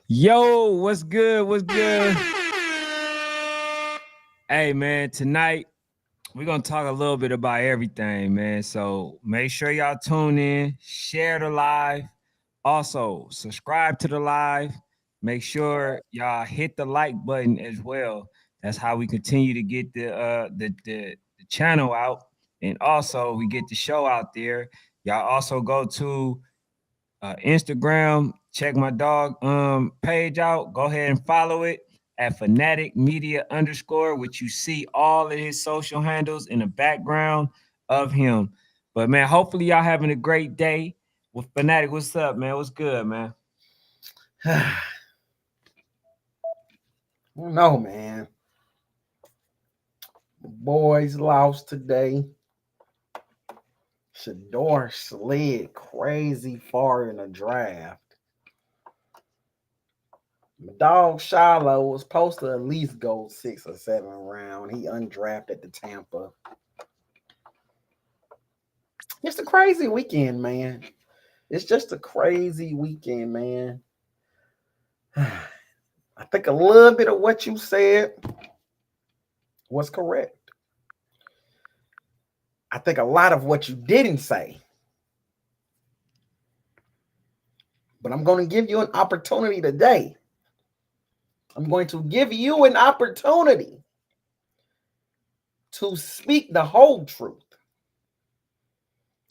Yo, what's good? What's good? Hey, man, tonight we're going to talk a little bit about everything, man. So make sure y'all tune in, share the live. Also, subscribe to the live. Make sure y'all hit the like button as well. That's how we continue to get the channel out. And also, we get the show out there. Y'all also go to Instagram. Check my dog page out. Go ahead and follow it at Fanatic Media _, which you see all of his social handles in the background of him. But man, hopefully y'all having a great day with Fanatic. What's up, man? What's good, man? No, man. The boys lost today. Shador slid crazy far in the draft. My dog Shiloh was supposed to at least go 6 or 7 round. He undrafted to Tampa. It's a crazy weekend, man. It's just a crazy weekend, man. I think a little bit of what you said was correct. I think a lot of what you didn't say. But I'm going to give you an opportunity today. I'm going to give you an opportunity to speak the whole truth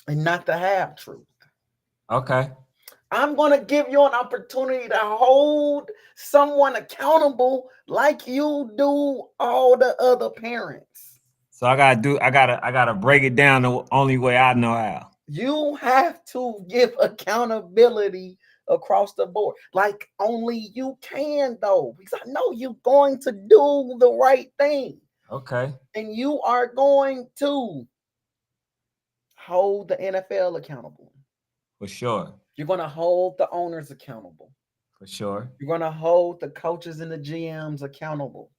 and not the half truth. Okay. I'm going to give you an opportunity to hold someone accountable like you do all the other parents. So I gotta break it down the only way I know how. You have to give accountability across the board, like only you can, though, because I know you're going to do the right thing. Okay. And you are going to hold the NFL accountable. For sure. You're going to hold the owners accountable. For sure. You're going to hold the coaches and the GMs accountable.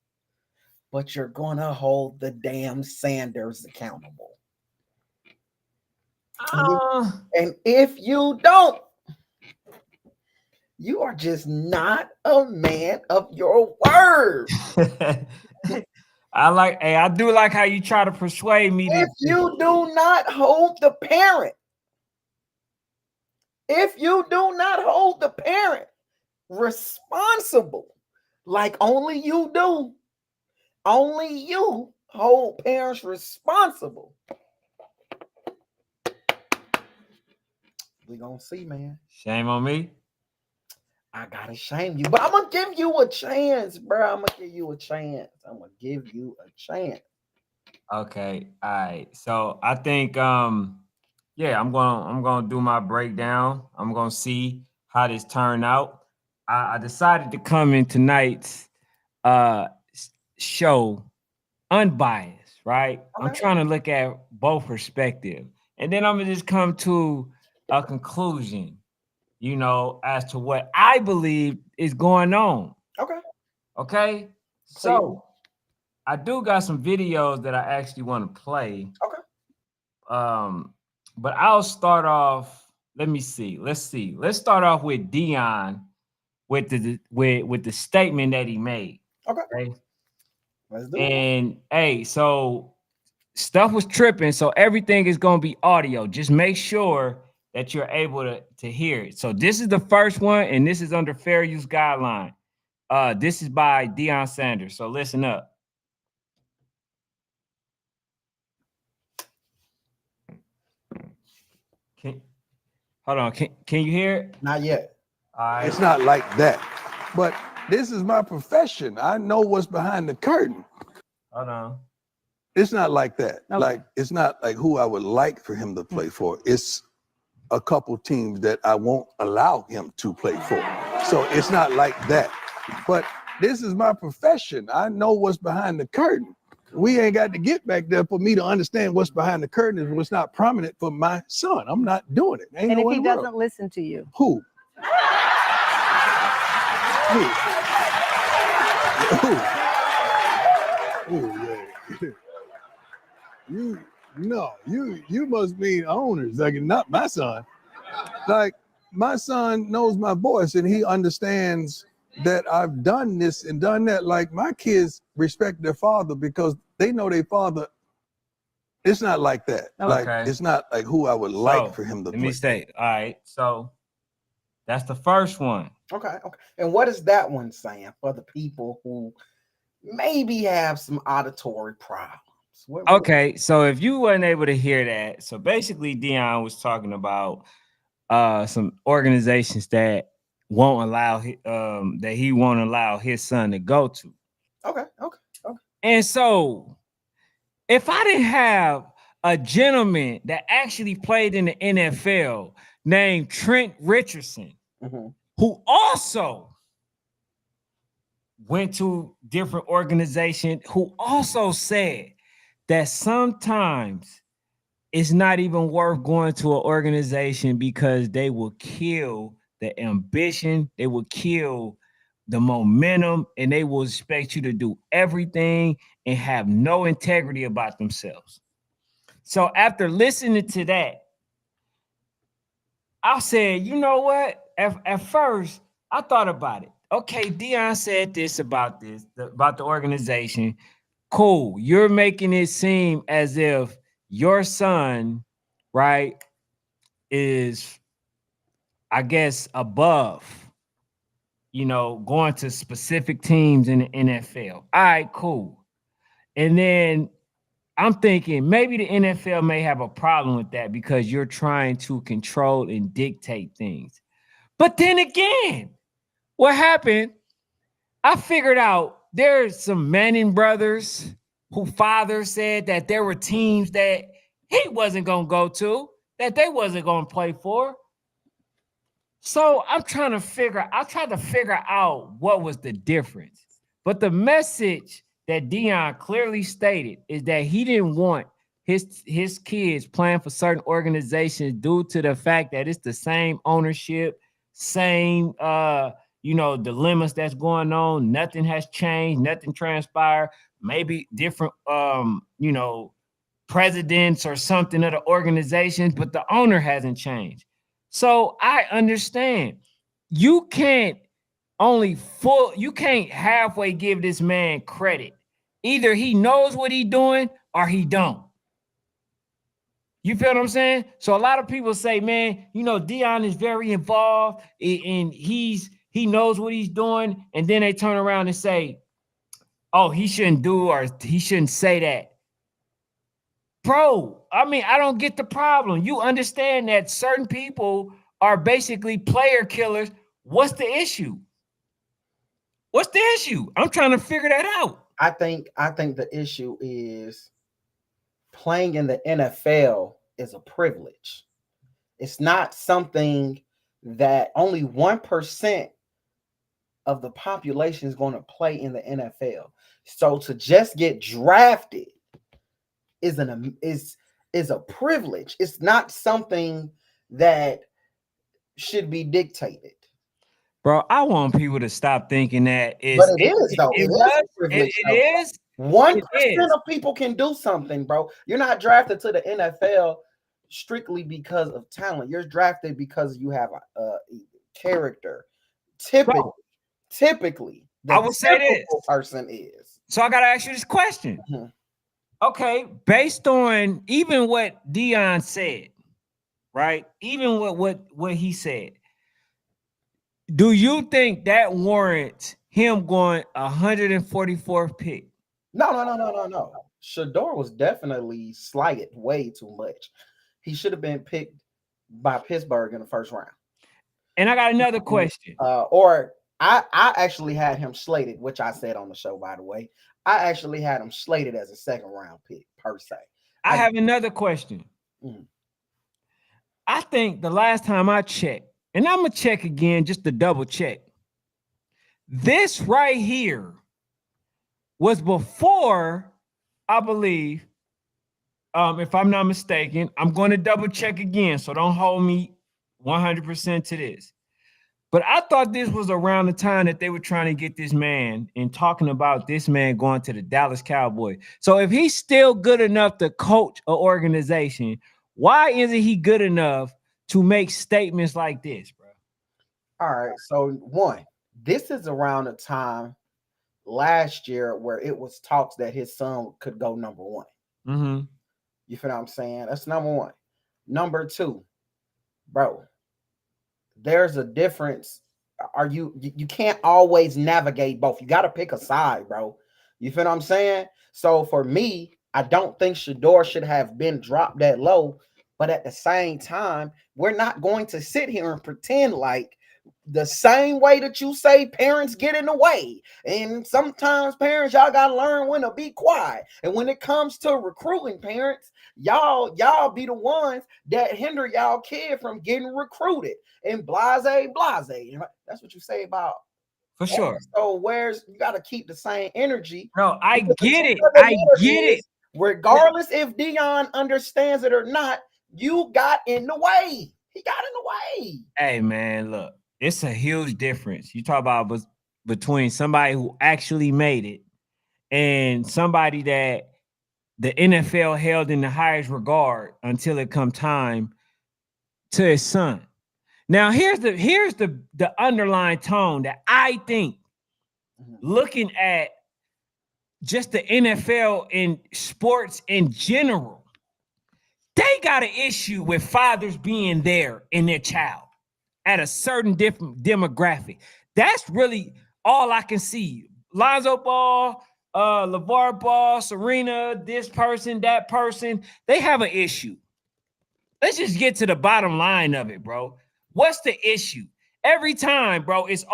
But you're going to hold the damn Sanders accountable. And if you don't, you are just not a man of your word. I do like how you try to persuade me If you do not hold the parent, responsible, like only you do, only you hold parents responsible. We gonna see, man. Shame on me. I gotta shame you, but I'm gonna give you a chance, bro. I'm gonna give you a chance. Okay. All right. So I think yeah, I'm gonna do my breakdown. I'm gonna see how this turned out. I decided to come in tonight's show unbiased, right? Okay. I'm trying to look at both perspectives. And then I'm gonna just come to a conclusion, as to what I believe is going on. Okay. Okay. So I do got some videos that I actually want to play. Okay. But I'll start off. Let me see. Let's see. Let's start off with Deion with the statement that he made. Okay. Let's do it. And hey, so stuff was tripping, so everything is gonna be audio. Just make sure that you're able to hear it. So this is the first one, and this is under fair use guideline. This is by Deion Sanders. So listen up. Hold on. Can you hear it? Not yet. All right. It's not like that. But this is my profession. I know what's behind the curtain. Hold on. It's not like that. Okay. Like, it's not like who I would like for him to play for. It's a couple teams that I won't allow him to play for. So it's not like that. But this is my profession. I know what's behind the curtain. We ain't got to get back there for me to understand what's behind the curtain and what's not prominent for my son. I'm not doing it. Ain't and no if he world. doesn't listen to you? Who? You must mean owners, like not my son. Like my son knows my voice and he understands that I've done this and done that. Like my kids respect their father because they know their father. It's not like that. Like Okay. it's not like who I would like for him to Let play. me say, all right. So that's the first one. Okay. And what is that one saying for the people who maybe have some auditory problems? Okay, so if you weren't able to hear that, so basically Deion was talking about some organizations that won't allow that he won't allow his son to go to. Okay. And so if I didn't have a gentleman that actually played in the NFL named Trent Richardson, who also went to different organizations, who also said that sometimes it's not even worth going to an organization because they will kill the ambition, they will kill the momentum, and they will expect you to do everything and have no integrity about themselves. So after listening to that, I said, you know what? At first, I thought about it. Okay, Deion said this, about the organization. Cool. You're making it seem as if your son, right, is, I guess, above, going to specific teams in the NFL. All right, cool. And then I'm thinking maybe the NFL may have a problem with that because you're trying to control and dictate things. But then again, what happened? I figured out there's some Manning brothers who father said that there were teams that he wasn't going to go to, that they wasn't going to play for. So I tried to figure out what was the difference. But the message that Deion clearly stated is that he didn't want his kids playing for certain organizations due to the fact that it's the same ownership, same dilemmas that's going on. Nothing has changed, nothing transpired. Maybe different presidents or something of the organizations, but the owner hasn't changed. So I understand you can't halfway give this man credit. Either he knows what he's doing or he don't. You feel what I'm saying? So a lot of people say, man, Deion is very involved and he knows what he's doing. And then they turn around and say, oh, he shouldn't do or he shouldn't say that. Bro, I mean, I don't get the problem. You understand that certain people are basically player killers. What's the issue? What's the issue? I'm trying to figure that out. I think the issue is playing in the NFL is a privilege. It's not something that only 1% of the population is going to play in the NFL. So to just get drafted is a privilege. It's not something that should be dictated. Bro, I want people to stop thinking that But it is though. It is a privilege. It is. 1% of people can do something, bro. You're not drafted to the NFL strictly because of talent. You're drafted because you have a character. Typically, I would say this person is. So I gotta ask you this question. Okay, based on even what Deion said, right? Even what he said, do you think that warrants him going 144th pick? No. Shador was definitely slighted way too much. He should have been picked by Pittsburgh in the first round. And I got another question. Or I actually had him slated, which I said on the show, by the way. I actually had him slated as a second round pick per se. I have another question. I think the last time I checked, and I'm gonna check again just to double check. This right here was before, I believe, if I'm not mistaken, I'm going to double check again, so don't hold me 100% to this. But I thought this was around the time that they were trying to get this man and talking about this man going to the Dallas Cowboys. So if he's still good enough to coach an organization, why isn't he good enough to make statements like this, bro? All right. So one, This is around the time last year where it was talks that his son could go number one. Mm-hmm. You feel what I'm saying? That's number one. Number two, bro, there's a difference. You can't always navigate both. You got to pick a side, bro. You feel what I'm saying? So for me, I don't think Shador should have been dropped that low. But at the same time, we're not going to sit here and pretend like the same way that you say parents get in the way. And sometimes parents, y'all gotta learn when to be quiet. And when it comes to recruiting parents, y'all be the ones that hinder y'all kid from getting recruited. And blase. That's what you say about. For sure. So where's you got to keep the same energy. No, I get it. The I matter get it. is, regardless if Deion understands it or not, you got in the way. He got in the way. Hey, man, look, it's a huge difference. You talk about between somebody who actually made it and somebody that the NFL held in the highest regard until it come time to his son. Now, here's the underlying tone that I think, looking at just the NFL and sports in general, they got an issue with fathers being there in their child at a certain different demographic. That's really all I can see. Lonzo Ball, LeVar Ball, Serena, this person, that person, they have an issue. Let's just get to the bottom line of it, bro. What's the issue? Every time, bro, it's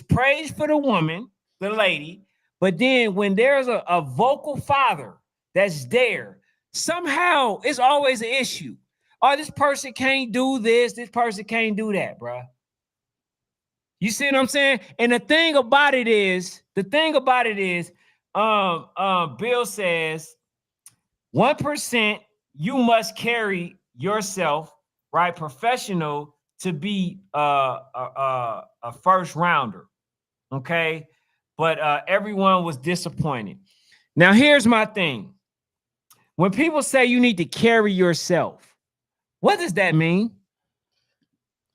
praise for the woman, the lady, but then when there's a vocal father that's there, somehow it's always an issue. Oh, this person can't do this person can't do that, bro. You see what I'm saying? And the thing about it is, Bill says 1% you must carry yourself, right, professional, to be a first rounder. Okay. But everyone was disappointed. Now, here's my thing. When people say you need to carry yourself, what does that mean?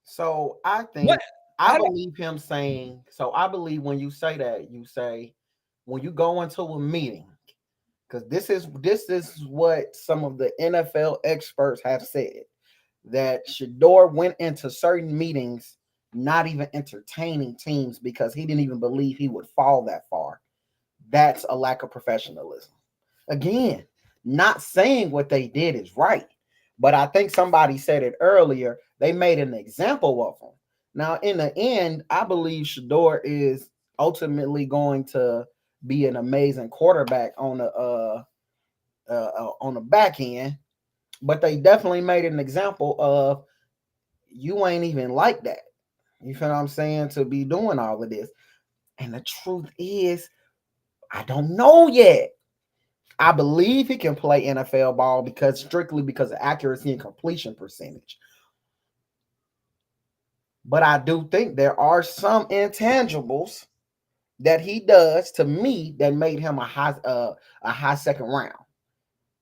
So I think I believe him saying, so I believe when you say that, you say when you go into a meeting, because this is what some of the NFL experts have said, that Shador went into certain meetings not even entertaining teams because he didn't even believe he would fall that far. That's a lack of professionalism. Again, not saying what they did is right, but I think somebody said it earlier. They made an example of him. Now, in the end, I believe Shador is ultimately going to be an amazing quarterback on the back end, but they definitely made an example of you ain't even like that. You feel what I'm saying? To be doing all of this. And the truth is, I don't know yet. I believe he can play NFL ball strictly because of accuracy and completion percentage. But I do think there are some intangibles that he does to me that made him a high second round.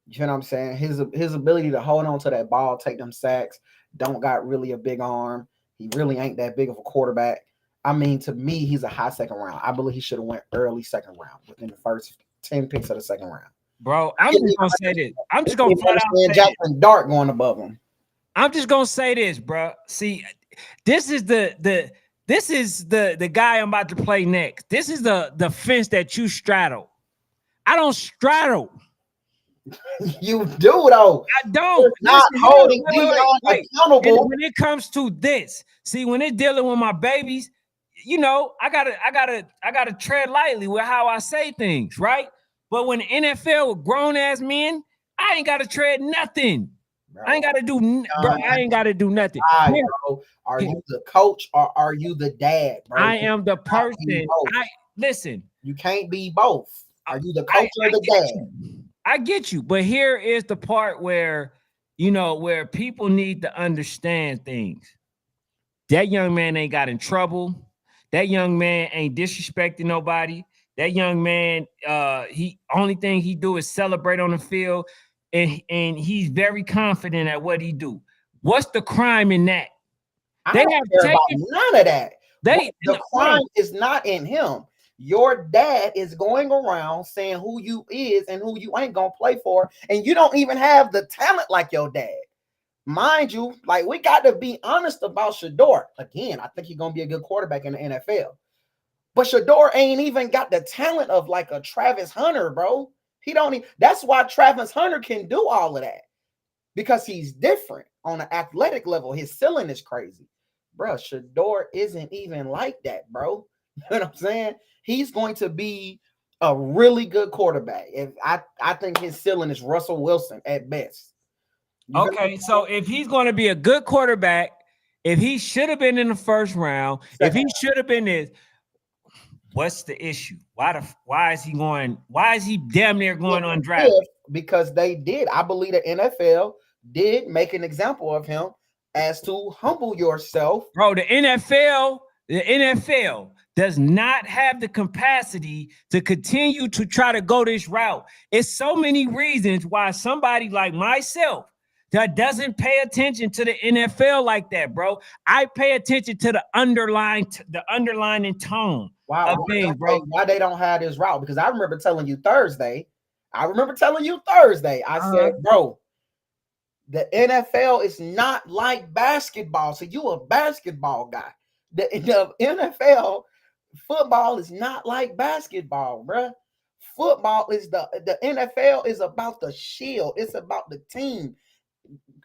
You know what I'm saying? His ability to hold on to that ball, take them sacks, don't got really a big arm. He really ain't that big of a quarterback. I mean, to me, he's a high second round. I believe he should have went early second round within the first 10 picks of the second round. Bro, I'm just gonna say this. I'm just gonna flat out say Jackson Dart going above him. I'm just gonna say this, bro. See, this is the guy I'm about to play next. This is the fence that you straddle. I don't straddle. You do though. I don't. Not holding Deion accountable. When it comes to this, see, when it's dealing with my babies, you know, I gotta tread lightly with how I say things, right? But when the NFL with grown ass men, I ain't gotta tread nothing. Bro. I ain't gotta do nothing. Bro. Are you the coach or are you the dad, bro? I am the person. Listen. You can't be both. Are you the coach or the dad? I get you, but here is the part where, you know, where people need to understand things. That young man ain't got in trouble. That young man ain't disrespecting nobody. That young man, he only thing he do is celebrate on the field, and he's very confident at what he do. What's the crime in that? I don't care about none of that. The crime is not in him. Your dad is going around saying who you is and who you ain't gonna play for, and you don't even have the talent like your dad. Mind you, like we got to be honest about Shador. Again, I think he's gonna be a good quarterback in the NFL. But Shador ain't even got the talent of like a Travis Hunter, bro. He don't even, that's why Travis Hunter can do all of that. Because he's different on an athletic level. His ceiling is crazy. Bro, Shador isn't even like that, bro. You know what I'm saying? He's going to be a really good quarterback. If I think his ceiling is Russell Wilson at best. Okay, so if he's going to be a good quarterback, if he should have been in the first round, if he should have been this, what's the issue? Why is he going? Why is he damn near going undrafted? Because they did. I believe the NFL did make an example of him as to humble yourself. Bro, the NFL does not have the capacity to continue to try to go this route. It's so many reasons why somebody like myself that doesn't pay attention to the NFL like that, bro. I pay attention to the underlying tone of things, bro. Why they don't have this route? Because I remember telling you Thursday. I said, bro, the NFL is not like basketball. So you a basketball guy. The NFL football is not like basketball, bro. Football is the NFL is about the shield. It's about the team.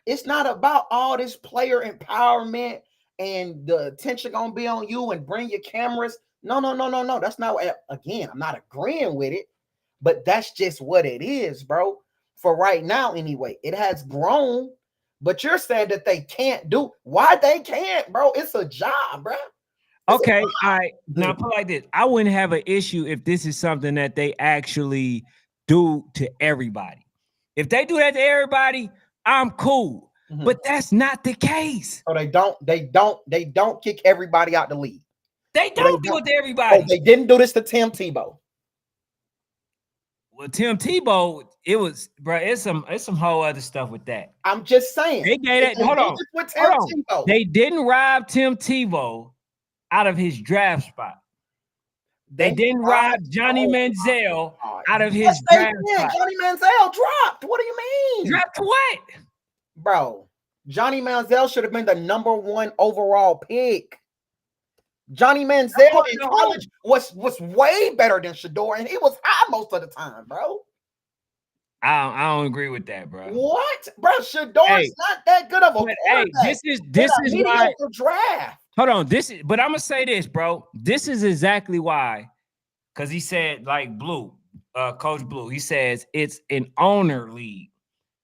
It's not about all this player empowerment and the attention gonna be on you and bring your cameras. No. That's not what, again, I'm not agreeing with it, but that's just what it is, bro. For right now, anyway, it has grown, but you're saying that they can't do. Why they can't, bro? It's a job, bro. Okay, all right. Now put it like this. I wouldn't have an issue if this is something that they actually do to everybody. If they do that to everybody, I'm cool. Mm-hmm. But that's not the case. So they don't kick everybody out the league. They don't do it to everybody. Oh, they didn't do this to Tim Tebow. Well, Tim Tebow, it was, bro. It's some whole other stuff with that. I'm just saying. They gave it. Hold on. They didn't rob Tim Tebow out of his draft spot. They didn't rob Johnny Manziel out of his draft spot. Johnny Manziel dropped. What do you mean? Dropped what? Bro, Johnny Manziel should have been the #1 overall pick. Johnny Manziel in college was way better than Shador, and he was high most of the time, bro. I don't agree with that, bro. What, bro? Shador's not that good of a quarterback. Hey, this is why draft. Hold on, but I'm gonna say this, bro. This is exactly why, because he said, like Coach Blue, he says it's an owner league.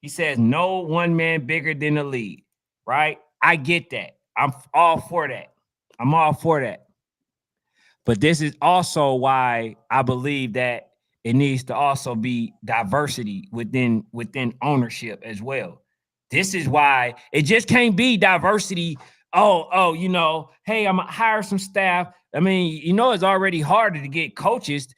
He says no one man bigger than the league, right? I get that. I'm all for that. But this is also why I believe that it needs to also be diversity within ownership as well. This is why it just can't be diversity. Oh, hey, I'm gonna hire some staff. I mean, it's already harder to get coaches,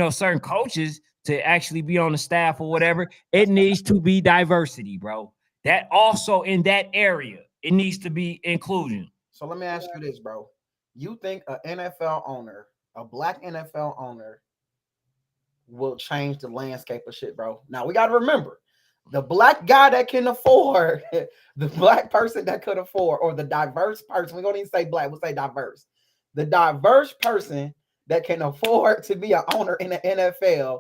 certain coaches to actually be on the staff or whatever. It needs to be diversity, bro. That also in that area, it needs to be inclusion. So let me ask you this, bro. You think a black NFL owner will change the landscape of shit, bro? Now we got to remember, the black guy that can afford, the black person that could afford, or the diverse person, we don't even say black, we'll say diverse. The diverse person that can afford to be an owner in the NFL,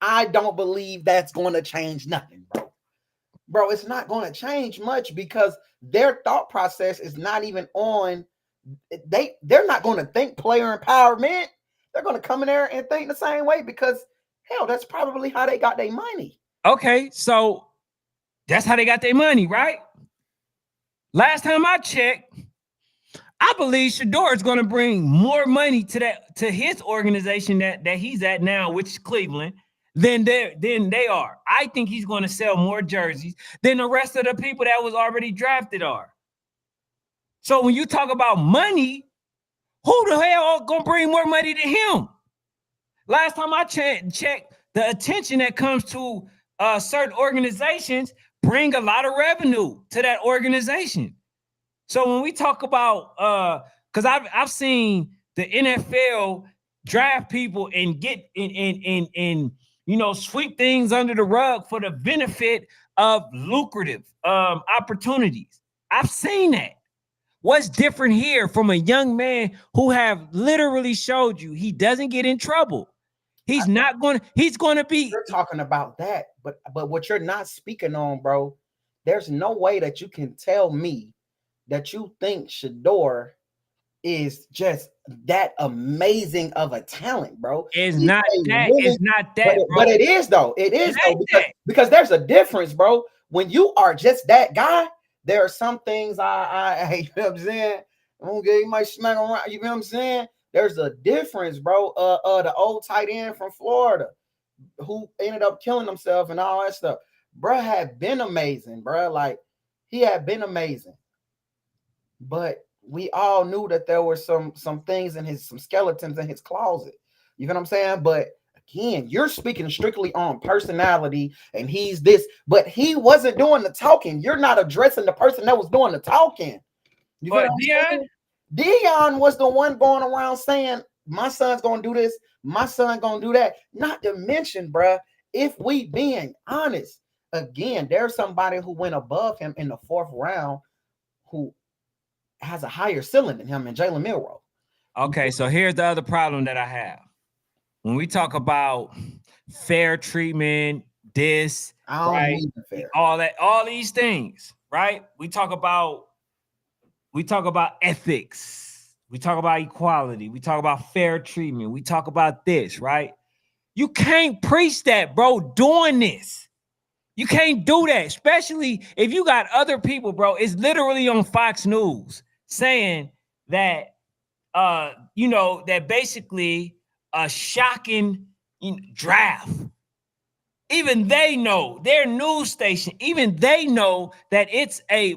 I don't believe that's going to change nothing, bro. Bro, it's not going to change much because their thought process is not even on. They're not going to think player empowerment. They're going to come in there and think the same way because, hell, that's probably how they got their money. Okay, so that's how they got their money, right? Last time I checked, I believe Sheduer is going to bring more money to his organization that he's at now, which is Cleveland, than they are. I think he's going to sell more jerseys than the rest of the people that was already drafted are. So when you talk about money, who the hell going to bring more money to him? Last time I checked, the attention that comes to certain organizations bring a lot of revenue to that organization. So when we talk about Because I've seen the NFL draft people and get in sweep things under the rug for the benefit of lucrative opportunities. I've seen that. What's different here from a young man who have literally showed you he doesn't get in trouble? He's going to be. You're talking about that, but what you're not speaking on, bro, there's no way that you can tell me that you think Shador is just that amazing of a talent, bro. It's not that. It's not that, but it is though. It is though, because there's a difference, bro. When you are just that guy, there are some things I you know what I'm saying? Okay, you might smack around, you know what I'm saying? There's a difference, bro. The old tight end from Florida who ended up killing himself and all that stuff. Bro had been amazing, bro. Like, he had been amazing. But we all knew that there were some things in some skeletons in his closet. You know what I'm saying? But again, you're speaking strictly on personality and he's this, but he wasn't doing the talking. You're not addressing the person that was doing the talking. You know what I'm saying? Deion was the one going around saying, my son's gonna do this, my son gonna do that. Not to mention, bruh, if we being honest, again, there's somebody who went above him in the 4th round who has a higher ceiling than him, and Jalen Milroe. Okay, so here's the other problem that I have. When we talk about fair treatment, right, all these things, right? We talk about ethics. We talk about equality. We talk about fair treatment. We talk about this, right? You can't preach that, bro, doing this. You can't do that, especially if you got other people, bro. It's literally on Fox News saying that, that basically a shocking draft. Even they know, their news station, even they know that it's a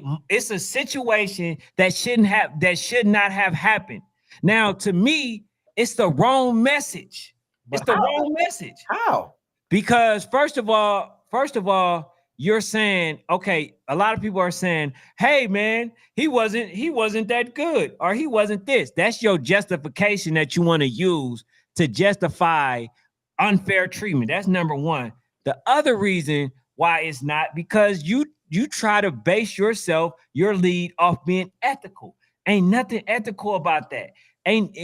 situation that should not have happened. Now, to me, it's the wrong message. It's the wrong message. How? Because first of all, you're saying, okay, a lot of people are saying, hey man, he wasn't that good, or he wasn't this. That's your justification that you want to use to justify unfair treatment. That's number one. The other reason why it's not, because you try to base your lead off being ethical. Ain't nothing ethical about that.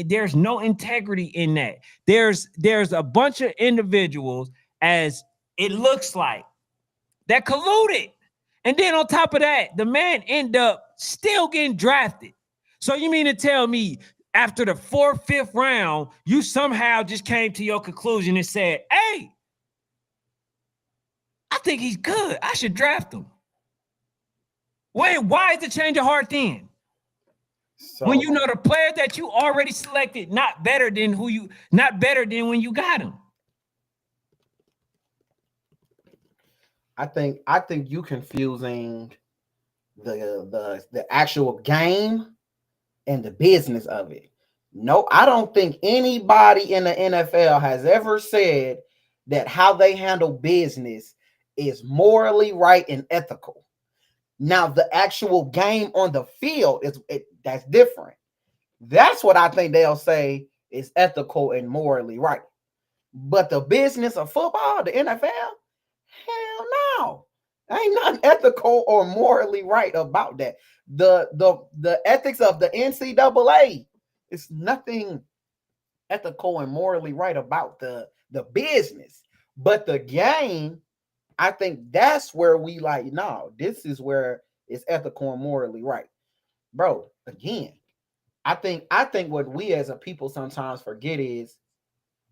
There's no integrity in that. There's a bunch of individuals, as it looks like, that colluded. And then on top of that, the man end up still getting drafted. So you mean to tell me after the 4th, 5th round, you somehow just came to your conclusion and said, hey, I think he's good, I should draft him. Wait, why is the change of heart then? So, when you know the player that you already selected not better than when you got him. I think you confusing the actual game and the business of it. No, I don't think anybody in the NFL has ever said that how they handle business is morally right and ethical. Now, the actual game on the field that's different. That's what I think they'll say is ethical and morally right. But the business of football, the NFL, hell no. Ain't nothing ethical or morally right about that. The ethics of the NCAA, it's nothing ethical and morally right about the business. But the game, I think that's where we like, no, this is where it's ethical and morally right. Bro, again, I think what we as a people sometimes forget is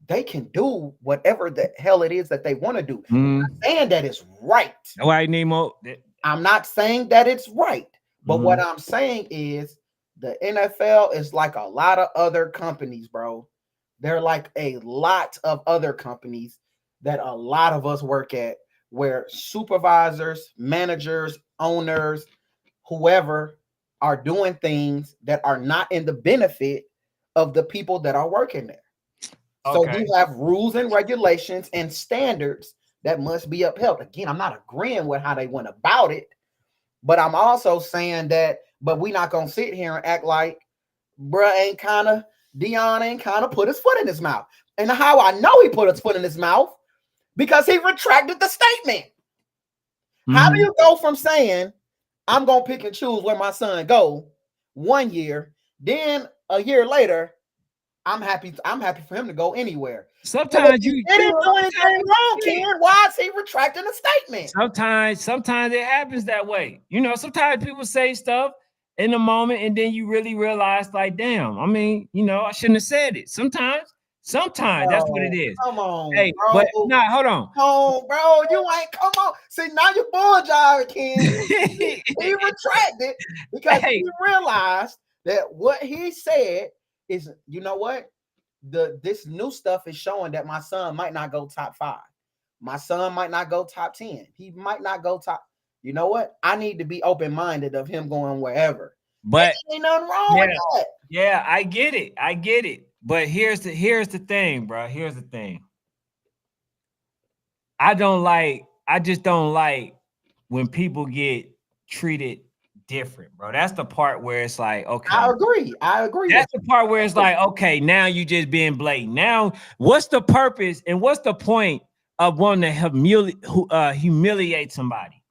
they can do whatever the hell it is that they want to do. I'm not saying that it's right. All right, Nemo. I'm not saying that it's right. But what I'm saying is the NFL is like a lot of other companies, bro. They're like a lot of other companies that a lot of us work at, where supervisors, managers, owners, whoever are doing things that are not in the benefit of the people that are working there. Okay. So you have rules and regulations and standards that must be upheld. Again, I'm not agreeing with how they went about it, but I'm also saying that, but we're not going to sit here and act like Deion ain't kind of put his foot in his mouth. And how I know he put his foot in his mouth? Because he retracted the statement. How do you go from saying, I'm going to pick and choose where my son go 1 year, then a year later, I'm happy for him to go anywhere. Sometimes you didn't do anything wrong, Ken. Why is he retracting the statement? Sometimes it happens that way. Sometimes people say stuff in the moment, and then you really realize, like, damn, I mean, I shouldn't have said it. Sometimes that's what it is. Come on, hey, bro. But nah, hold on. Oh, bro, you ain't come on. See, now you're bull jiving, Ken. He retracted because he realized that what he said is, you know what? This new stuff is showing that my son might not go top 5. My son might not go top 10. He might not go top. You know what? I need to be open-minded of him going wherever. But ain't nothing wrong with that. Yeah, I get it. But here's the thing, bro. Here's the thing. I just don't like when people get treated different, bro. That's the part where it's like, okay. I agree. That's the part where it's like, okay, now you just being blatant. Now, what's the purpose and what's the point of wanting to humiliate somebody?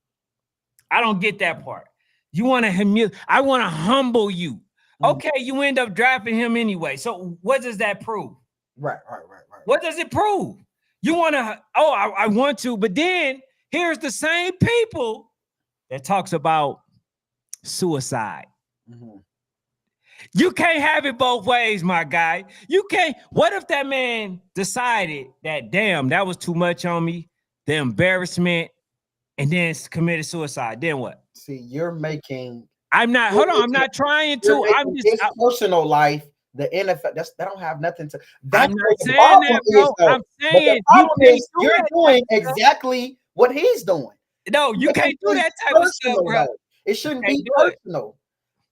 I don't get that part. You want to I want to humble you. Okay, you end up drafting him anyway. So what does that prove? Right. What does it prove? You want to, I want to, but then here's the same people that talks about suicide. You can't have it both ways, my guy. You can't. What if that man decided that, damn, that was too much on me, the embarrassment, and then committed suicide? Then what? See, you're making. I'm not. Hold on. I'm not trying to. I'm just his personal life. The NFL. That don't have nothing to. I'm not saying that, bro. I'm saying you're doing exactly what he's doing. No, you can't do that type of stuff, bro. It shouldn't be personal.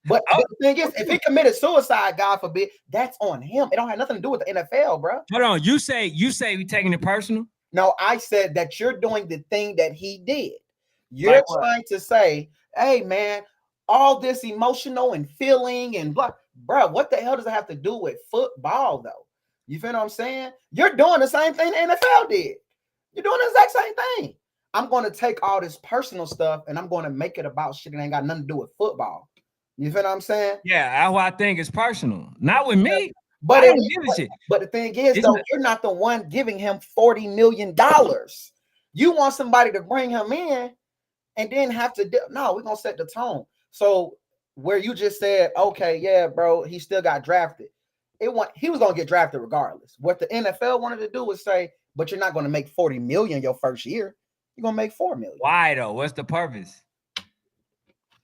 But the thing is, if he committed suicide, God forbid, that's on him. It don't have nothing to do with the NFL, bro. Hold on. You say we taking it personal? No, I said that you're doing the thing that he did. You're trying to say, hey, man, all this emotional and feeling and blah, bro, what the hell does it have to do with football, though? You feel what I'm saying? You're doing the same thing the NFL did. You're doing the exact same thing. I'm going to take all this personal stuff and I'm going to make it about shit that ain't got nothing to do with football. You feel what I'm saying? Yeah, that's what I think is personal. Not with me. But I don't give a shit. But the thing is, though, you're not the one giving him $40 million. You want somebody to bring him in and then have to no, we're gonna set the tone. So where you just said, okay, yeah, bro, he still got drafted. He was gonna get drafted regardless. What the NFL wanted to do was say, but you're not gonna make $40 million your first year. You're gonna make $4 million. Why though? What's the purpose?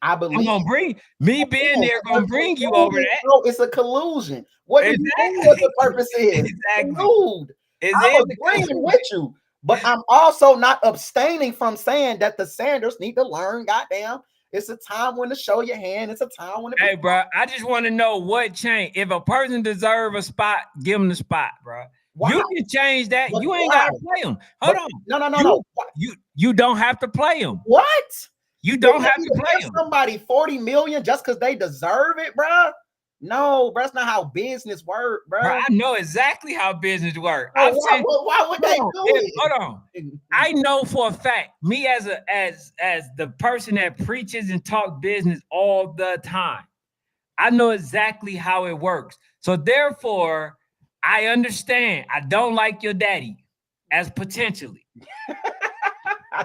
I believe I'm gonna bring me being there, gonna bring you over that. No, it's a collusion. What do you mean what the purpose is? Exactly. I'm agreeing with you, but I'm also not abstaining from saying that the Sanders need to learn. Goddamn, it's a time when to show your hand. It's a time when. Hey, bro, I just want to know what changed. If a person deserves a spot, give them the spot, bro. Why? You can change that. But you ain't gotta play them. Hold on. No. You don't have to play them. What? You don't have to play them. Somebody $40 million just because they deserve it, bro. No, bro, that's not how business works, bro. I know exactly how business works. Why would they do it? Hold on. I know for a fact, me as the person that preaches and talks business all the time, I know exactly how it works. So therefore, I understand. I don't like your daddy as potentially.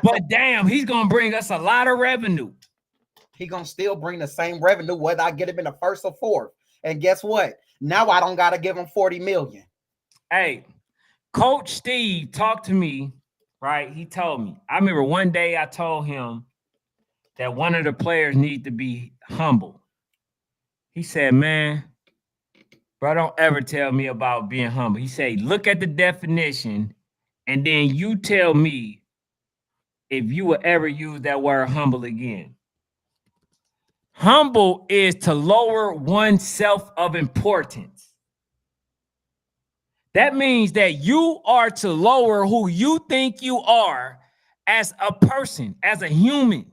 But damn, he's gonna bring us a lot of revenue. He's gonna still bring the same revenue whether I get him in the first or fourth. And guess what? Now I don't gotta give him $40 million. Hey, Coach Steve talked to me, right? He told me. I remember one day I told him that one of the players need to be humble. He said, man, bro, don't ever tell me about being humble. He said, look at the definition, and then you tell me if you will ever use that word humble again. Humble is to lower oneself of importance. That means that you are to lower who you think you are as a person, as a human.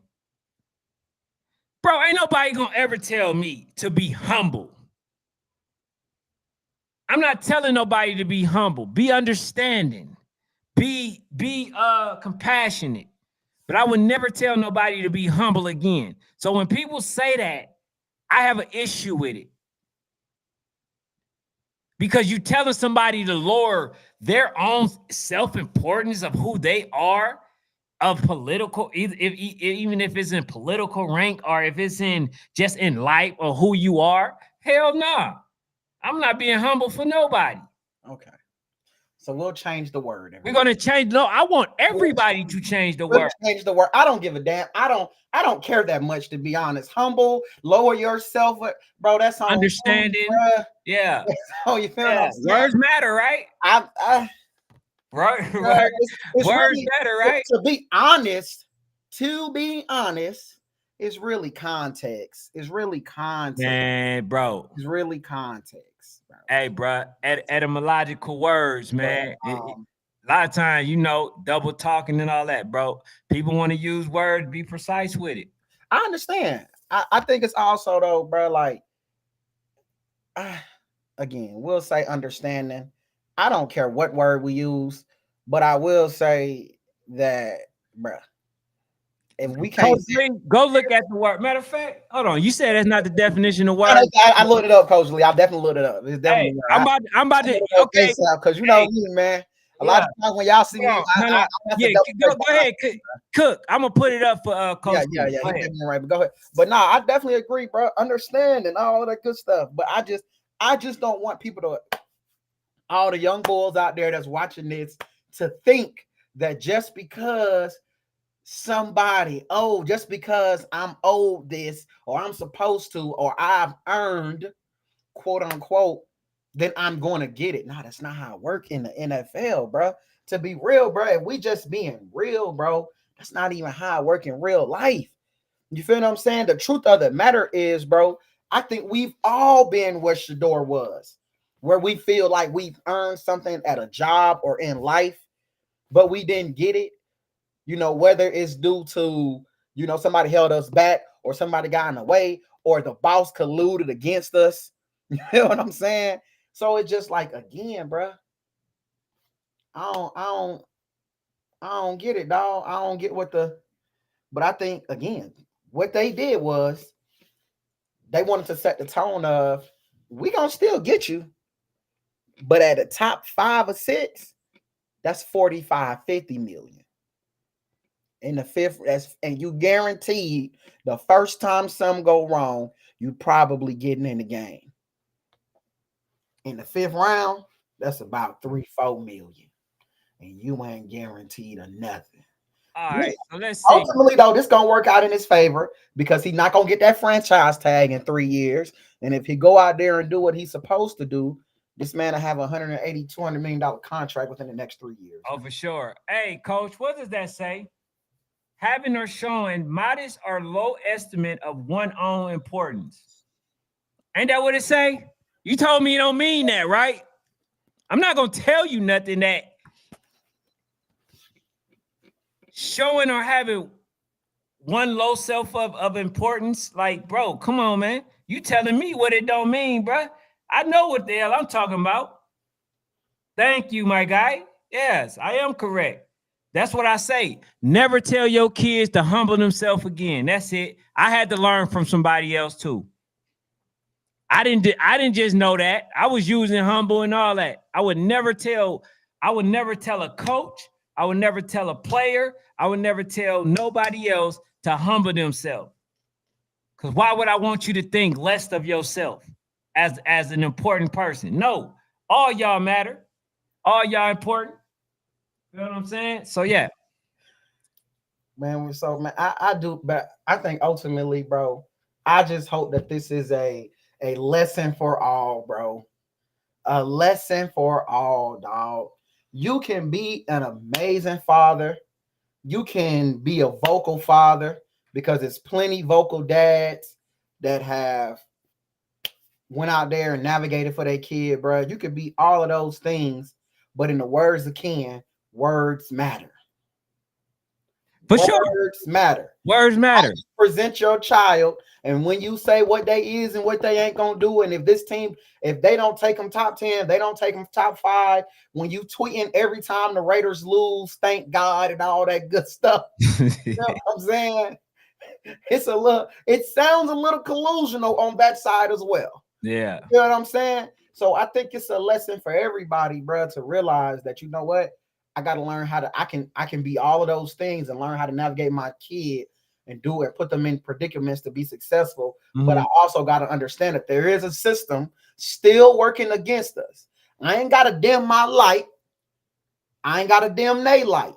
Bro, ain't nobody gonna ever tell me to be humble. I'm not telling nobody to be humble. Be understanding. Be compassionate. But I would never tell nobody to be humble again. So when people say that, I have an issue with it. Because you telling somebody to lower their own self-importance of who they are, of political, even if it's in political rank or if it's in just in life or who you are. Hell no. Nah. I'm not being humble for nobody. Okay. So we'll change the word. We're gonna change. No, I want everybody to change the word. Change the word. I don't give a damn. I don't care that much, to be honest. Humble, lower yourself, bro. That's on Understanding. Yeah. Oh, you feel yeah. Words matter, right? Words really, matter, right? To be honest, it's really context. It's really context. Man, bro. It's really context. Bro. Hey, bro. Etymological words, man. A lot of times, double talking and all that, bro. People want to use words, be precise with it. I understand. I think it's also, though, bro, like, again, we'll say understanding. I don't care what word we use, but I will say that, bro, if we can't go look at the word. Matter of fact, hold on. You said that's not the definition of word. I looked it up, Coach Lee. I definitely looked it up. It's definitely. Hey, I'm about to. Okay, because you know me, man. A lot of times when y'all see me, go ahead, Cook. I'm gonna put it up for Coach. Yeah. You're definitely right. But go ahead. But nah, I definitely agree, bro. Understand and all that good stuff. But I just don't want people to, all the young bulls out there that's watching this, to think that just because somebody, just because I'm owed this, or I'm supposed to, or I've earned, quote unquote, then I'm going to get it. No, that's not how it works in the NFL, bro. To be real, bro, if we just being real, bro, that's not even how it works in real life. You feel what I'm saying? The truth of the matter is, bro, I think we've all been where Shador was, where we feel like we've earned something at a job or in life, but we didn't get it. Whether it's due to, somebody held us back, or somebody got in the way, or the boss colluded against us. You know what I'm saying? So it's just like, again, bro, I don't get it, dog. I don't get but I think, again, what they did was they wanted to set the tone of, we gonna still get you, but at the top 5 or 6, that's 45-50 million. In the 5th, and you guaranteed the first time something go wrong, you probably getting in the game. In the 5th round, that's about 3-4 million, and you ain't guaranteed a nothing. All right, so let's see. Ultimately, though, this gonna work out in his favor, because he's not gonna get that franchise tag in 3 years. And if he go out there and do what he's supposed to do, this man will have $200 million contract within the next 3 years. Oh, for sure. Hey, Coach, what does that say? Having or showing modest or low estimate of one's own importance. Ain't that what it say? You told me you don't mean that, right? I'm not gonna tell you nothing that showing or having one low self of importance. Like, bro, come on, man. You telling me what it don't mean, bro. I know what the hell I'm talking about. Thank you, my guy. Yes, I am correct. That's what I say. Never tell your kids to humble themselves again. That's it. I had to learn from somebody else too. I didn't just know that. I was using humble and all that. I would never tell a coach. I would never tell a player. I would never tell nobody else to humble themselves. Because why would I want you to think less of yourself as an important person? No, all y'all matter. All y'all important. You know what I'm saying? So yeah. Man, I do, but I think ultimately, bro, I just hope that this is a lesson for all, bro. A lesson for all, dog. You can be an amazing father. You can be a vocal father, because there's plenty vocal dads that have went out there and navigated for their kid, bro. You could be all of those things, but in the words of Ken, words matter. For sure. Words matter. Words matter. Present your child, and when you say what they is and what they ain't gonna do, and if this team, if they don't take them top 10, they don't take them top 5, when you tweeting every time the Raiders lose, thank God and all that good stuff. You know what I'm saying? It sounds a little collusional on that side as well. Yeah. You know what I'm saying? So I think it's a lesson for everybody, bro, to realize that, you know what, I got to learn how to, I can be all of those things and learn how to navigate my kid and do it, put them in predicaments to be successful. Mm-hmm. But I also got to understand that there is a system still working against us. I ain't got to dim my light. I ain't got to dim they light,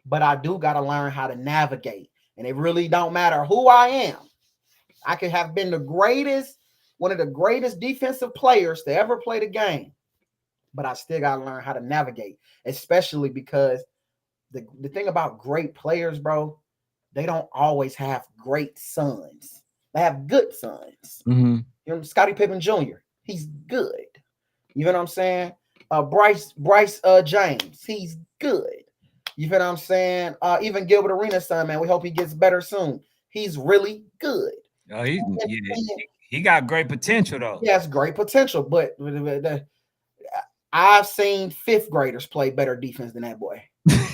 but I do got to learn how to navigate. And it really don't matter who I am. I could have been one of the greatest defensive players to ever play the game, but I still got to learn how to navigate, especially because the thing about great players, bro, they don't always have great sons. They have good sons. Mm-hmm. You know, Scottie Pippen Jr., he's good. You know what I'm saying? Bryce James, he's good. You feel what I'm saying? Even Gilbert Arenas' son, man, we hope he gets better soon. He's really good. Oh, he got great potential, though. He has great potential, but I've seen 5th graders play better defense than that boy.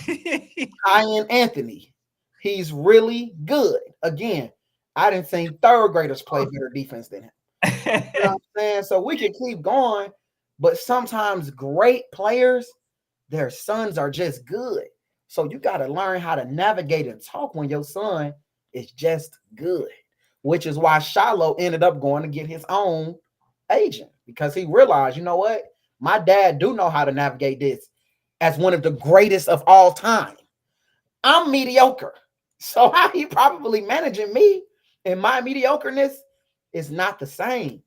Ian Anthony, he's really good. Again, I didn't see 3rd graders play better defense than him. You know what I'm saying? So we can keep going, but sometimes great players, their sons are just good. So you got to learn how to navigate and talk when your son is just good, which is why Shiloh ended up going to get his own agent, because he realized, you know what? My dad do know how to navigate this as one of the greatest of all time. I'm mediocre. So how he probably managing me and my mediocreness is not the same,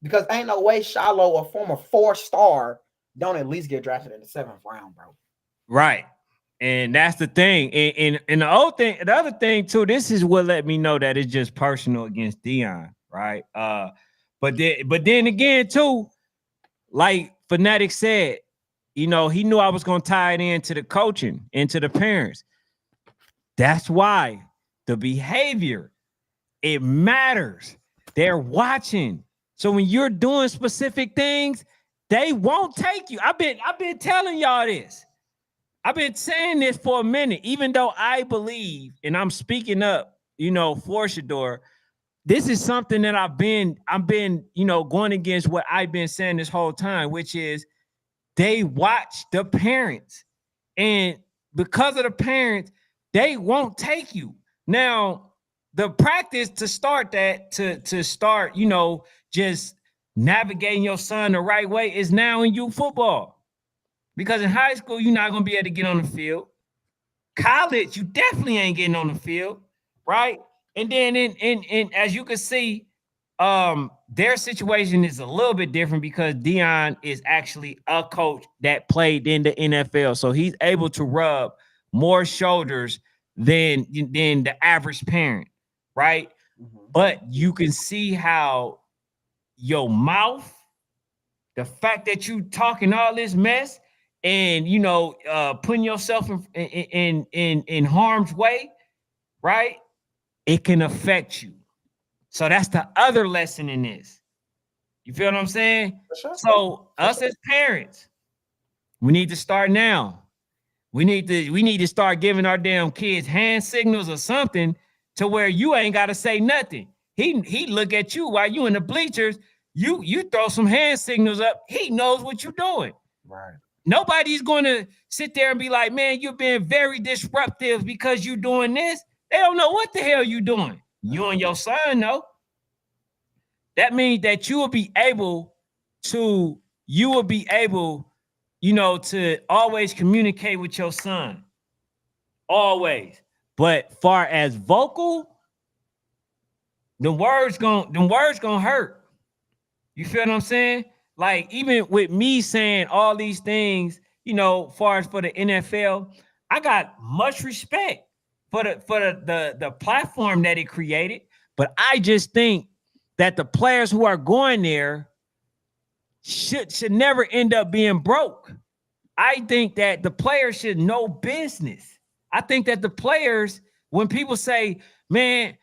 because ain't no way Shiloh, a former 4-star, don't at least get drafted in the 7th round, bro. Right. And that's the thing. And the other thing too, this is what let me know that it's just personal against Deion, right? But then again too, like Fanatic said, you know, he knew I was gonna tie it into the coaching, into the parents. That's why the behavior, it matters. They're watching. So when you're doing specific things, they won't take you. I've been telling y'all this. I've been saying this for a minute, even though I believe, and I'm speaking up, you know, for Shador, this is something that I've been, you know, going against what I've been saying this whole time, which is they watch the parents. And because of the parents, they won't take you. Now, the practice to start that, to start, you know, just navigating your son the right way is now in youth football. Because in high school, you're not going to be able to get on the field. College, you definitely ain't getting on the field, right? And then in as you can see, their situation is a little bit different because Deion is actually a coach that played in the NFL. So he's able to rub more shoulders than the average parent, right? Mm-hmm. But you can see how your mouth, the fact that you talking all this mess, and you know, putting yourself in harm's way, right? It can affect you. So that's the other lesson in this. You feel what I'm saying? Sure. So us as parents, we need to start now. We need to start giving our damn kids hand signals or something to where you ain't got to say nothing. He look at you while you in the bleachers. You throw some hand signals up. He knows what you're doing. Right. Nobody's going to sit there and be like, man, you're being very disruptive because you're doing this. They don't know what the hell you're doing. You and your son know. That means that you will be able, you know, to always communicate with your son. Always. But far as vocal, the words gonna hurt. You feel what I'm saying? Like, even with me saying all these things, you know, far as for the NFL, I got much respect for the platform that it created. But I just think that the players who are going there should never end up being broke. I think that the players should know business. I think that the players, when people say, man,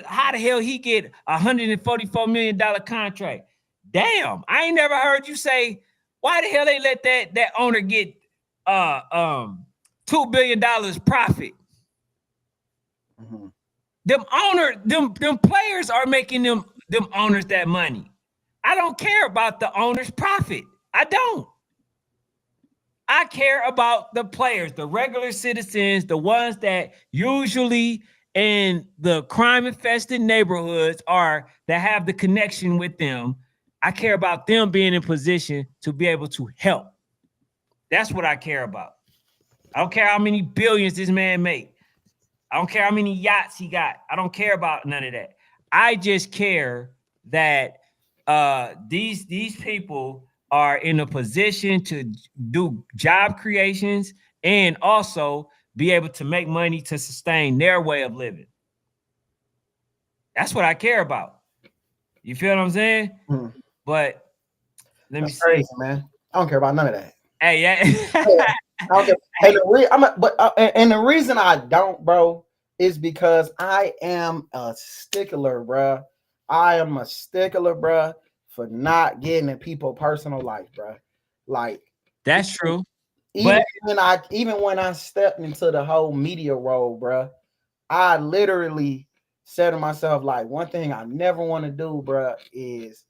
how the hell he get $144 million contract? Damn, I ain't never heard you say, why the hell they let that owner get $2 billion profit? Mm-hmm. Them players are making them owners that money. I don't care about the owner's profit. I don't. I care about the players, the regular citizens, the ones that usually in the crime-infested neighborhoods are that have the connection with them. I care about them being in position to be able to help. That's what I care about. I don't care how many billions this man make. I don't care how many yachts he got. I don't care about none of that. I just care that these people are in a position to do job creations and also be able to make money to sustain their way of living. That's what I care about. You feel what I'm saying? Hmm. But let me That's see. crazy, man. I don't care about none of that. Hey, yeah. I don't care. Hey, the reason I don't, bro, is because I am a stickler, bro. I am a stickler, bro, for not getting in people's personal life, bro. Like, That's true. even But when I stepped into the whole media role, bro, I literally said to myself, like, one thing I never want to do, bro, is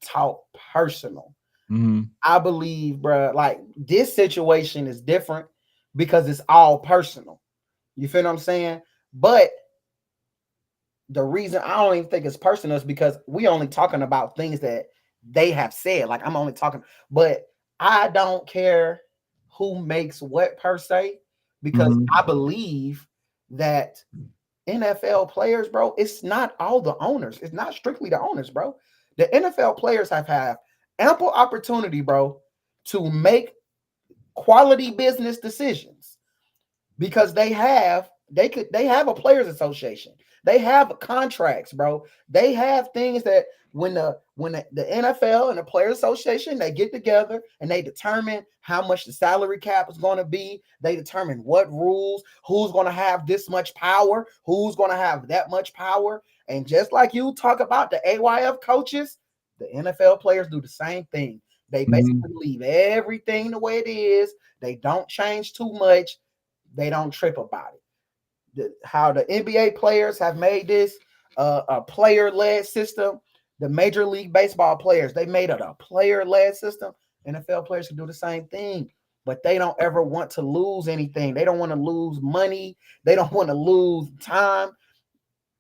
talk personal. mhm. I believe, bro, like this situation is different because it's all personal. You feel what I'm saying? But the reason I don't even think it's personal is because we only talking about things that they have said. Like I'm only talking, but I don't care who makes what per se, because Mhm. I believe that NFL players, bro, it's not all the owners. It's not strictly the owners, bro. The NFL players have ample opportunity, bro, to make quality business decisions because they have a players association. They have contracts, bro. They have things that when the NFL and the players association, they get together and they determine how much the salary cap is going to be. They determine what rules, who's going to have this much power, who's going to have that much power. And just like you talk about the AYF coaches, the NFL players do the same thing. They basically leave everything the way it is. They don't change too much. They don't trip about it. How the NBA players have made this a player-led system. The Major League Baseball players, they made it a player-led system. NFL players can do the same thing, but they don't ever want to lose anything. They don't want to lose money. They don't want to lose time.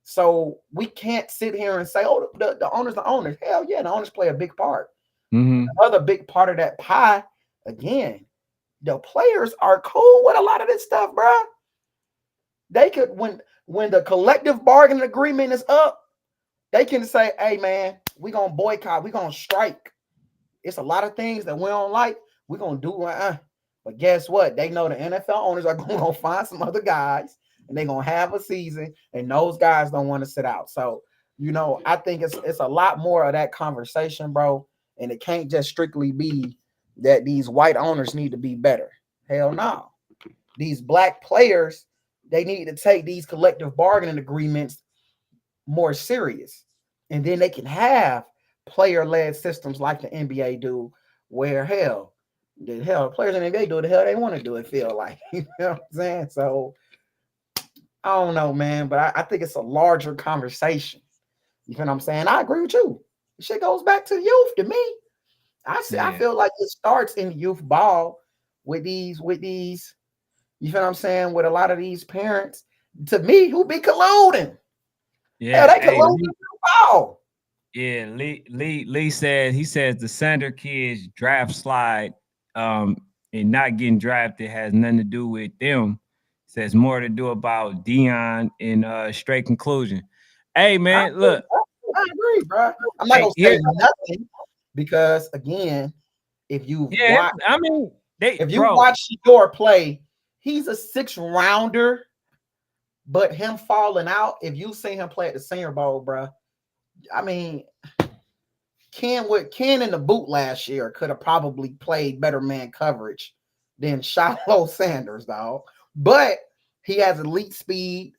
So we can't sit here and say, oh, the owners, the owners. Hell yeah, the owners play a big part. Mhm. Another big part of that pie, again, the players are cool with a lot of this stuff, bro. They could, when the collective bargaining agreement is up, they can say, hey man, we're gonna boycott, we're gonna strike. It's a lot of things that we don't like, we're gonna do. But guess what? They know the NFL owners are gonna find some other guys and they're gonna have a season, and those guys don't want to sit out. So, I think it's a lot more of that conversation, bro. And it can't just strictly be that these white owners need to be better. Hell no. These black players, they need to take these collective bargaining agreements more serious. And then they can have player-led systems like the NBA do, where the players in the NBA do the hell they want to do it, feel like. You know what I'm saying? So I don't know, man, but I think it's a larger conversation. You know what I'm saying? I agree with you. Shit goes back to youth to me. I feel like it starts in youth ball with these, you feel what I'm saying, with a lot of these parents, to me, who be colluding. Hell, Yeah. they Hey, collude with youth ball. yeah, Lee said he says the Sander kids draft slide and not getting drafted has nothing to do with them. Says more to do about Deion in straight conclusion. Hey man, look, I agree, bro. I'm not hey, gonna here, say nothing because again, if you yeah, watch I mean they if you bro, watch Shador play, he's a 6th rounder, but him falling out, if you see him play at the Senior Bowl, bro, I mean, Ken in the boot last year could have probably played better man coverage than Shador Sanders, dog. But He has elite speed.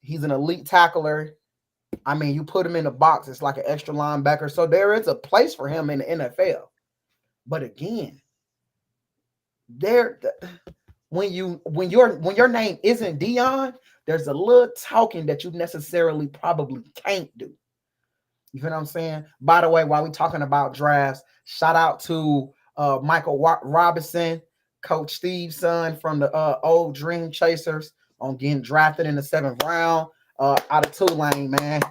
He's an elite tackler. I mean, you put him in the box, it's like an extra linebacker. So there is a place for him in the NFL. But again, there when your name isn't Deion, there's a little talking that you necessarily probably can't do. You feel what I'm saying? By the way, while we talking about drafts, shout out to Michael Robinson, Coach Steve's son from the old Dream Chasers, on getting drafted in the 7th round out of Tulane, man.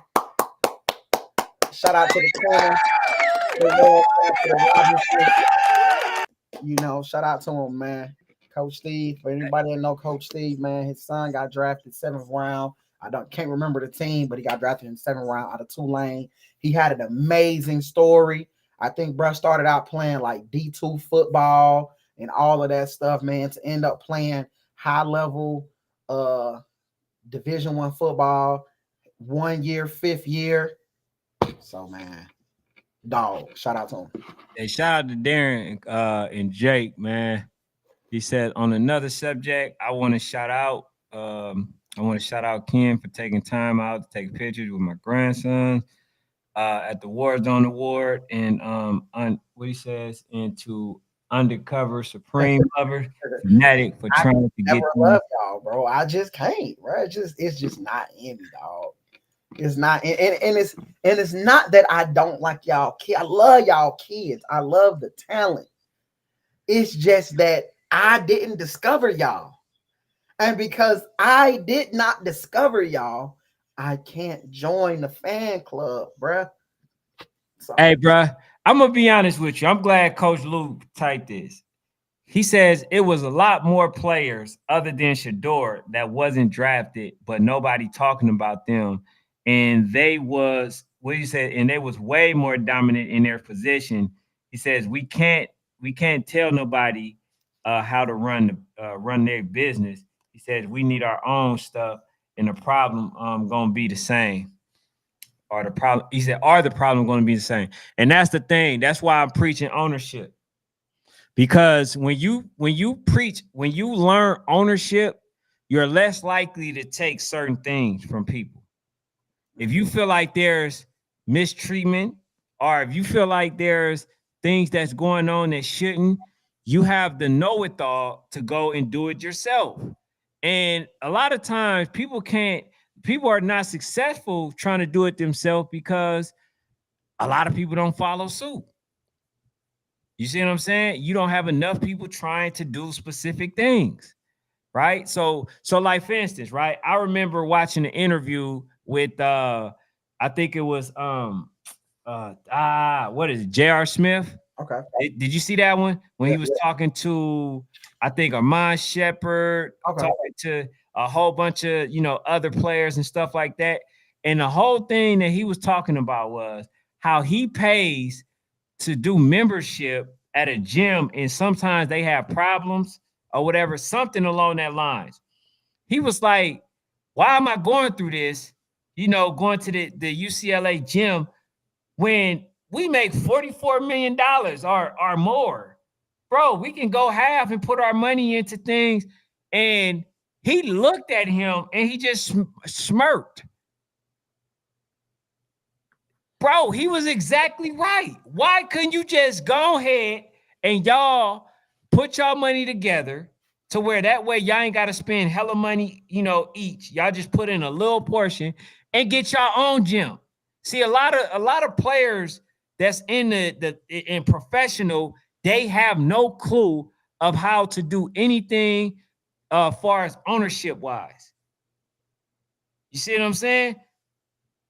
Shout out to the corner. You know, shout out to him, man. Coach Steve. For anybody that know Coach Steve, man, his son got drafted 7th round. Can't remember the team, but he got drafted in the 7th round out of Tulane. He had an amazing story. I think bruh started out playing like D2 football and all of that stuff, man, to end up playing high level Division 1 football, 1 year, 5th year. So man, dog, shout out to him. Hey, shout out to Darren and Jake, man. He said on another subject, I want to shout out Ken for taking time out to take pictures with my grandson at the Warzone Award, and what he says into undercover supreme lover fanatic for trying to get love y'all, bro. I just can't, bro. It's just not in me, dog. It's not, and it's not that I don't like y'all kids. I love y'all kids. I love the talent. It's just that I didn't discover y'all. And because I did not discover y'all, I can't join the fan club, bruh. So. Hey, bruh, I'm going to be honest with you. I'm glad Coach Luke typed this. He says it was a lot more players other than Shador that wasn't drafted, but nobody talking about them. And they was, what he said, and they was way more dominant in their position. He says we can't tell nobody how to run their business. He says we need our own stuff, and the problem gonna be the same. Or the problem, he said, are the problem going to be the same? And that's the thing. That's why I'm preaching ownership. Because when you learn ownership, you're less likely to take certain things from people. If you feel like there's mistreatment, or if you feel like there's things that's going on that shouldn't, you have the know-it-all to go and do it yourself. And a lot of times people are not successful trying to do it themselves because a lot of people don't follow suit. You see what I'm saying? You don't have enough people trying to do specific things, right? So like for instance, right? I remember watching an interview with I think it was what is it? J.R. Smith. Okay. Did you see that one when he was talking to, I think, Armand Shepard, talking to a whole bunch of other players and stuff like that, and the whole thing that he was talking about was how he pays to do membership at a gym, and sometimes they have problems or whatever, something along that lines. He was like, why am I going through this, going to the UCLA gym when we make $44 million or more? Bro, we can go half and put our money into things. And he looked at him and he just smirked. Bro, he was exactly right. Why couldn't you just go ahead and y'all put y'all money together to where that way y'all ain't got to spend hella money, each. Y'all just put in a little portion and get y'all own gym. See, a lot of players that's in professional, they have no clue of how to do anything far as ownership wise. You see what I'm saying?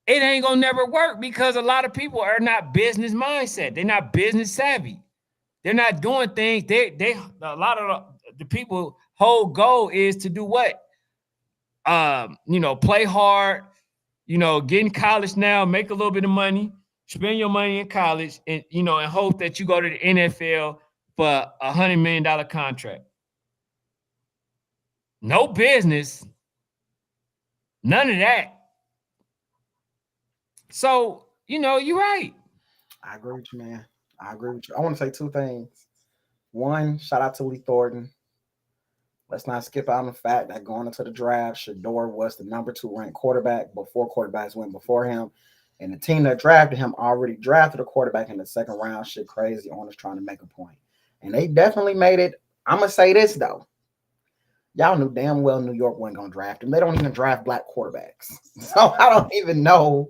It ain't gonna never work because a lot of people are not business mindset. They're not business savvy. They're not doing things. They a lot of the people whole goal is to do what? Play hard, get in college now, make a little bit of money, spend your money in college, and and hope that you go to the NFL for $100 million contract. No business, none of that. So, you're right. I agree with you, man. I agree with you. I want to say two things. One, shout out to Lee Thornton. Let's not skip out on the fact that going into the draft, Shador was the number 2 ranked quarterback before quarterbacks went before him. And the team that drafted him already drafted a quarterback in the second round. Shit crazy. Owners trying to make a point. And they definitely made it. I'm going to say this, though. Y'all knew damn well New York wasn't going to draft him. They don't even draft black quarterbacks. So I don't even know.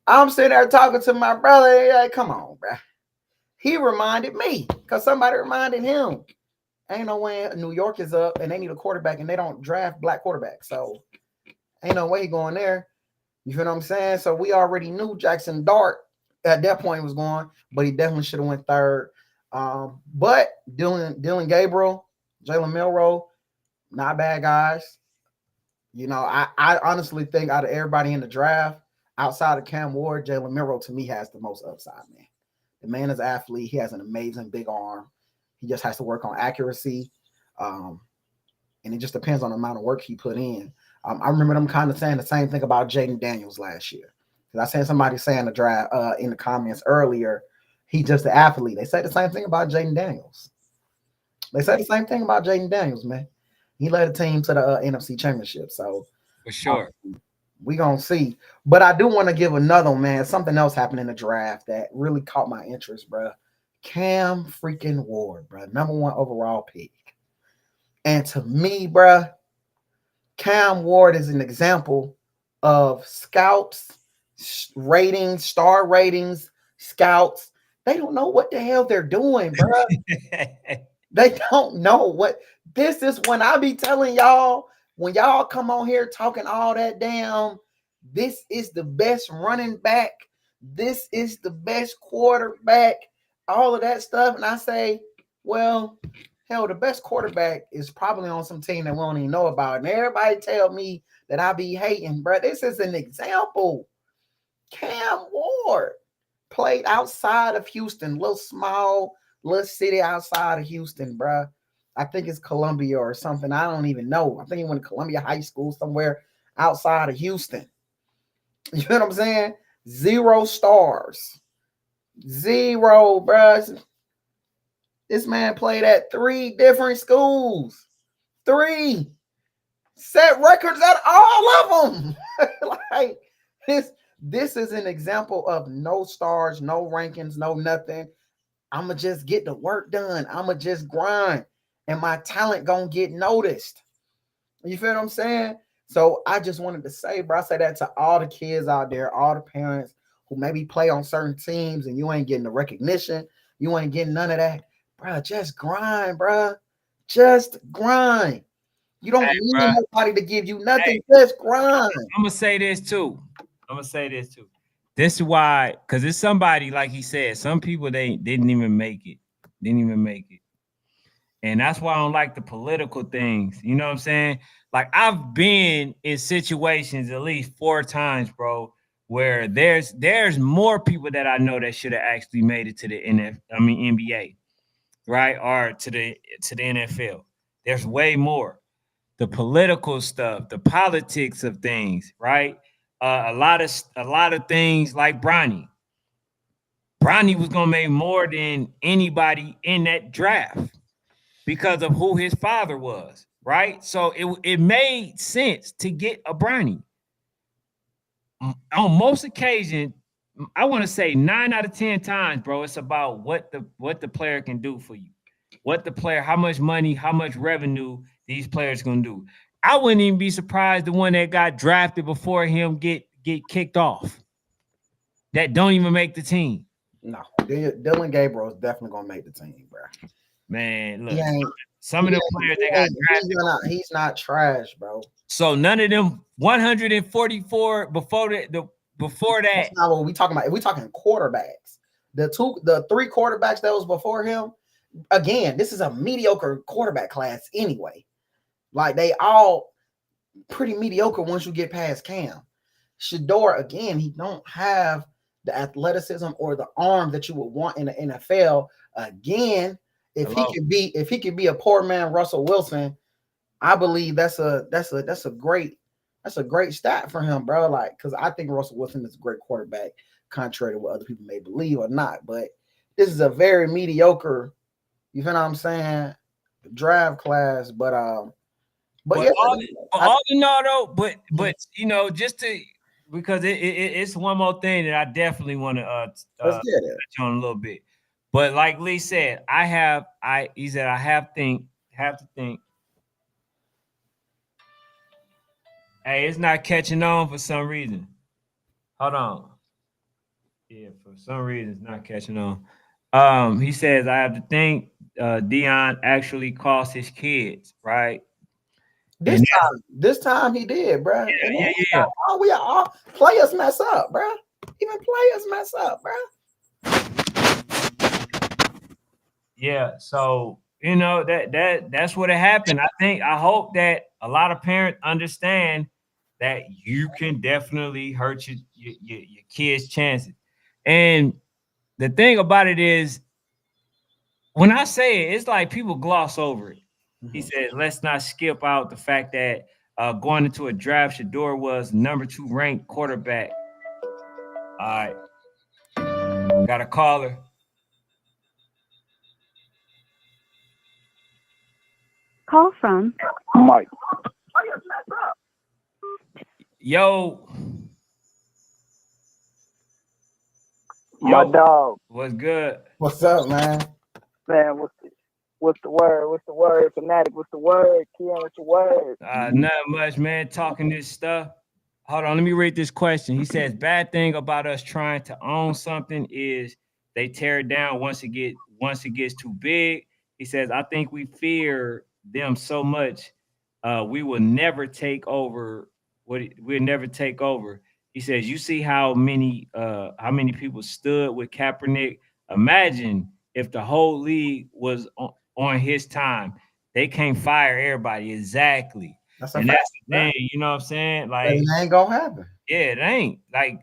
I'm sitting there talking to my brother. Like, come on, bro. He reminded me because somebody reminded him. Ain't no way New York is up and they need a quarterback and they don't draft black quarterbacks. So ain't no way he going there. You feel what I'm saying? So we already knew Jackson Dart at that point was going, but he definitely should have went third. But Dylan Gabriel, Jalen Milroe, not bad guys. You know, I honestly think out of everybody in the draft, outside of Cam Ward, Jalen Milroe to me has the most upside, man. The man is an athlete. He has an amazing big arm. He just has to work on accuracy. And it just depends on the amount of work he put in. I remember them kind of saying the same thing about Jaden Daniels last year. Because I seen somebody saying the draft in the comments earlier, he's just an athlete. They said the same thing about Jaden Daniels. They said the same thing about Jaden Daniels, man. He led the team to the NFC Championship. So for sure. We gonna see. But I do want to give another man. Something else happened in the draft that really caught my interest, bro. Cam freaking Ward, bro. Number 1 overall pick. And to me, bro, Cam Ward is an example of scouts, ratings, star ratings, scouts. They don't know what the hell they're doing, bro. They don't know what this is. When I be telling y'all, when y'all come on here talking all that damn, this is the best running back, this is the best quarterback, all of that stuff. And I say, well, hell, the best quarterback is probably on some team that we don't even know about. And everybody tell me that I be hating, bro. This is an example. Cam Ward played outside of Houston, little small, little city outside of Houston, bro. I think it's Columbia or something. I don't even know. I think he went to Columbia High School somewhere outside of Houston. You know what I'm saying? 0 stars. 0, bro. This man played at 3 different schools. 3. Set records at all of them. Like this is an example of no stars, no rankings, no nothing. I'ma just get the work done. I'ma just grind. And my talent gonna get noticed. You feel what I'm saying? So I just wanted to say, bro, I say that to all the kids out there, all the parents who maybe play on certain teams and you ain't getting the recognition, you ain't getting none of that. Bro, just grind, bro. Just grind. You don't need nobody to give you nothing. Just grind. I'm gonna say this too. This is why, because it's somebody, like he said, some people they didn't even make it. And that's why I don't like the political things. You know what I'm saying? Like, I've been in situations at least 4 times, bro, where there's more people that I know that should have actually made it to the NBA, right? Or to the NFL. There's way more. The political stuff, the politics of things, right? A lot of things like Bronny. Bronny was gonna make more than anybody in that draft because of who his father was, right? So it made sense to get a Bronny. On most occasions, I want to say 9 out of 10 times, bro, it's about what the player can do for you. How much money, how much revenue these players gonna do. I wouldn't even be surprised the one that got drafted before him get kicked off. That don't even make the team. No, Dylan Gabriel is definitely gonna make the team, bro. Man, look, some of the players that got drafted, he's not trash, bro. So none of them 144 before that. That's not what we talking about. We talking quarterbacks. The 3 quarterbacks that was before him. Again, this is a mediocre quarterback class anyway. Like, they all pretty mediocre once you get past Cam. Sheduer, again, he don't have the athleticism or the arm that you would want in the NFL. Again, if he could be a poor man Russell Wilson, I believe that's a great stat for him, bro. Like, because I think Russell Wilson is a great quarterback, contrary to what other people may believe or not. But this is a very mediocre, you know what I'm saying, draft class. But But yeah, all in all though, but you know, just to because it's one more thing that I definitely want to let's get it. touch on a little bit. But like Lee said, he said I have to think. Hey, it's not catching on for some reason. Hold on. Yeah, for some reason it's not catching on. He says I have to think Deion actually cost his kids, right? And This time he did, bro. And yeah. we all players mess up, bro. Even players mess up, bro. Yeah, so you know that's what happened. I hope that a lot of parents understand that you can definitely hurt your kids' chances. And the thing about it is, when I say it, it's like people gloss over it. He says, let's not skip out the fact that going into a draft, Shador was #2 ranked quarterback. All right, got a caller. Call from Mike. Yo, My dog. what's good? What's up, man? Man, what's the word? What's the word? Fanatic, what's the word? Ken, what's the word? Not much, man. Talking this stuff. Hold on, let me read this question. He says, "Bad thing about us trying to own something is they tear it down once it gets too big." He says, "I think we fear them so much, we will never take over. We'll never take over." He says, "You see how many people stood with Kaepernick? Imagine if the whole league was on his time. They can't fire everybody exactly." That's And that's the thing, you know what I'm saying? Like, it ain't gonna happen. yeah, it ain't like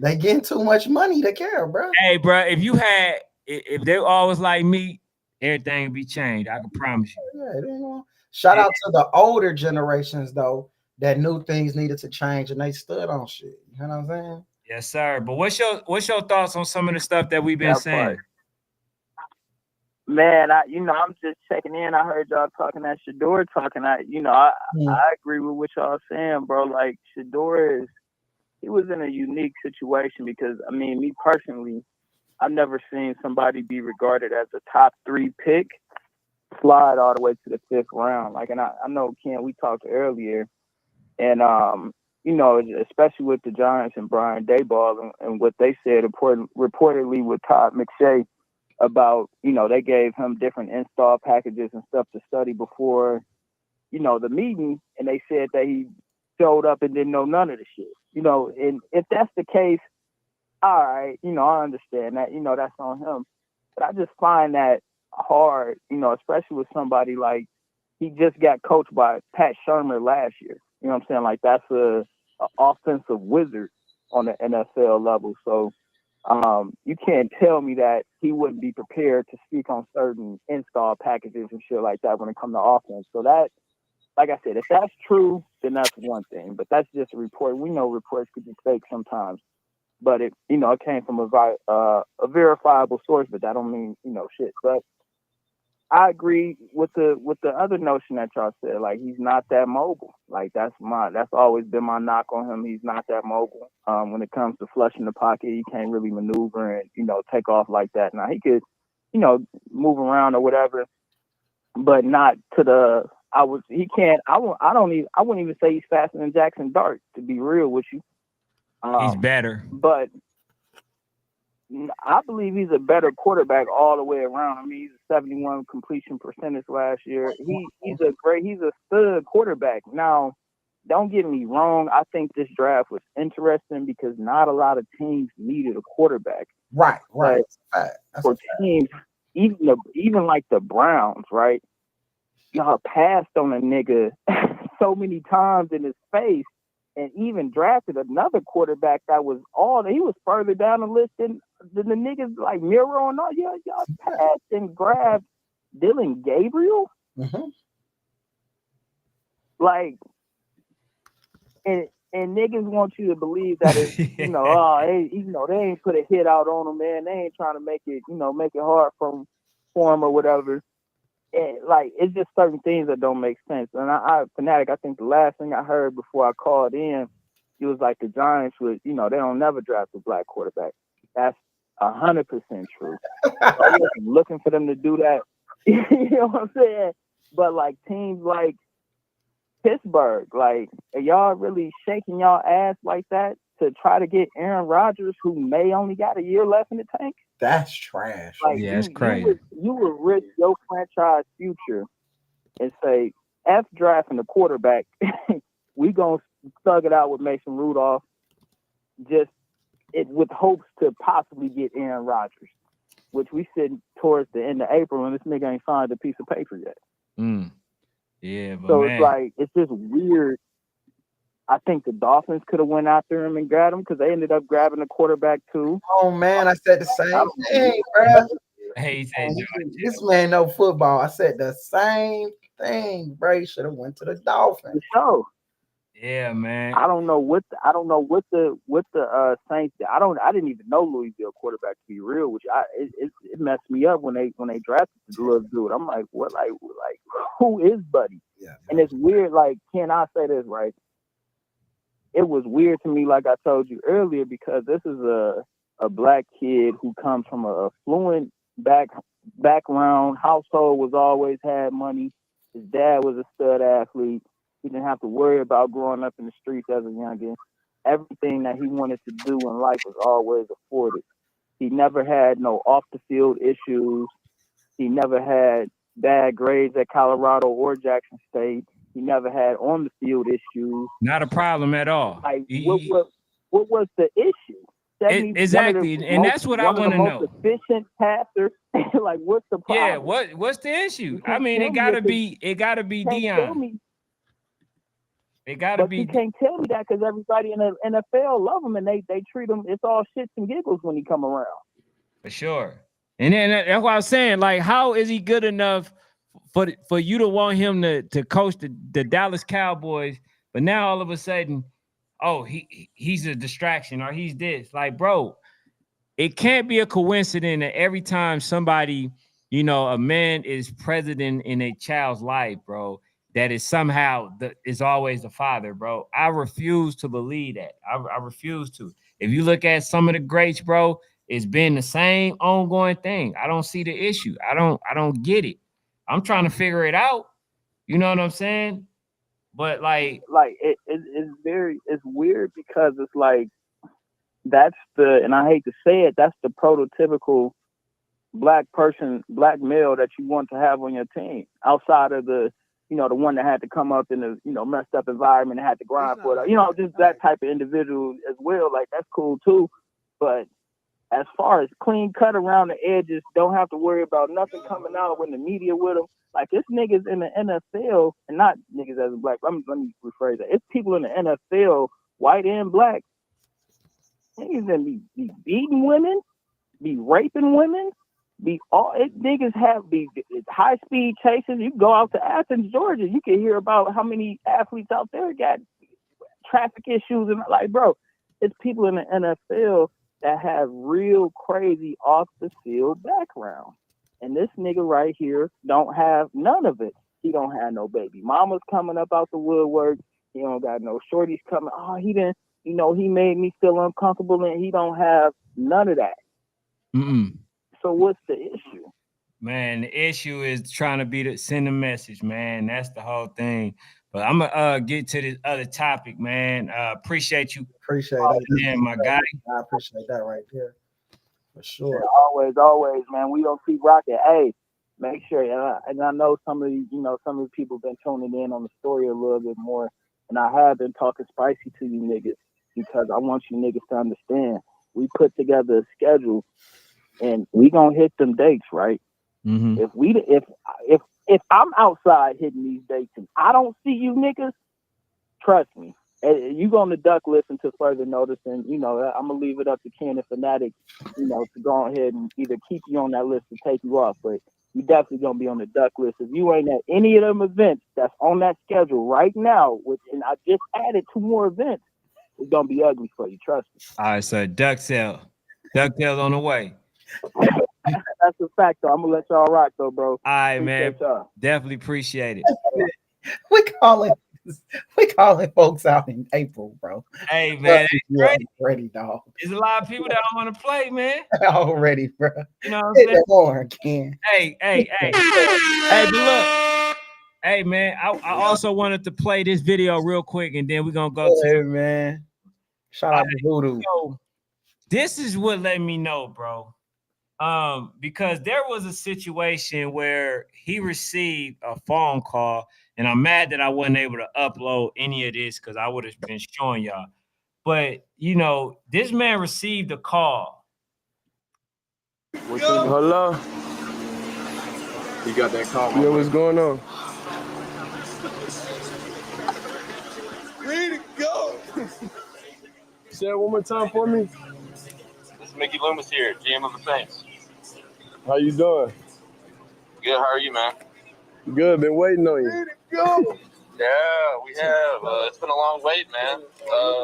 they getting too much money to care, bro. Hey, bro, if they always like me, everything would be changed. I can promise you. Yeah, it ain't gonna. Shout out to the older generations though that knew things needed to change and they stood on shit. You know what I'm saying? Yes, sir. But what's your thoughts on some of the stuff that we've been saying? Part. Man, I'm just checking in. I heard y'all talking that Sheduer talking. I agree with what y'all saying, bro. Like Sheduer he was in a unique situation because I mean, me personally, I've never seen somebody be regarded as a top 3 pick slide all the way to the 5th round. Like, and I know Ken, we talked earlier, and especially with the Giants and Brian Daboll and what they said reportedly with Todd McShay. About, they gave him different install packages and stuff to study before, the meeting. And they said that he showed up and didn't know none of the shit, and if that's the case, all right, I understand that, that's on him. But I just find that hard, especially with somebody like he just got coached by Pat Shermer last year. You know what I'm saying? Like that's a offensive wizard on the NFL level. So, you can't tell me that he wouldn't be prepared to speak on certain install packages and shit like that when it comes to offense. So that, like I said, if that's true, then that's one thing. But that's just a report. We know reports could be fake sometimes. But it came from a verifiable source, but that don't mean shit. But I agree with the other notion that y'all said. Like he's not that mobile. Like that's always been my knock on him. He's not that mobile. When it comes to flushing the pocket, he can't really maneuver and take off like that. Now he could move around or whatever, but not to the. He can't. I wouldn't even say he's faster than Jackson Dart. To be real with you, he's better. But I believe he's a better quarterback all the way around. I mean, he's a 71 completion percentage last year. He's a stud quarterback. Now, don't get me wrong. I think this draft was interesting because not a lot of teams needed a quarterback. Right. For teams, even like the Browns, right? Y'all passed on a nigga so many times in his face. And even drafted another quarterback that was he was further down the list than the niggas like Miro and all. Y'all passed and grabbed Dylan Gabriel. Mm-hmm. Like, and niggas want you to believe that it's, they ain't put a hit out on him, man. They ain't trying to make it hard for him or whatever. like it's just certain things that don't make sense. And I Fanatic, I think the last thing I heard before I called in, it was like the Giants would, they don't never draft a black quarterback. That's 100% true. So I wasn't looking for them to do that. You know what I'm saying? But like teams like Pittsburgh, like, are y'all really shaking y'all ass like that to try to get Aaron Rodgers, who may only got a year left in the tank? That's trash. Like, Yeah, that's crazy. You would risk your franchise future and say, F drafting the quarterback. We gonna thug it out with Mason Rudolph, with hopes to possibly get Aaron Rodgers, which we sitting towards the end of April, and this nigga ain't signed a piece of paper yet. Yeah, but so man. It's like, it's just weird. I think the Dolphins could have went after him and grabbed him because they ended up grabbing the quarterback too. Oh man, I said the same thing, bro. Hey, this man know football. I said the same thing, bro. You should have went to the Dolphins. So, yeah, man. I don't know what the Saints did. I didn't even know Louisville quarterback, to be real, which it messed me up when they drafted the little dude. I'm like, what, like who is Buddy? Yeah. And it's weird. Like, can I say this right? It was weird to me, like I told you earlier, because this is a black kid who comes from a affluent background. Household was always had money. His dad was a stud athlete. He didn't have to worry about growing up in the streets as a youngin. Everything that he wanted to do in life was always afforded. He never had no off the field issues. He never had bad grades at Colorado or Jackson State. He never had on the field issues. Not a problem at all. Like, what was the issue? Exactly, and that's what I want to know. Efficient passer. Like, what's the problem? Yeah, what's the issue? I mean, it gotta be Deion. It gotta be. You can't tell me that because everybody in the NFL love him and they treat him. It's all shits and giggles when he come around. For sure, and then that's what I was saying. Like, how is he good enough for you to want him to coach the Dallas Cowboys? But now all of a sudden, oh, he's a distraction or he's this. Like, bro, it can't be a coincidence that every time somebody, a man is president in a child's life, bro, that is somehow is always the father, bro. I refuse to believe that. I refuse to. If you look at some of the greats, bro, it's been the same ongoing thing. I don't see the issue. I don't get it. I'm trying to figure it out. You know what I'm saying? But like it's weird because it's like and I hate to say it, that's the prototypical black male that you want to have on your team outside of the one that had to come up in a messed up environment and had to grind for it. Just that type of individual as well. Like, that's cool too. But as far as clean cut around the edges, don't have to worry about nothing coming out when the media with them. Like, it's niggas in the NFL, and not niggas as a black. Let me rephrase that. It's people in the NFL, white and black. Niggas that be beating women, be raping women, niggas have high speed chases. You go out to Athens, Georgia, you can hear about how many athletes out there got traffic issues, and like, bro, it's people in the NFL that have real crazy off the field background. And this nigga right here don't have none of it. He don't have no baby mamas coming up out the woodwork. He don't got no shorties coming. Oh, he didn't, he made me feel uncomfortable, and he don't have none of that. So what's the issue? Man, the issue is trying to send a message, man. That's the whole thing. But I'm gonna get to this other topic, man. Appreciate you. Appreciate that, man, my guy. I appreciate that right there. For sure. Yeah, always, man. We don't keep rocking. Hey, make sure, and I know some of the people been tuning in on the story a little bit more, and I have been talking spicy to you niggas because I want you niggas to understand. We put together a schedule, and we gonna hit them dates, right? Mm-hmm. If I'm outside hitting these dates and I don't see you niggas, trust me, you go on the duck list until further notice, and I'm gonna leave it up to Ken and Fanatic, to go ahead and either keep you on that list or take you off. But you definitely gonna be on the duck list if you ain't at any of them events that's on that schedule right now. And I just added 2 more events. It's gonna be ugly for you, trust me. All right, so ducktails on the way. That's a fact, though. I'm gonna let y'all rock, though, bro. All right, man. Appreciate y'all. Definitely appreciate it. we calling folks out in April, bro. Hey, man. Yeah, already, dog. There's a lot of people that don't want to play, man. Already, bro. You know what I'm Hit saying? that horn, Ken. Hey. Hey, but look. Hey, man, I also wanted to play this video real quick, and then we're going to go to... Hey, man. Shout out to Voodoo. So, this is what let me know, bro. Because there was a situation where he received a phone call, and I'm mad that I wasn't able to upload any of this because I would have been showing y'all. But, you know, this man received a call. Hello? You got that call? Yeah, what's going on? Ready to go. Say it one more time for me. This is Mickey Loomis here, GM of the Saints. How you doing? Good, how are you, man? Good, been waiting on you. Ready to go. Yeah, we have. It's been a long wait, man.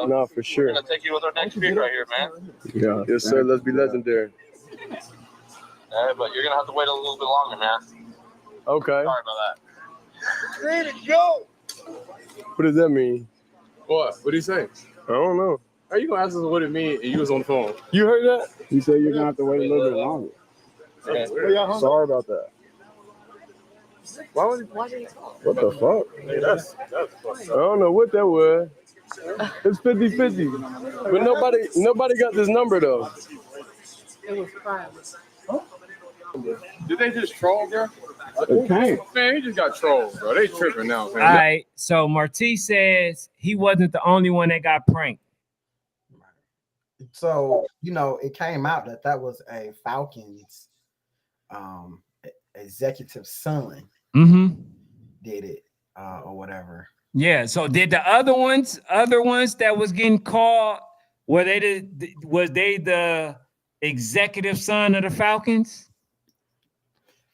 No, for We're sure. going to take you with our next pick right here, man. Yeah. Yes, sir, let's be legendary. But you're going to have to wait a little bit longer, man. Okay. Sorry about that. Ready to go. What does that mean? What? What did he say? I don't know. How you gonna ask us what it means and you was on the phone? You heard that? He said you're gonna have to wait a little bit longer. Sorry about that. Why did he talk? What the fuck? Hey, that's I don't know what that was. It's 50-50. But nobody got this number though. Did they just troll, bro? Okay. Man, he just got trolled, bro. They tripping now, man. All right, so Marti says he wasn't the only one that got pranked. So, you know, it came out that was a Falcons executive son did it or whatever. Yeah, so did the other ones that was getting called, was they the executive son of the Falcons?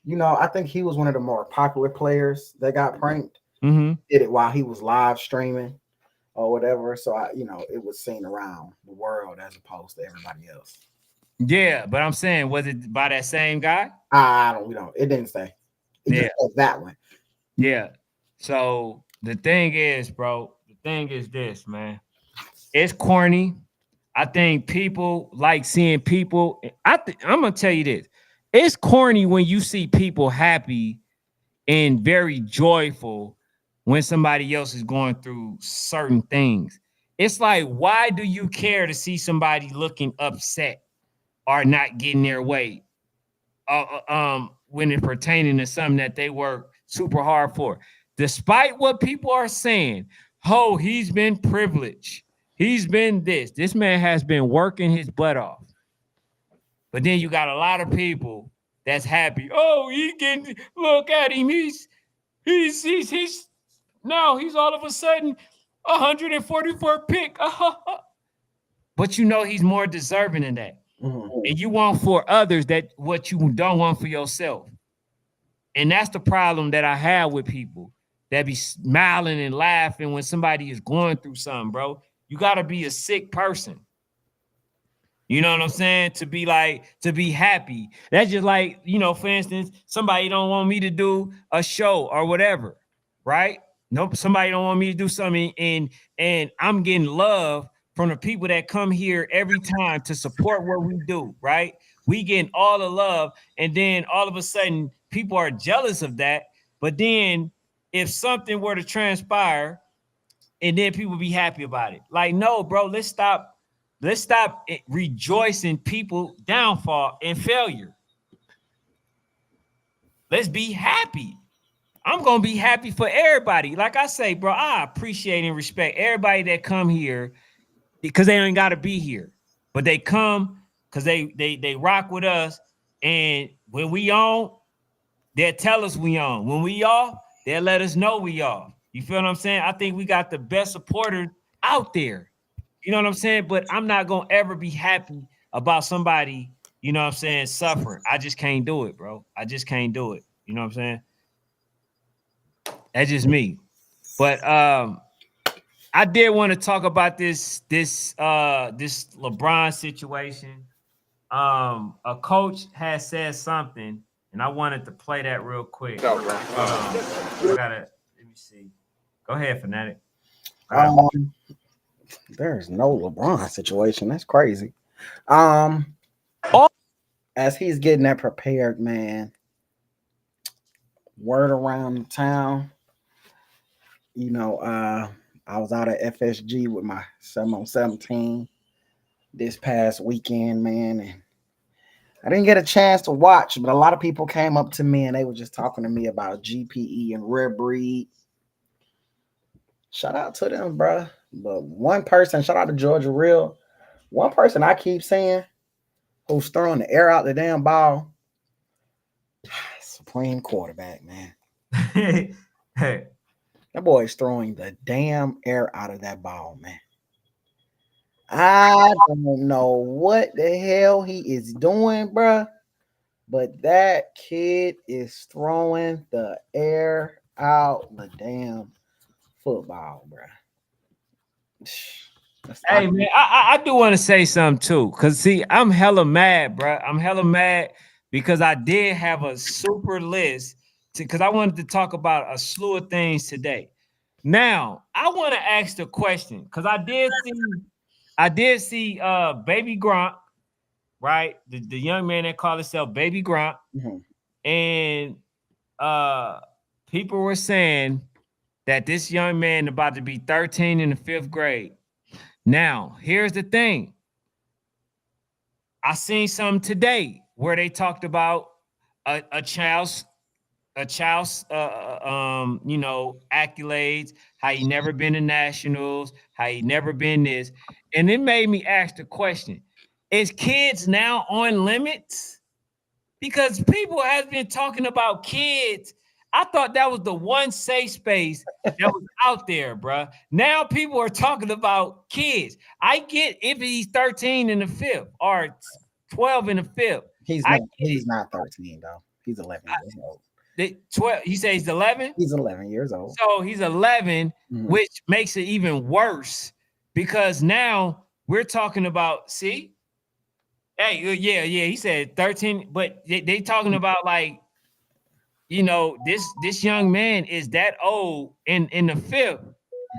You know, I think he was one of the more popular players that got pranked. Mm-hmm. Did it while he was live streaming or whatever. So it was seen around the world as opposed to everybody else. Yeah, but I'm saying, was it by that same guy? It didn't say. It Yeah. just said that one. Yeah. So the thing is, bro, this, man. It's corny. I think people like seeing people. I'm gonna tell you this. It's corny when you see people happy and very joyful when somebody else is going through certain things. It's like, why do you care to see somebody looking upset or not getting their way? When it pertaining to something that they work super hard for. Despite what people are saying, oh, he's been privileged. He's been this. This man has been working his butt off. But then you got a lot of people that's happy. Oh, look at him. He's all of a sudden 144 pick. But you know he's more deserving than that. Mm-hmm. And you want for others that what you don't want for yourself. And that's the problem that I have with people that be smiling and laughing when somebody is going through something, bro. You got to be a sick person. You know what I'm saying? To be happy. That's just like, for instance, somebody don't want me to do a show or whatever, right? Nope. Somebody don't want me to do something and I'm getting love from the people that come here every time to support what we do, right? We getting all the love, and then all of a sudden people are jealous of that. But then if something were to transpire and then people be happy about it, like, no, bro, let's stop rejoicing people downfall and failure. Let's be happy. I'm going to be happy for everybody. Like I say, bro, I appreciate and respect everybody that come here because they ain't got to be here. But they come because they rock with us. And when we on, they'll tell us we on. When we off, they'll let us know we off. You feel what I'm saying? I think we got the best supporters out there. You know what I'm saying? But I'm not going to ever be happy about somebody, you know what I'm saying, suffering. I just can't do it, bro. I just can't do it. You know what I'm saying? That's just me. But I did want to talk about this LeBron situation. a coach has said something, and I wanted to play that real quick. No, bro. I gotta let me see. Go ahead, Fanatic. There's no LeBron situation. That's crazy. As he's getting that prepared, man. Word around town. You know, I was out at FSG with my 7-on-7 team this past weekend, man, and I didn't get a chance to watch, but a lot of people came up to me and they were just talking to me about GPE and Rare Breed. Shout out to them, bro. But one person, shout out to Georgia Real. One person I keep saying who's throwing the air out the damn ball. Supreme quarterback, man. Hey, That boy is throwing the damn air out of that ball, man. I don't know what the hell he is doing, bruh, but that kid is throwing the air out the damn football, bruh. hey man, I do want to say something too, cause see, I'm hella mad, bro. I'm hella mad because I did have a super list because I wanted to talk about a slew of things today. Now, I want to ask the question because I did see Baby Gronk, right? The young man that called himself Baby Gronk, and people were saying that this young man about to be 13 in the 5th grade. Now, here's the thing. I seen something today where they talked about a child's you know, accolades, how he never been to nationals, how he never been this. And it made me ask the question, is kids now on limits? Because people have been talking about kids. I thought that was the one safe space that was out there, bruh. Now people are talking about kids. I get if he's 13 in the 5th or 12 in the 5th. He's not 13 though. He's 11 years old. 12. You say he's 11? He's 11 years old. So he's 11, which makes it even worse because now we're talking about, see? Hey, yeah, he said 13, but they talking about like, you know, this young man is that old in the 5th.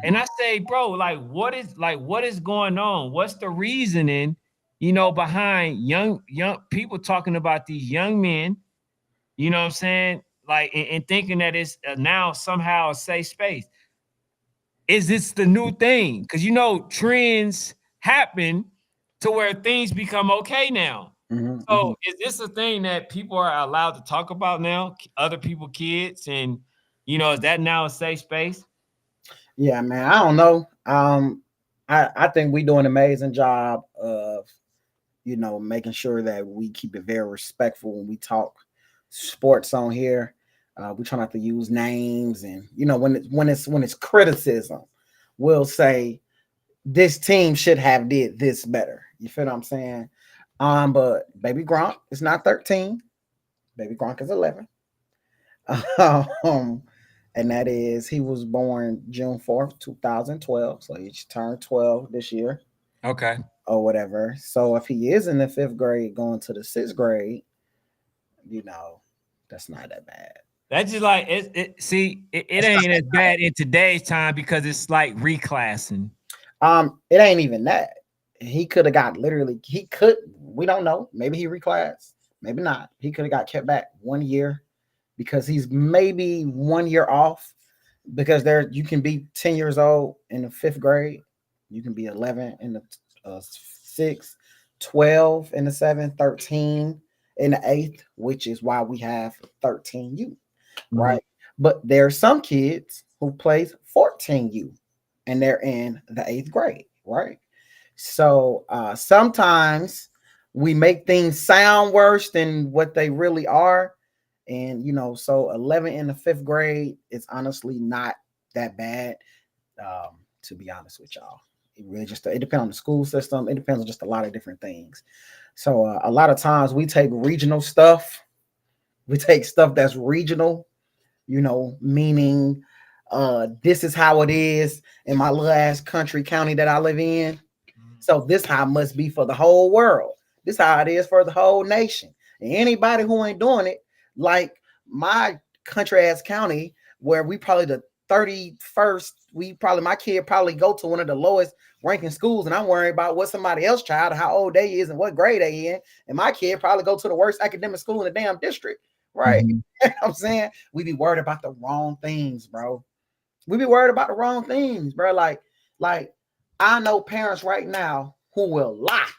And I say, bro, like what is going on? What's the reasoning, you know, behind young people talking about these young men, you know what I'm saying? Like, and thinking that it's now somehow a safe space. Is this the new thing? Because, you know, trends happen to where things become okay now. So is this a thing that people are allowed to talk about now? Other people, kids, and, you know, is that now a safe space? Yeah, man. I don't know. I think we do an amazing job of, you know, making sure that we keep it very respectful when we talk sports on here. We try not to use names, and you know, when it's criticism, we'll say this team should have did this better. You feel what I'm saying? But Baby Gronk is not 13. Baby Gronk is 11. And that is, he was born June 4th, 2012. So he turned 12 this year. Okay. Or whatever. So if he is in the 5th grade going to the 6th grade, you know, that's not that bad. That's just like it ain't as bad in today's time because it's like reclassing. It ain't even that. He could have got we don't know. Maybe he reclassed, maybe not. He could have got kept back 1 year because he's maybe 1 year off. Because you can be 10 years old in the 5th grade, you can be 11 in the 6th, 12 in the 7th, 13 in the 8th, which is why we have 13U, right? But there are some kids who plays 14U and they're in the 8th grade, right? So sometimes we make things sound worse than what they really are. And, you know, so 11 in the 5th grade is honestly not that bad, to be honest with y'all. It really it depends on the school system. It depends on just a lot of different things. So a lot of times we take regional stuff. We take stuff that's regional, you know, meaning this is how it is in my little ass country county that I live in. So this how it must be for the whole world. This how it is for the whole nation. And anybody who ain't doing it, like my country ass county, where we probably the 31st, my kid probably go to one of the lowest ranking schools, and I'm worried about what somebody else child, how old they is and what grade they in. And my kid probably go to the worst academic school in the damn district, right? Mhm. You know what I'm saying? We be worried about the wrong things, bro. We be worried about the wrong things, bro. Like I know parents right now who will lie.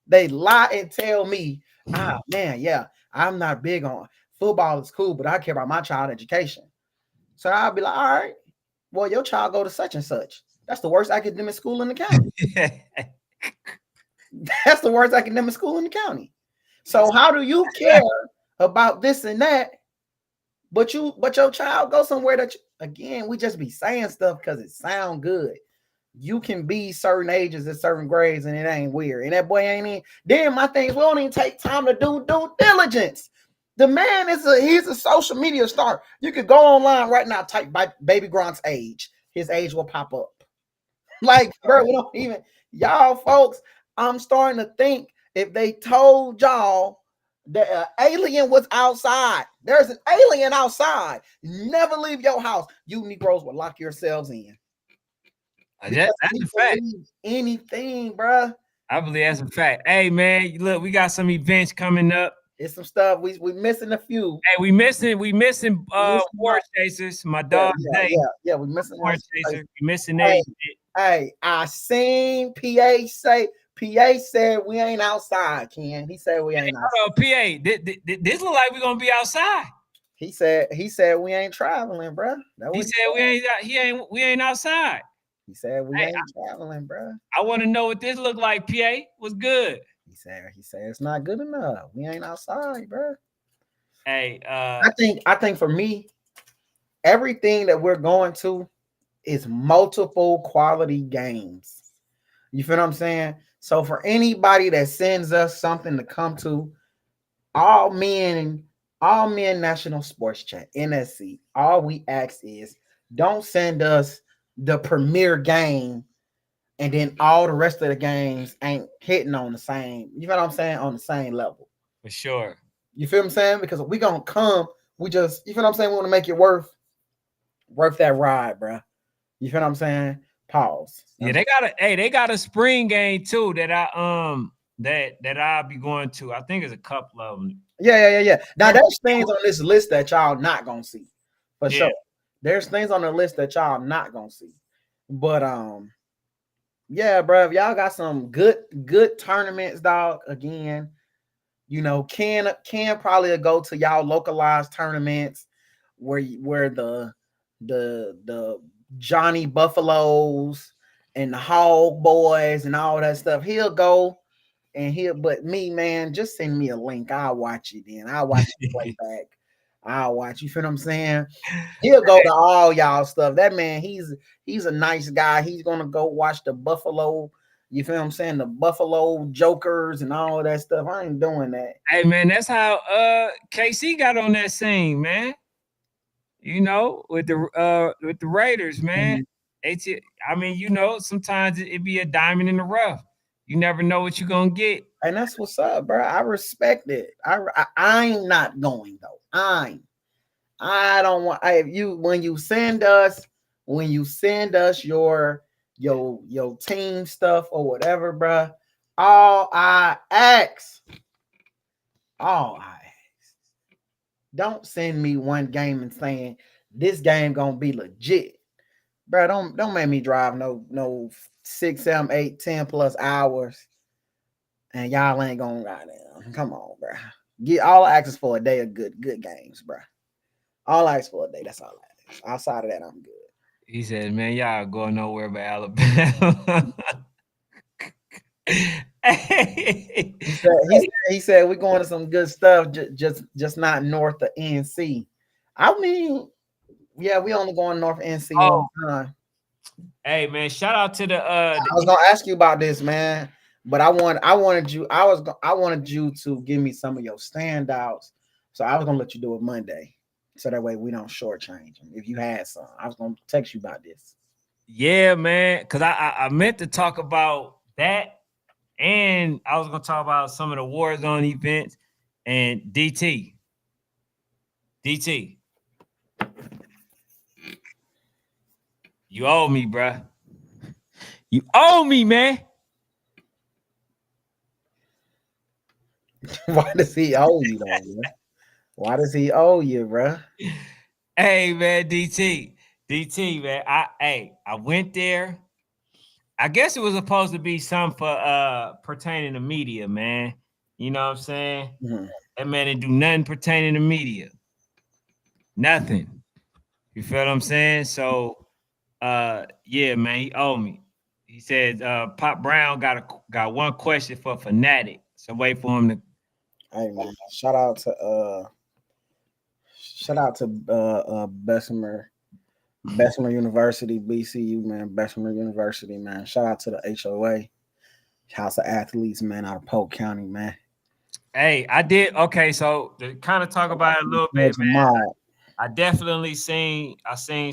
They lie and tell me, man, yeah, I'm not big on football is cool, but I care about my child education. So I'll be like, all right, well, your child go to such and such. That's the worst academic school in the county. That's the worst academic school in the county. So how do you care about this and that? But your child go somewhere that again, we just be saying stuff because it sound good. You can be certain ages at certain grades and it ain't weird. And that boy ain't in. Then my thing is we don't even take time to do due diligence. The man he's a social media star. You could go online right now, type baby Gronk's age. His age will pop up. Like, bro, we don't even, y'all folks, I'm starting to think if they told y'all that an alien was outside, there's an alien outside, never leave your house, you Negroes will lock yourselves in. That's a fact. Anything, bro. I believe that's a fact. Hey, man, look, we got some events coming up. It's some stuff we missing a few. Hey, we missing War Chasers. My dog we missing War Chaser. We missing Hey, I seen PA said we ain't outside, Ken. He said we ain't outside. PA, this look like we're gonna be outside. He said we ain't traveling, bro. He said we ain't outside. He said we ain't traveling, bro. I want to know what this look like, PA. What's good? He said it's not good enough. We ain't outside, bro. Hey, I think for me, everything that we're going to is multiple quality games. You feel what I'm saying? So for anybody that sends us something to come to, all men National Sports Chat, NSC, all we ask is don't send us the premier game and then all the rest of the games ain't hitting on the same, you know what I'm saying, on the same level. For sure. You feel what I'm saying? Because if we gonna come, we just, you feel what I'm saying, we want to make it worth that ride, bro. You feel what I'm saying? Pause. Yeah, they got a spring game too that I'll be going to. I think there's a couple of them. Yeah. Now there's things on this list that y'all not gonna see. For sure. There's things on the list that y'all not gonna see. But yeah, bro, if y'all got some good tournaments, dog. Again, you know, can probably go to y'all localized tournaments where the Johnny Buffaloes and the Hog Boys and all that stuff. He'll go and but me, man, just send me a link. I'll watch it then. I'll watch it play back. I'll watch. You feel what I'm saying? He'll go to all y'all stuff. That man, he's a nice guy. He's gonna go watch the Buffalo. You feel what I'm saying? The Buffalo Jokers and all that stuff. I ain't doing that. Hey man, that's how KC got on that scene, man. You know, with the Raiders, man. I mean, you know, sometimes it be a diamond in the rough. You never know what you're gonna get. And that's what's up, bro. I respect it. I'm not going though. I don't want. When you send us your team stuff or whatever, bro. All I ask, don't send me one game and saying this game gonna be legit, bro. Don't make me drive no 6, 7, 8, 10 plus hours. And y'all ain't gonna goddamn. Come on, bro. Get all I ask is for a day of good games, bro. All I ask for a day. That's all I ask. Outside of that, I'm good. He said, "Man, y'all going nowhere but Alabama." he said we're going to some good stuff, just not north of NC. I mean, yeah, we only going north of NC one time. Hey man, shout out to I was gonna ask you about this, man. But I wanted you to give me some of your standouts. So I was gonna let you do it Monday, so that way we don't shortchange them. If you had some, I was gonna text you about this. Yeah, man, because I meant to talk about that and I was gonna talk about some of the war zone events. And DT, you owe me, bruh. You owe me, man. Why does he owe you, though, man? Why does he owe you, bro? Hey, man, DT, man. I went there. I guess it was supposed to be something for pertaining to media, man. You know what I'm saying? Mm-hmm. That man didn't do nothing pertaining to media. Nothing. You feel what I'm saying? So yeah, man, he owed me. He said Pop Brown got one question for Fanatic. So wait for him to Hey, man, shout out to Bessemer University, BCU, man. Bessemer University, man. Shout out to the HOA, House of Athletes, man, out of Polk County, man. Hey, I did okay. So to kind of talk about it a little bit, man. I definitely seen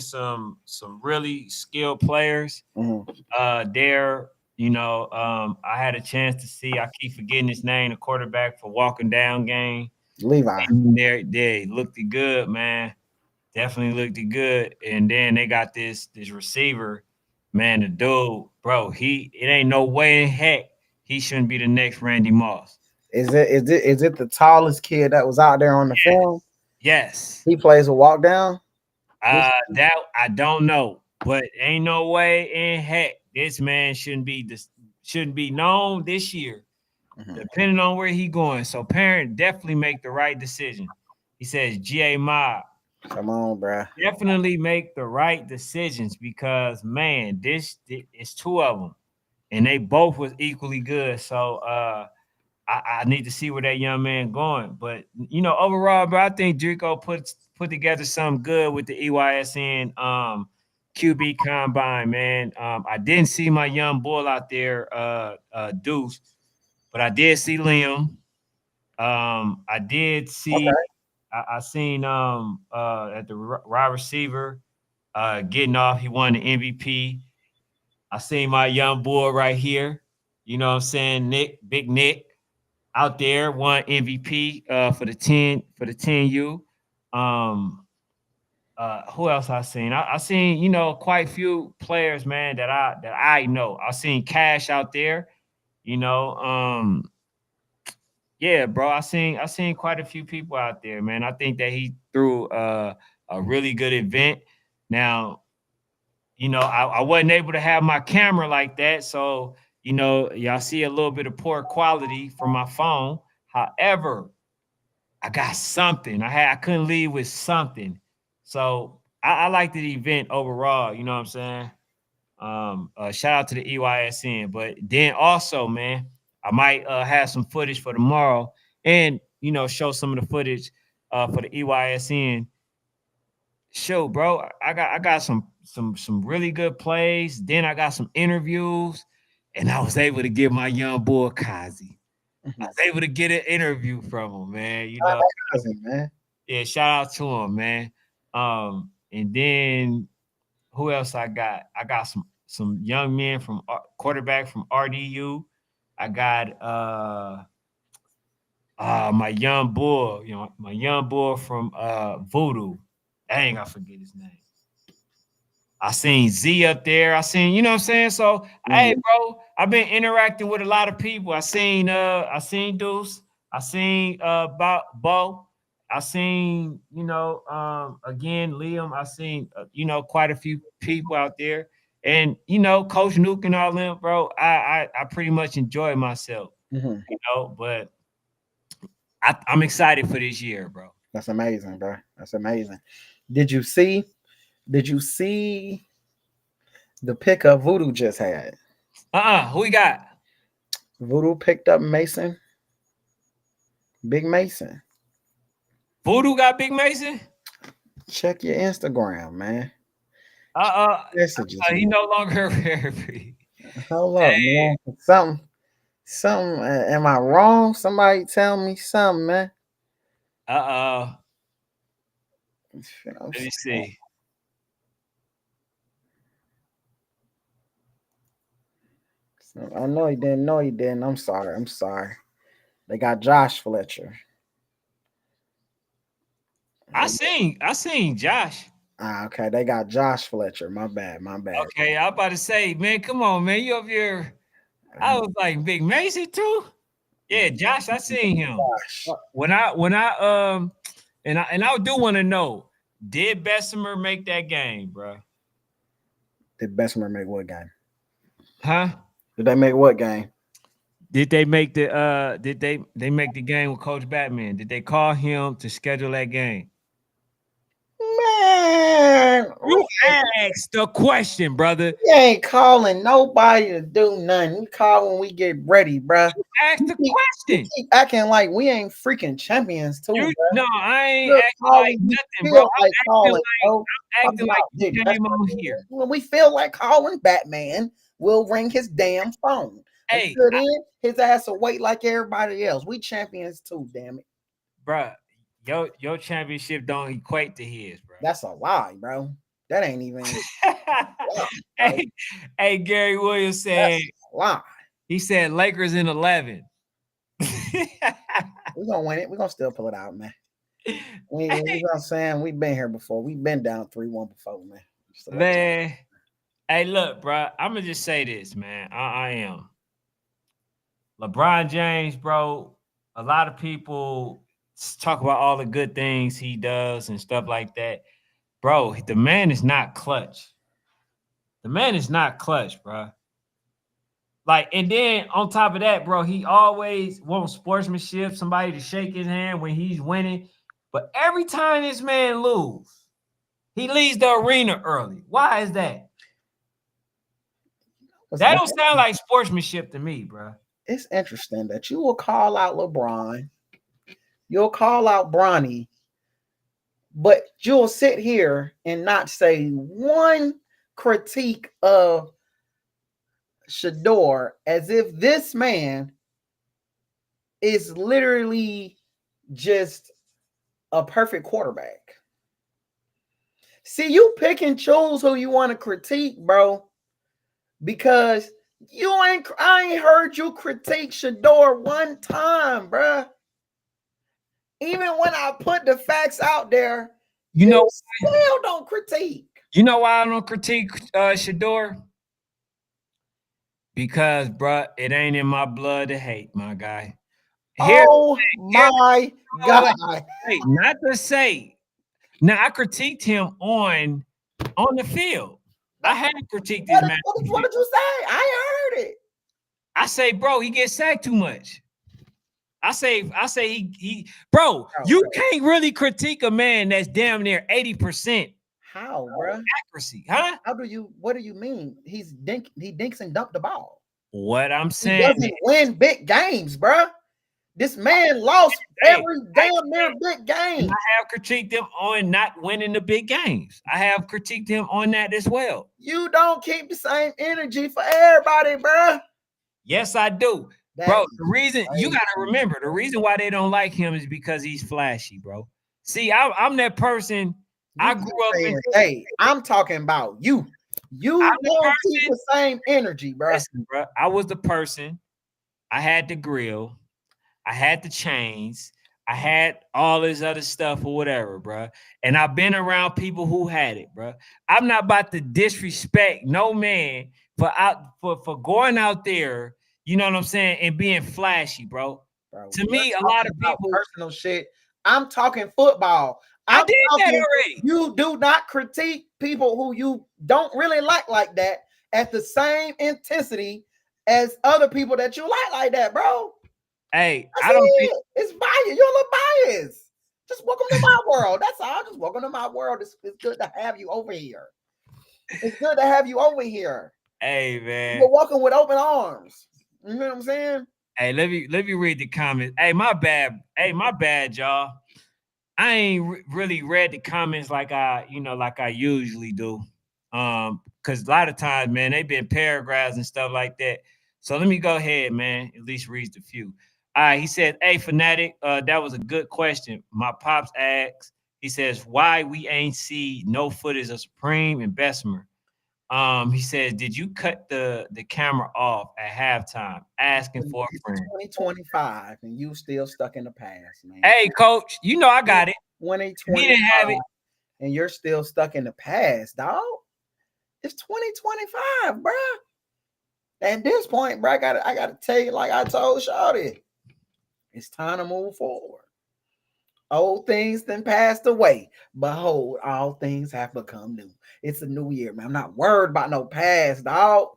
some really skilled players there. You know, I had a chance to see. I keep forgetting his name, the quarterback for Walking Down game. Levi. They looked good, man. Definitely looked good. And then they got this receiver, man. The dude, bro, it ain't no way in heck he shouldn't be the next Randy Moss. Is it the tallest kid that was out there on the film? Yes. He plays a walk down? That I don't know, but ain't no way in heck this man shouldn't be known this year, depending on where he going. So parent definitely make the right decision. He says, GA Mob. Come on, bro. Definitely make the right decisions because man, this is two of them, and they both was equally good. So I need to see where that young man going. But you know, overall, bro, I think Drico put together something good with the EYSN QB combine, man. I didn't see my young bull out there, Deuce, but I did see Liam. I did see. Okay. I seen at the wide receiver getting off. He won the MVP. I seen my young boy right here. You know what I'm saying? Big Nick out there won MVP for the 10U. Who else I seen? I seen, you know, quite a few players, man, that I know. I seen Cash out there, you know. Yeah, bro. I seen quite a few people out there, man. I think that he threw a really good event. Now, you know, I wasn't able to have my camera like that, so you know, y'all see a little bit of poor quality from my phone. However, I got something. I couldn't leave with something. So I like the event overall. You know what I'm saying? Shout out to the EYSN. But then also, man, I might have some footage for tomorrow, and you know, show some of the footage for the EYSN show, bro. I got some really good plays. Then I got some interviews, and I was able to get my young boy Kazi. I was able to get an interview from him, man. You know, man. Yeah, shout out to him, man. And then who else I got? I got some young men from quarterback from RDU. I got my young boy, you know, my young boy from Voodoo. Dang, I forget his name. I seen Z up there. I seen, you know what I'm saying? So, hey, bro, I've been interacting with a lot of people. I seen Deuce. I seen Bo. I seen, you know, again, Liam. I seen, you know, quite a few people out there. And, you know, Coach Nuke and all them, bro, I pretty much enjoy myself, you know, but I'm excited for this year, bro. That's amazing, bro. That's amazing. Did you see the pickup Voodoo just had? Who we got? Voodoo picked up Mason. Big Mason. Voodoo got Big Mason? Check your Instagram, man. Messages. He no longer a referee. Hold up, man. Something. Am I wrong? Somebody tell me something, man. Let me see. I know he didn't. No, he didn't. I'm sorry. I'm sorry. They got Josh Fletcher. I seen Josh. Okay, they got Josh Fletcher. My bad. My bad. Okay, I about to say, man, come on, man. You up here. I was like, Big Macy too? Yeah, Josh, I seen him. Josh. When I and I do want to know, did Bessemer make that game, bro? Did Bessemer make what game? Huh? Did they make what game? Did they make the did they make the game with Coach Batman? Did they call him to schedule that game? Man, You asked the question, brother. we ain't calling nobody to do nothing. We call when we get ready, bruh. You asked the question. Keep acting like we ain't freaking champions too. You, bruh. no, I ain't Look, acting calling, like we nothing, feel bro. like calling, bro. I'm acting like Dude, you that's came on what here. when we feel like calling Batman, we'll ring his damn phone. Hey, Until then, his ass will wait like everybody else. We champions too, damn it. bro, your championship don't equate to his, bro. That's a lie, bro. That ain't even hey, Gary Williams said lie. He said Lakers in 11. We're gonna win it. We're gonna still pull it out, man. You know what I'm saying? We've been here before. We've been down 3-1 before, man. So man, hey, look, bro. I'm gonna just say this, man. I am LeBron James, bro. A lot of people talk about all the good things he does and stuff like that. Bro, the man is not clutch. The man is not clutch, bro. Like, and then on top of that, bro, he always wants sportsmanship, somebody to shake his hand when he's winning. But every time this man lose, he leaves the arena early. Why is that? That don't sound like sportsmanship to me, bro. It's interesting that you will call out LeBron, you'll call out Bronny, but you'll sit here and not say one critique of Shador as if this man is literally just a perfect quarterback. See, you pick and choose who you want to critique, bro, because I ain't heard you critique Shador one time, bro. Even when I put the facts out there, you know, still don't critique. You know why I don't critique Shador? Because, bro, it ain't in my blood to hate, my guy. My God. Wait, not to say. Now, I critiqued him on the field. I had critiqued this man. What did you say? I heard it. I say, bro, he gets sacked too much. I say he bro, you can't really critique a man that's damn near 80%. How, bro? Accuracy, huh? What do you mean? He dinks and dunked the ball. What I'm saying, he doesn't win big games, bro. This man lost every damn near big game. I have critiqued him on not winning the big games. I have critiqued him on that as well. You don't keep the same energy for everybody, bro. Yes, I do. Bro, the reason you gotta remember, the reason why they don't like him is because he's flashy, bro. See, I'm that person. I grew up in. Hey, I'm talking about you. You don't keep the same energy, bro. Listen, bro. I was the person. I had the grill. I had the chains. I had all this other stuff or whatever, bro. And I've been around people who had it, bro. I'm not about to disrespect no man for going out there. You know what I'm saying? And being flashy, bro. To me, a lot of people personal shit. I'm talking football. I did that already. You do not critique people who you don't really like that at the same intensity as other people that you like that, bro. Hey, I don't think it's biased. You're a little biased. Just welcome to my world. That's all. Just welcome to my world. It's good to have you over here. It's good to have you over here. Hey, man. You're welcome with open arms. You know what I'm saying? Hey, let me read the comments. Hey, my bad. Hey, my bad, y'all. I ain't really read the comments like I usually do. Because a lot of times, man, they've been paragraphs and stuff like that. So let me go ahead, man. At least read a few. All right, he said, "Hey, Fanatic, that was a good question. My pops asked. He says, why we ain't see no footage of Supreme and Bessemer? He says, did you cut the camera off at halftime? Asking for a It's friend. 2025, and you still stuck in the past, man. Hey, coach, you know I got it. He 2025, didn't have it. and you're still stuck in the past, dog. It's 2025, bro. At this point, bro, I gotta tell you, like I told Shawty, it's time to move forward. Old things then passed away. Behold, all things have become new. It's a new year, man. I'm not worried about no past, dog.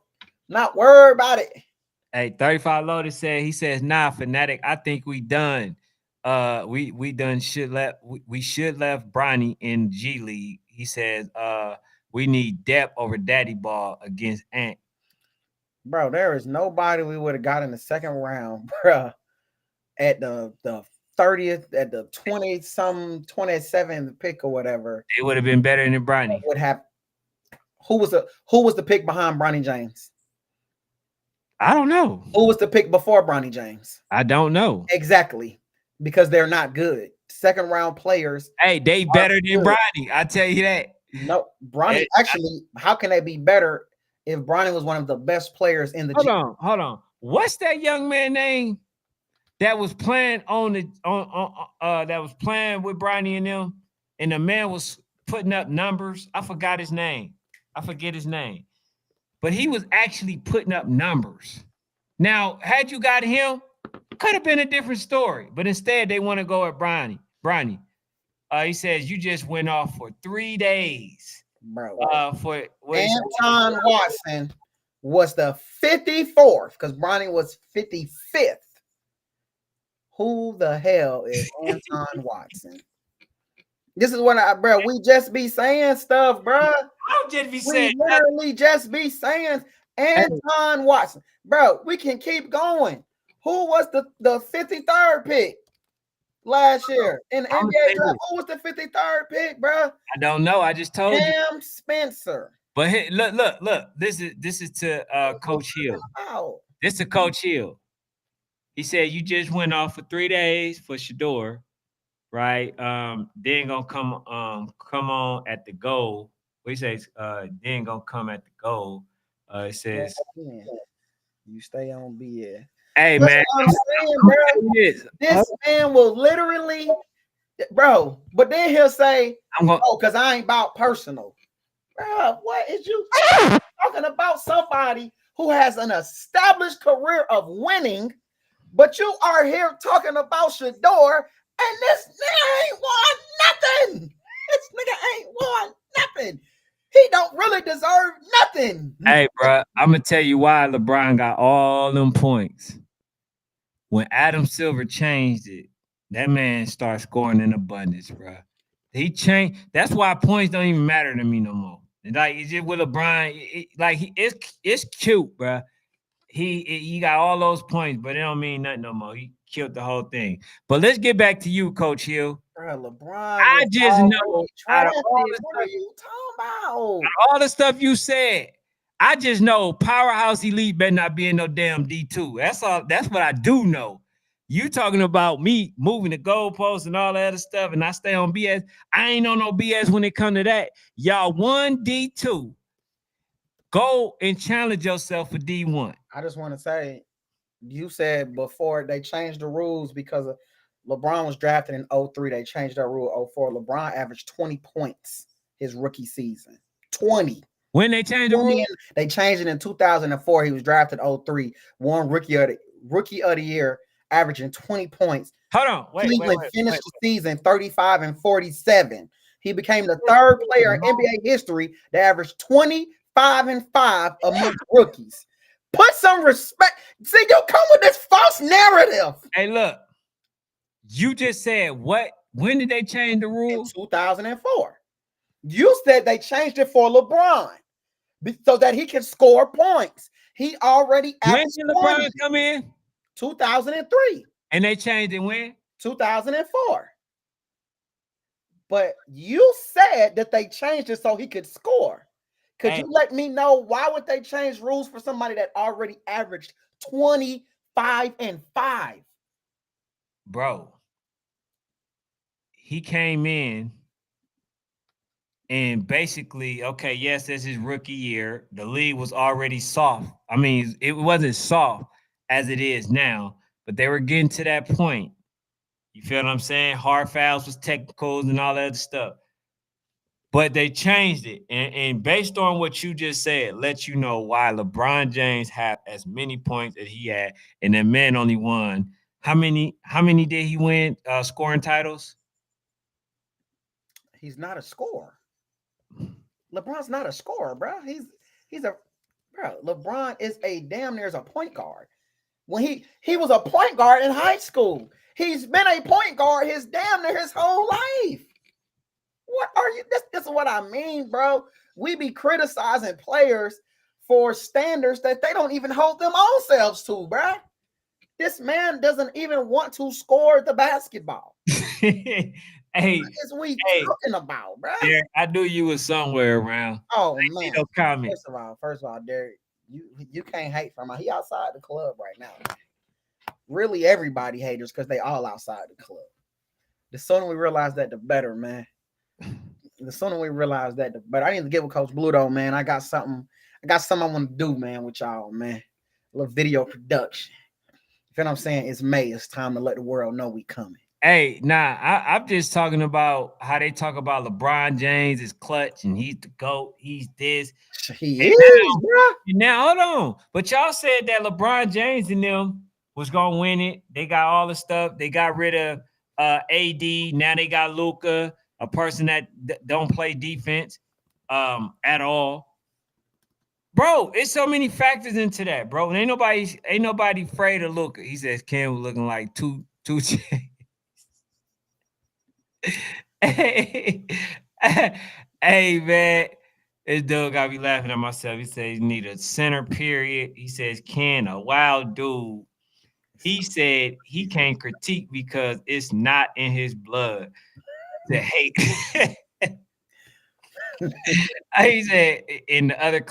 Not worried about it. Hey, 35 Loaded said, he says, nah, fanatic. I think we done. We done should we should left Bronny in G League. He says, we need depth over daddy ball against Ant. Bro, there is nobody we would have got in the second round, bro. At the 30th, at the 27th pick or whatever. It would have been better than Bronny. Would have who was the pick behind Bronny James? I don't know. Who was the pick before Bronny James? I don't know. Exactly. Because they're not good. Second round players. Hey, they better than Bronny. I tell you that. No, Bronny actually, how can they be better if Bronny was one of the best players in the Hold on. What's that young man name that was playing that was playing with Bronny and them, and the man was putting up numbers? I forget his name. But he was actually putting up numbers. Now, had you got him, could have been a different story. But instead, they want to go at Bronny. He says, you just went off for 3 days. Bro. For Anton Watson was the 54th because Bronny was 55th. Who the hell is Anton Watson? This is what we just be saying stuff, bro. I'll just be saying. We literally just be saying Anton Watson. Bro, we can keep going. Who was the 53rd pick last year in the NBA draft? Who was the 53rd pick, bro? I don't know. I just told you. Cam Spencer. But hey, look. This is to Coach Hill. This to Coach Hill. He said you just went off for 3 days for Sheduer, right? Then gonna come on at the goal. What he says? Then gonna come at the goal. It says you stay on BS. Hey, that's man, I'm saying, bro, this man will literally, bro. But then he'll say, because I ain't about personal, bro. What is you talking about? Somebody who has an established career of winning. But you are here talking about Shador, and this nigga ain't won nothing. This nigga ain't won nothing. He don't really deserve nothing. Hey, bro, I'm gonna tell you why LeBron got all them points. When Adam Silver changed it, that man started scoring in abundance, bro. He changed. That's why points don't even matter to me no more. Like it's just with LeBron, it's cute, bro. He got all those points, but it don't mean nothing no more. He killed the whole thing. But let's get back to you, Coach Hill. Bro, LeBron. I just know out of all the stuff you said, I just know Powerhouse Elite better not be in no damn D2. That's all. That's what I do know. You talking about me moving the goalposts and all that other stuff, and I stay on BS. I ain't on no BS when it come to that. Y'all won D2. Go and challenge yourself for D1. I just want to say, you said before they changed the rules because of LeBron was drafted in 03. They changed that rule 04. LeBron averaged 20 points his rookie season. 20. When they changed the rule? They changed it in 2004. He was drafted 03. Won rookie of the year, averaging 20 points. Hold on. Cleveland finished the season 35 and 47. He became the third player in NBA history to average 25 and 5 amongst rookies. Put some respect. See, you come with this false narrative. Hey, look. You just said what? When did they change the rule? In 2004. You said they changed it for LeBron so that he can score points. He already averaged. When did LeBron come in? 2003. And they changed it when? 2004. But you said that they changed it so he could score. Could you let me know why would they change rules for somebody that already averaged 25 and 5? Bro, he came in And basically, okay, yes, this is rookie year. The league was already soft. I mean, it wasn't soft as it is now, but they were getting to that point. You feel what I'm saying? Hard fouls was technicals and all that other stuff. But they changed it. And based on what you just said, let you know why LeBron James had as many points as he had, and that man only won. How many did he win scoring titles? He's not a scorer. LeBron's not a scorer, bro. He's a bro. LeBron is a damn near as a point guard. When he was a point guard in high school, he's been a point guard his damn near his whole life. What are you? This is what I mean, bro. We be criticizing players for standards that they don't even hold them own selves to, bro. This man doesn't even want to score the basketball. Hey, What is we talking about, bro? Derek, I knew you was somewhere around. Oh man! No comment. First of all, Derek, you can't hate from him. He outside the club right now. Really, everybody haters because they all outside the club. The sooner we realize that, the better, man. The sooner we realize that, the better. I need to get with Coach Blue though, man. I got something I want to do, man, with y'all, man. A little video production. You feel what I'm saying? It's May. It's time to let the world know we coming. Hey, nah, I'm just talking about how they talk about LeBron James is clutch and he's the GOAT. He's this. He is, bro. Now, hold on. But y'all said that LeBron James and them was going to win it. They got all the stuff. They got rid of AD. Now they got Luka, a person that don't play defense at all. Bro, it's so many factors into that, bro. And ain't nobody afraid of Luka. He says Cam was looking like two hey, hey, man. This dude got me laughing at myself. He says he need a center period. He says Ken, a wild dude. He said he can't critique because it's not in his blood to hate. He said in the other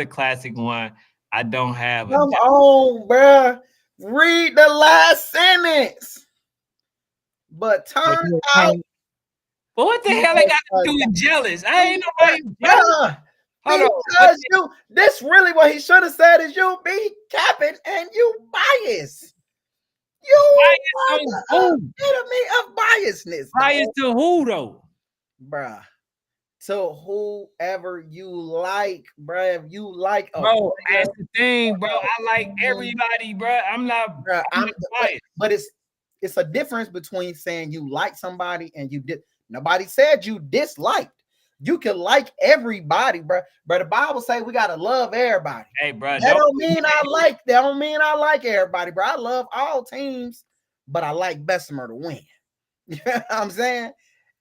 classic one, I don't have a. Come on, bro. Read the last sentence. But turn out. But what the hell they got to do with jealous? I ain't nobody jealous. Because this really what he should have said is you be capping and you bias. You are the epitome of biasness. Bias to who though? Bruh. To whoever you like, bruh. If you like a bro, that's the thing, bro. I like everybody, bro. I'm not biased. But it's a difference between saying you like somebody and you did. Nobody said you disliked. You can like everybody, bro. But the Bible say we gotta love everybody. Hey, bro. That don't mean I like everybody, bro. I love all teams, but I like Bessemer to win. You know what I'm saying?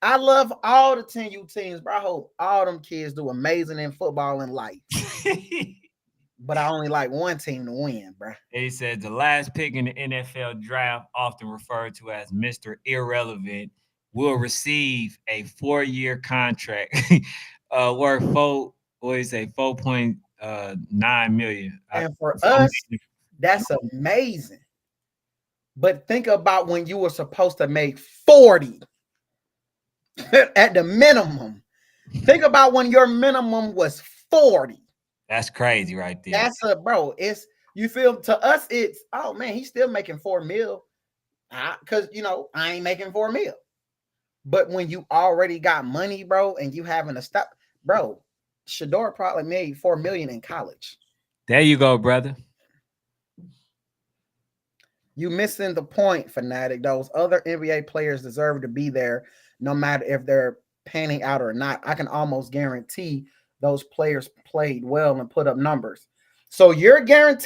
I love all the 10U teams, bro. I hope all them kids do amazing in football and life. But I only like one team to win, bro. He said the last pick in the NFL draft, often referred to as Mr. Irrelevant, will receive a 4-year contract worth $4.9 million. And for us, that's amazing. But think about when you were supposed to make 40 at the minimum. Think about when your minimum was 40. That's crazy right there. That's it's you feel to us, it's oh man, he's still making $4 million. Because I ain't making $4 million. But when you already got money, bro, and you having to stop, bro, Shador probably made $4 million in college. There you go, brother. You missing the point, Fanatic. Those other NBA players deserve to be there, no matter if they're panning out or not. I can almost guarantee those players played well and put up numbers. So you're willing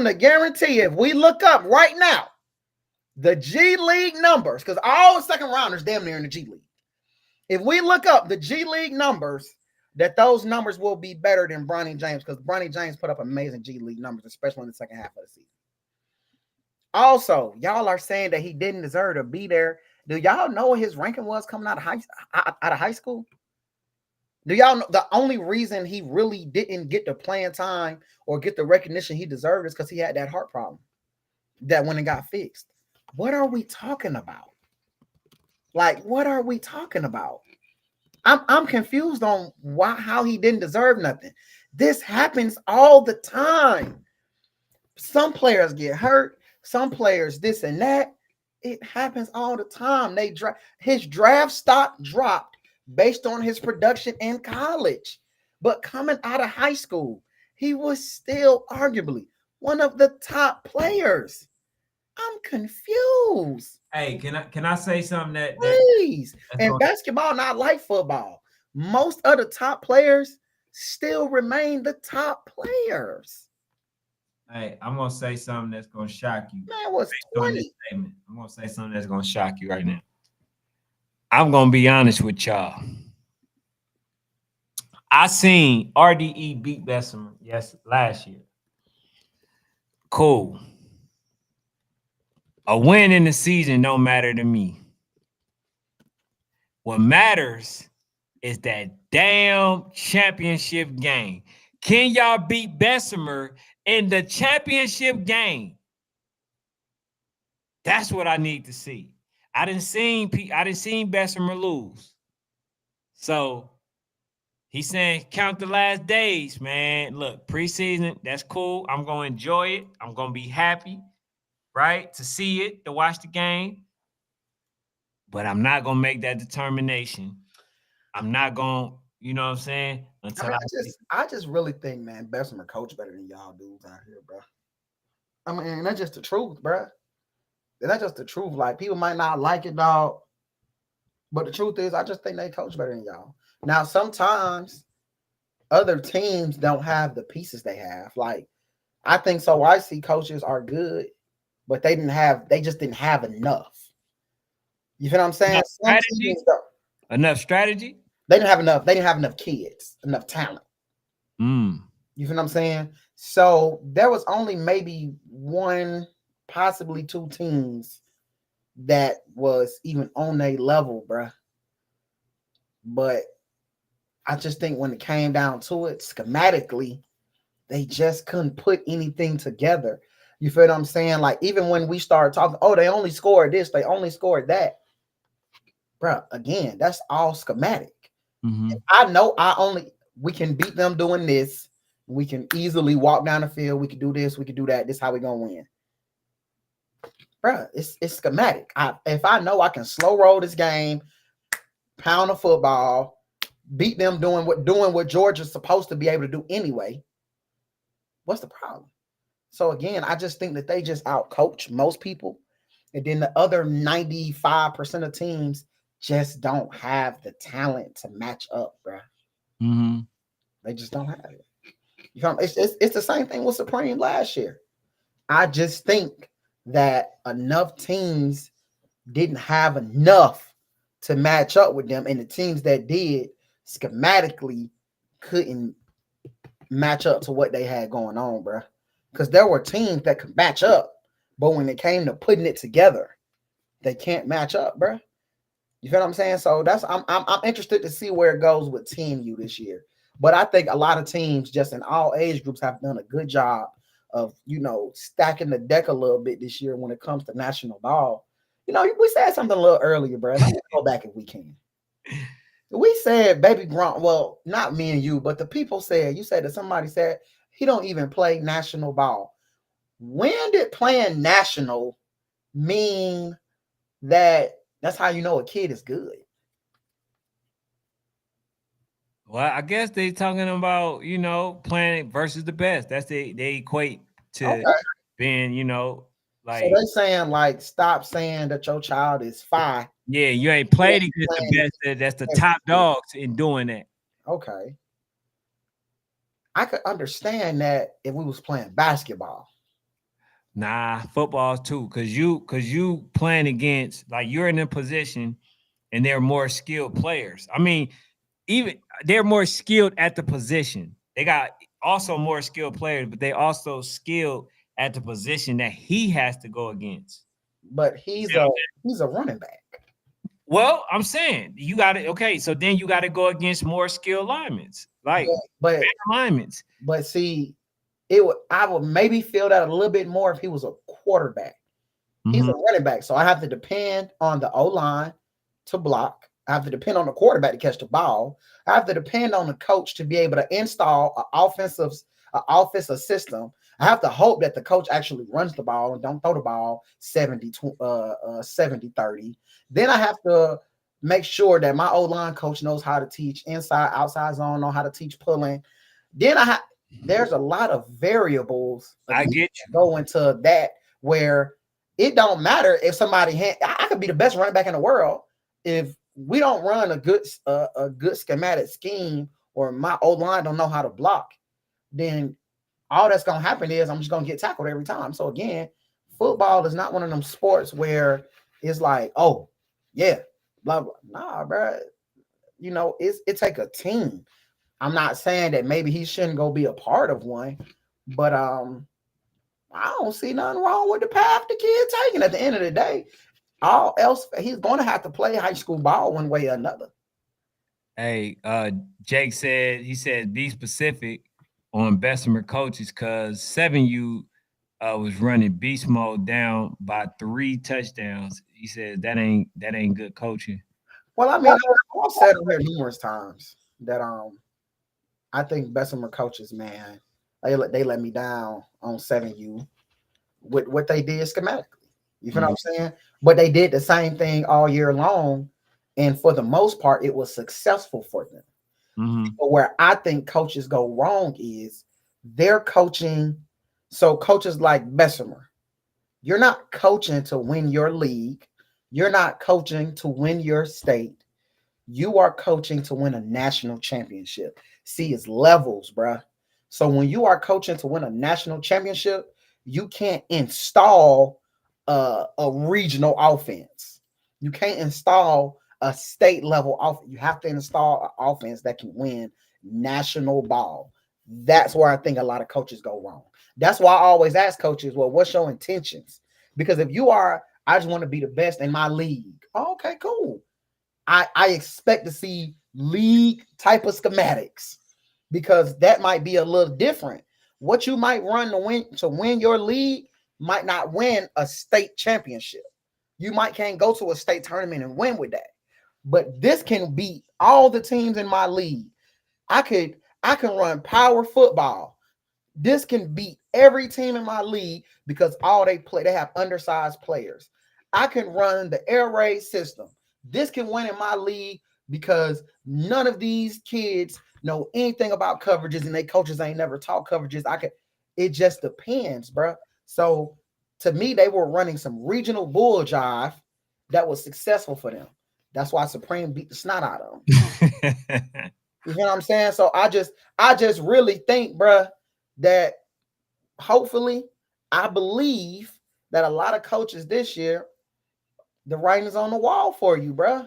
to guarantee if we look up right now, the G League numbers, because all the second rounders damn near in the G League. If we look up the G League numbers, that those numbers will be better than Bronny James, because Bronny James put up amazing G League numbers, especially in the second half of the season. Also, y'all are saying that he didn't deserve to be there. Do y'all know what his ranking was coming out of high school? Do y'all know the only reason he really didn't get the playing time or get the recognition he deserved is because he had that heart problem that when it got fixed? What are we talking about? Like, what are we talking about? I'm confused on how he didn't deserve nothing. This happens all the time. Some players get hurt, some players this and that. It happens all the time. His draft stock dropped based on his production in college. But coming out of high school, he was still arguably one of the top players. I'm confused. Hey, can I say something that Please. And basketball not like football. Most of the top players still remain the top players. Hey, I'm gonna say something that's gonna shock you. Man, what's 20? I'm gonna say something that's gonna shock you right now. I'm gonna be honest with y'all. I seen RDE beat Bessemer last year. Cool. A win in the season don't matter to me. What matters is that damn championship game. Can y'all beat Bessemer in the championship game? That's what I need to see. I didn't see Bessemer lose. So he's saying count the last days, man. Look, preseason, that's cool. I'm gonna enjoy it. I'm gonna be happy, right? To see it, to watch the game. But I'm not gonna make that determination. I'm not gonna, you know what I'm saying? Until I just really think, man, Bessemer coach better than y'all dudes out here, bro. I mean, that's just the truth, bro. That's just the truth. Like, people might not like it, dog. But the truth is, I just think they coach better than y'all. Now, sometimes other teams don't have the pieces they have. Like, I think so. I see coaches are good, but they just didn't have enough. You feel what I'm saying? Enough strategy? They didn't have enough. They didn't have enough kids, enough talent. You feel what I'm saying? So there was only maybe one, possibly two teams that was even on their level, bruh. But I just think when it came down to it, schematically, they just couldn't put anything together. You feel what I'm saying? Like, even when we started talking, oh, they only scored this, they only scored that. Bruh, again, that's all schematic. I know we can beat them doing this. We can easily walk down the field. We can do this. We can do that. This is how we're going to win. Bruh, it's schematic. If I know I can slow roll this game, pound the football, beat them doing what Georgia's supposed to be able to do anyway, what's the problem? So again, I just think that they just outcoach most people. And then the other 95% of teams just don't have the talent to match up, bro. They just don't have it. You know, it's the same thing with Supreme last year. I just think that enough teams didn't have enough to match up with them, and the teams that did schematically couldn't match up to what they had going on, bro. Because there were teams that could match up, but when it came to putting it together, they can't match up, bro. You feel what I'm saying? So I'm interested to see where it goes with Team U this year. But I think a lot of teams just in all age groups have done a good job of, stacking the deck a little bit this year when it comes to national ball. We said something a little earlier, bro. Let's go back if we can. We said Baby Gronk, well, not me and you, but the people said, you said that somebody said he don't even play national ball. When did playing national mean that's how you know a kid is good? Well, I guess they talking about, playing versus the best. That's they equate to being, like. So they're saying, like, stop saying that your child is 5. Yeah, you ain't played against the best. That's the top dogs in doing that. Okay. I could understand that if we was playing basketball. Nah, football too, cause you playing against, like, you're in a position and they're more skilled players. I mean, even they're more skilled at the position. They got also more skilled players, but they also skilled at the position that he has to go against. But he's a running back. Well, I'm saying you got to, okay, so then you got to go against more skilled linemen, like linemen. But see, I would maybe feel that a little bit more if he was a quarterback. He's a running back, so I have to depend on the O-line to block. I have to depend on the quarterback to catch the ball. I have to depend on the coach to be able to install an offensive system. I have to hope that the coach actually runs the ball and don't throw the ball 70-30. Then I have to make sure that my O-line coach knows how to teach inside, outside zone, know how to teach pulling. Then there's a lot of variables I get you. go into that where it don't matter if somebody I could be the best running back in the world. If we don't run a good schematic scheme, or my O-line don't know how to block, then all that's gonna happen is I'm just gonna get tackled every time. So again, football is not one of them sports where it's like, oh yeah, blah blah. Nah, bro. You know, it take a team. I'm not saying that maybe he shouldn't go be a part of one, but I don't see nothing wrong with the path the kid taking. At the end of the day, all else he's going to have to play high school ball one way or another. Hey, Jake said be specific on Bessemer coaches because 7U was running beast mode down by 3 touchdowns. He said that ain't good coaching. Well, I mean, I've said it here numerous times that I think Bessemer coaches, man, they let me down on 7U with what they did schematically. You know what I'm saying? But they did the same thing all year long, and for the most part, it was successful for them. But where I think coaches go wrong is they're coaching. So coaches like Bessemer, you're not coaching to win your league. You're not coaching to win your state. You are coaching to win a national championship. See, it's levels, bruh. So when you are coaching to win a national championship, you can't install a regional offense. You can't install a state level offense. You have to install an offense that can win national ball. That's where I think a lot of coaches go wrong. That's why I always ask coaches, well, what's your intentions? Because if you are, I just want to be the best in my league. Oh, okay, cool. I expect to see league type of schematics because that might be a little different. What you might run to win your league might not win a state championship. You might can't go to a state tournament and win with that. But this can beat all the teams in my league. I can run power football. This can beat every team in my league because all they have undersized players. I can run the air raid system. This can win in my league because none of these kids know anything about coverages and their coaches ain't never taught coverages. It just depends, bro. So to me, they were running some regional bull jive that was successful for them. That's why Supreme beat the snot out of them. You know what I'm saying? So I just really think, bro, that hopefully, I believe that a lot of coaches this year, the writing is on the wall for you, bro.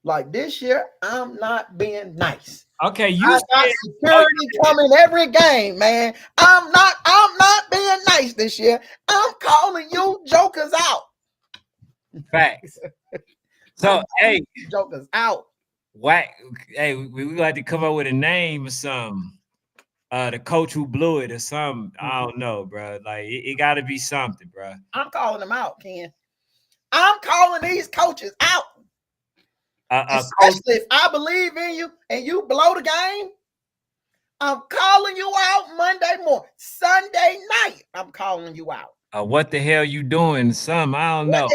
Like this year, I'm not being nice. Okay, I got security coming every game, man. I'm not being nice this year. I'm calling you jokers out. Facts. So hey, jokers out. Whack. Hey, we got to come up with a name or something. The coach who blew it or something. I don't know, bro. Like it got to be something, bro. I'm calling them out, Ken. I'm calling these coaches out. Especially if I believe in you and you blow the game, I'm calling you out Monday morning, Sunday night. I'm calling you out. What the hell you doing? Some I don't know.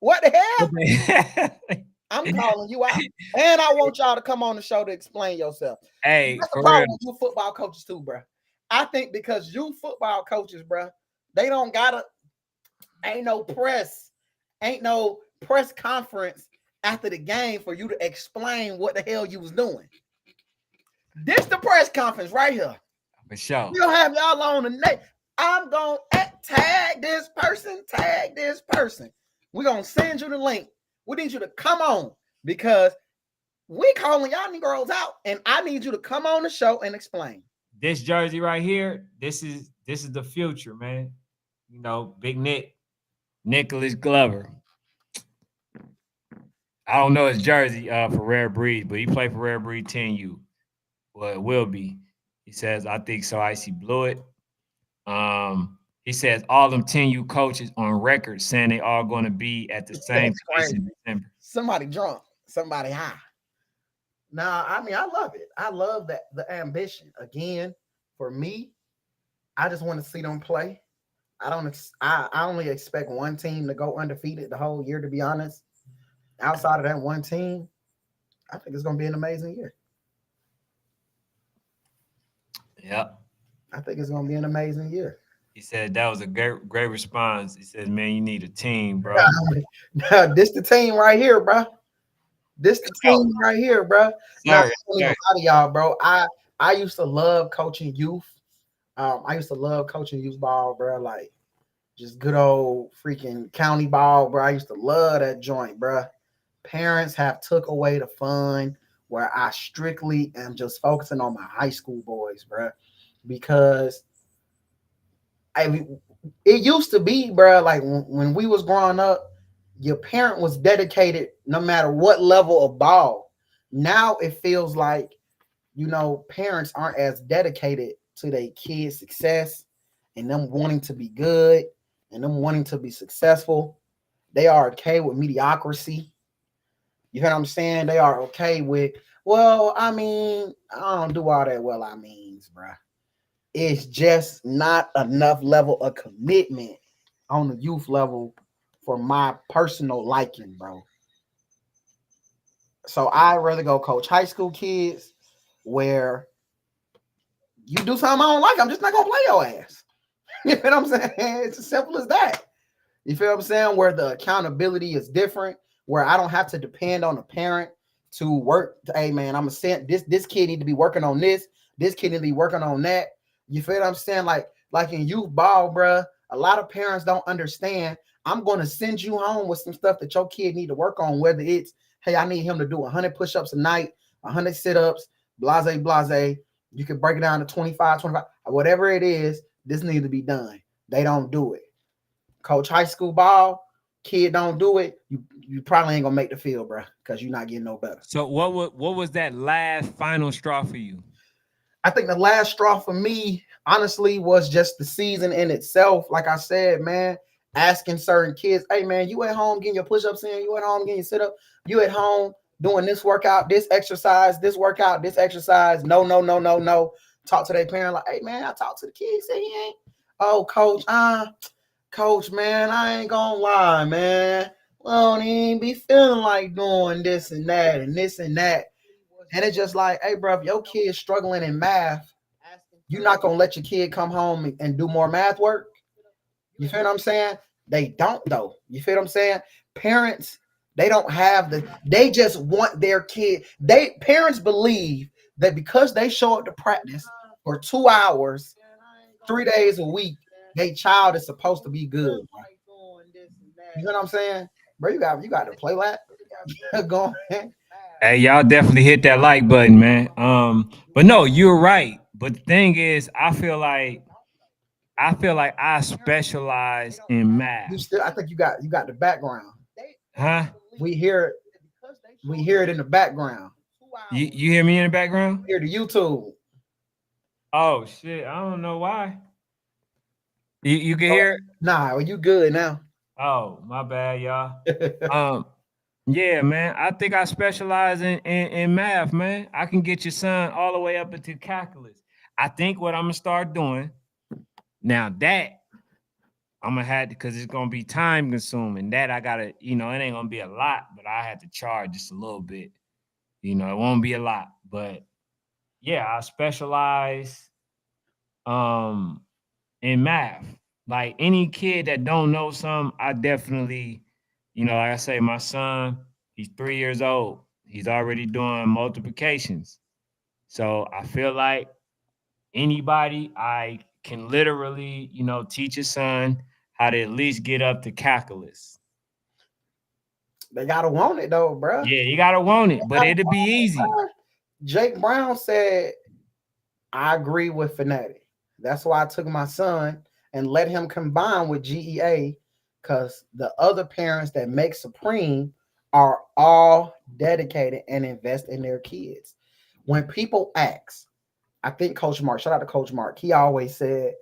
What the hell? I'm calling you out, and I want y'all to come on the show to explain yourself. Hey, that's the problem with you football coaches too, bro. I think because you football coaches, bro, they don't gotta. Ain't no press conference after the game for you to explain what the hell you was doing. This the press conference right here. For sure. We don't have y'all on the net. I'm gonna tag this person. We're gonna send you the link. We need you to come on because we calling y'all Negroes out, and I need you to come on the show and explain. This jersey right here, this is the future, man. You know, Big Nicholas Glover. I don't know his jersey for Rare Breed, but he played for Rare Breed 10U. Well, it will be. He says, I think so. Icy blew it. He says all them 10U coaches on record saying they all going to be at the same place in December. Somebody drunk. somebody high. Now, I mean, I love it. I love that the ambition. Again, for me, I just want to see them play. I only expect one team to go undefeated the whole year, to be honest. Outside of that one team, I think it's gonna be an amazing year. Yep. I think it's gonna be an amazing year. He said that was a great response. He said, "Man, you need a team, bro." This the team right here, bro. This the team right here, bro. Now, I Sorry, don't even lie to y'all, bro. I used to love coaching youth. I used to love coaching youth ball, bro. Like just good old freaking county ball, bro. I used to love that joint, bro. Parents have took away the fun where I strictly am just focusing on my high school boys, bro. Because it used to be, bro, like when we was growing up, your parent was dedicated no matter what level of ball. Now it feels like, parents aren't as dedicated to their kids' success and them wanting to be good and them wanting to be successful. They are okay with mediocrity. You know what I'm saying? They are okay with, well, I mean, I don't do all that well, bro. It's just not enough level of commitment on the youth level for my personal liking, bro. So I'd rather go coach high school kids where you do something I don't like, I'm just not gonna play your ass. You know what I'm saying? It's as simple as that. You feel what I'm saying? Where the accountability is different, where I don't have to depend on a parent to work. Hey man, I'm gonna send this kid need to be working on this kid need to be working on that. You feel what I'm saying? Like in youth ball, bruh, a lot of parents don't understand. I'm going to send you home with some stuff that your kid need to work on, whether it's, hey, I need him to do 100 push-ups a night, 100 sit-ups, blase. You can break it down to 25, whatever it is, this needs to be done. They don't do it. Coach high school ball, kid don't do it, you probably ain't going to make the field, bruh, because you're not getting no better. So what was that last final straw for you? I think the last straw for me, honestly, was just the season in itself. Like I said, man, asking certain kids, hey, man, you at home getting your push-ups in? You at home getting your sit-up? You at home doing this workout, this exercise, this workout, this exercise? No. Talk to their parent like, hey, man, I talked to the kid. He said he ain't. Oh, coach, man, I ain't gonna lie, man. Well, he ain't be feeling like doing this and that and this and that. And it's just like, hey, bro, if your kid's struggling in math, you're not going to let your kid come home and do more math work? You feel what I'm saying? They don't, though. You feel what I'm saying? Parents, they don't have they just want their kid. Parents believe that because they show up to practice for 2 hours, 3 days a week, their child is supposed to be good. You know what I'm saying? Bro, you got to play that. Go ahead. Hey, y'all definitely hit that like button, man. But no, you're right. But the thing is, I feel like I specialize in math. I think you got the background. Huh? We hear it in the background. You hear me in the background? Hear the YouTube. Oh shit! I don't know why. You can hear it? Nah, well, you good now. Oh, my bad, y'all. Yeah, man. I think I specialize in math, man. I can get your son all the way up into calculus. I think what I'm gonna start doing now that I'm gonna have to, because it's gonna be time consuming. That I gotta, it ain't gonna be a lot, but I have to charge just a little bit. It won't be a lot, but yeah, I specialize in math. Like any kid that don't know something, I definitely, like I say, my son, he's 3 years old. He's already doing multiplications. So I feel like anybody, I can literally, teach a son how to at least get up to calculus. They gotta want it though, bro. Yeah, you gotta want it, but it'll be easy. Jake Brown said, I agree with Fanatic. That's why I took my son and let him combine with GEA, because the other parents that make Supreme are all dedicated and invest in their kids. When people ask, I think Coach Mark, shout out to Coach Mark, he always said,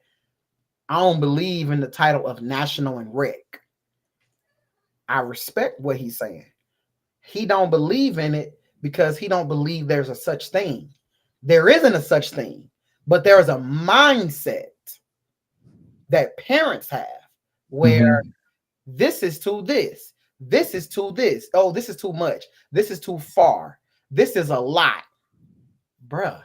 I don't believe in the title of national and rec. I respect what he's saying. he don't believe in it because he don't believe there's a such thing. There isn't a such thing, but there is a mindset that parents have where this is to this, this is to this. Oh, this is too much. This is too far. This is a lot. Bruh,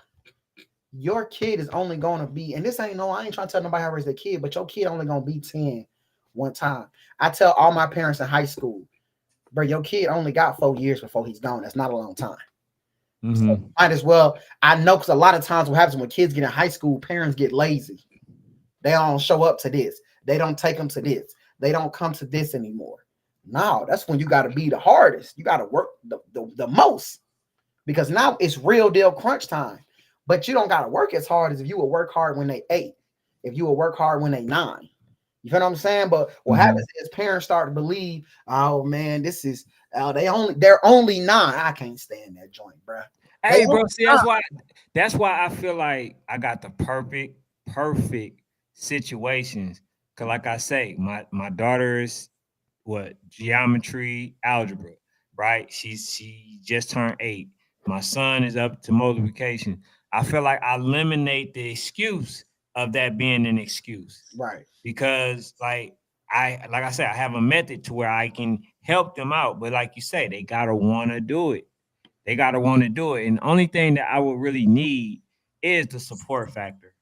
your kid is only going to be, and this ain't no, I ain't trying to tell nobody how to raise their kid, but your kid only going to be 10 one time. I tell all my parents in high school, bro, your kid only got 4 years before he's gone. That's not a long time. So might as well. I know, because a lot of times what happens when kids get in high school, parents get lazy. They don't show up to this. They don't take them to this. They don't come to this anymore. No, that's when you got to be the hardest. You got to work the most, because now it's real deal crunch time. But you don't got to work as hard as if you would work hard when they 8, if you would work hard when they 9. You feel what I'm saying? But what happens is parents start to believe, oh man, this is they're only 9. I can't stand that joint, bro. Hey, bro, see, that's why I feel like I got the perfect situations. Cause like I say, my daughter is geometry, algebra, right? She just turned 8. My son is up to multiplication. I feel like I eliminate the excuse of that being an excuse. Right. Because like I said, I have a method to where I can help them out. But like you say, they gotta want to do it. They gotta want to do it. And the only thing that I would really need is the support factor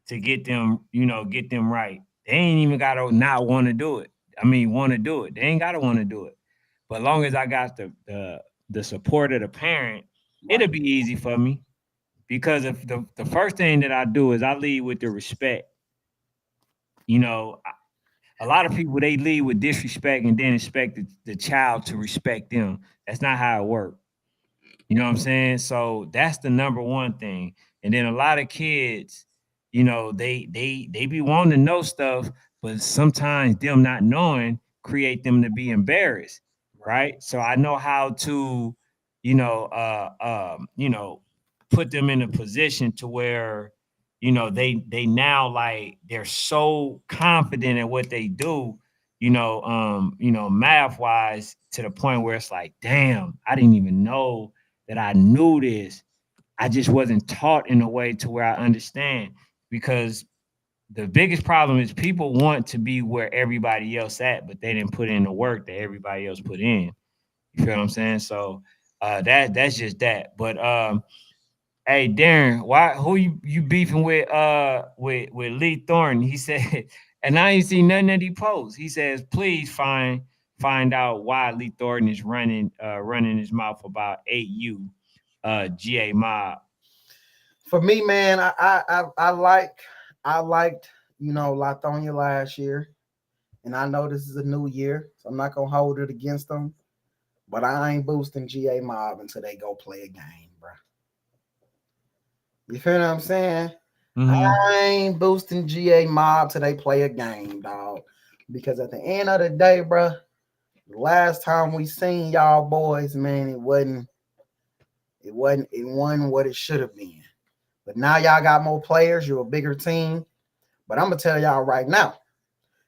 to get them, get them right. They ain't even gotta not want to do it. I mean, want to do it. They ain't gotta want to do it. But as long as I got the support of the parent, it'll be easy for me. Because if the first thing that I do is I lead with the respect. A lot of people, they lead with disrespect and then expect the child to respect them. That's not how it works. You know what I'm saying? So that's the number one thing. And then a lot of kids, they be wanting to know stuff, but sometimes them not knowing create them to be embarrassed, right? So I know how to, put them in a position to where, they now, like, they're so confident in what they do, math wise, to the point where it's like, damn, I didn't even know that I knew this. I just wasn't taught in a way to where I understand, because the biggest problem is people want to be where everybody else at, but they didn't put in the work that everybody else put in. You feel what I'm saying? So that's just that. But hey, Darren, who you beefing with Lee Thornton? He said, and I ain't seen nothing that he posts. He says, please find out why Lee Thornton is running his mouth about 8U GA Mob. For me, man, I liked Lithonia last year, and I know this is a new year, so I'm not gonna hold it against them. But I ain't boosting GA Mob until they go play a game, bro. You feel what I'm saying? I ain't boosting GA Mob till they play a game, dog. Because at the end of the day, bro, the last time we seen y'all boys, man, it wasn't what it should have been. But now y'all got more players, you're a bigger team. But I'm gonna tell y'all right now,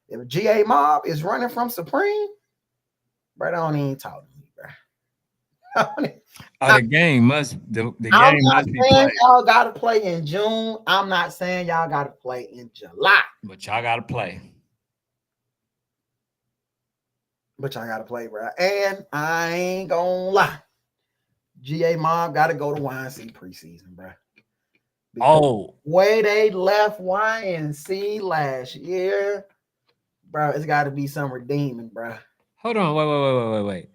if GA Mob is running from Supreme, bro, don't even talk to me, bro. The game must the game must be played. Y'all gotta play in June. I'm not saying y'all gotta play in July. But y'all gotta play. But y'all gotta play, bro. And I ain't gonna lie. GA Mob gotta go to YNC preseason, bro. Because way they left YNC last year, bro, it's gotta be some redeeming, bro. Hold on, wait.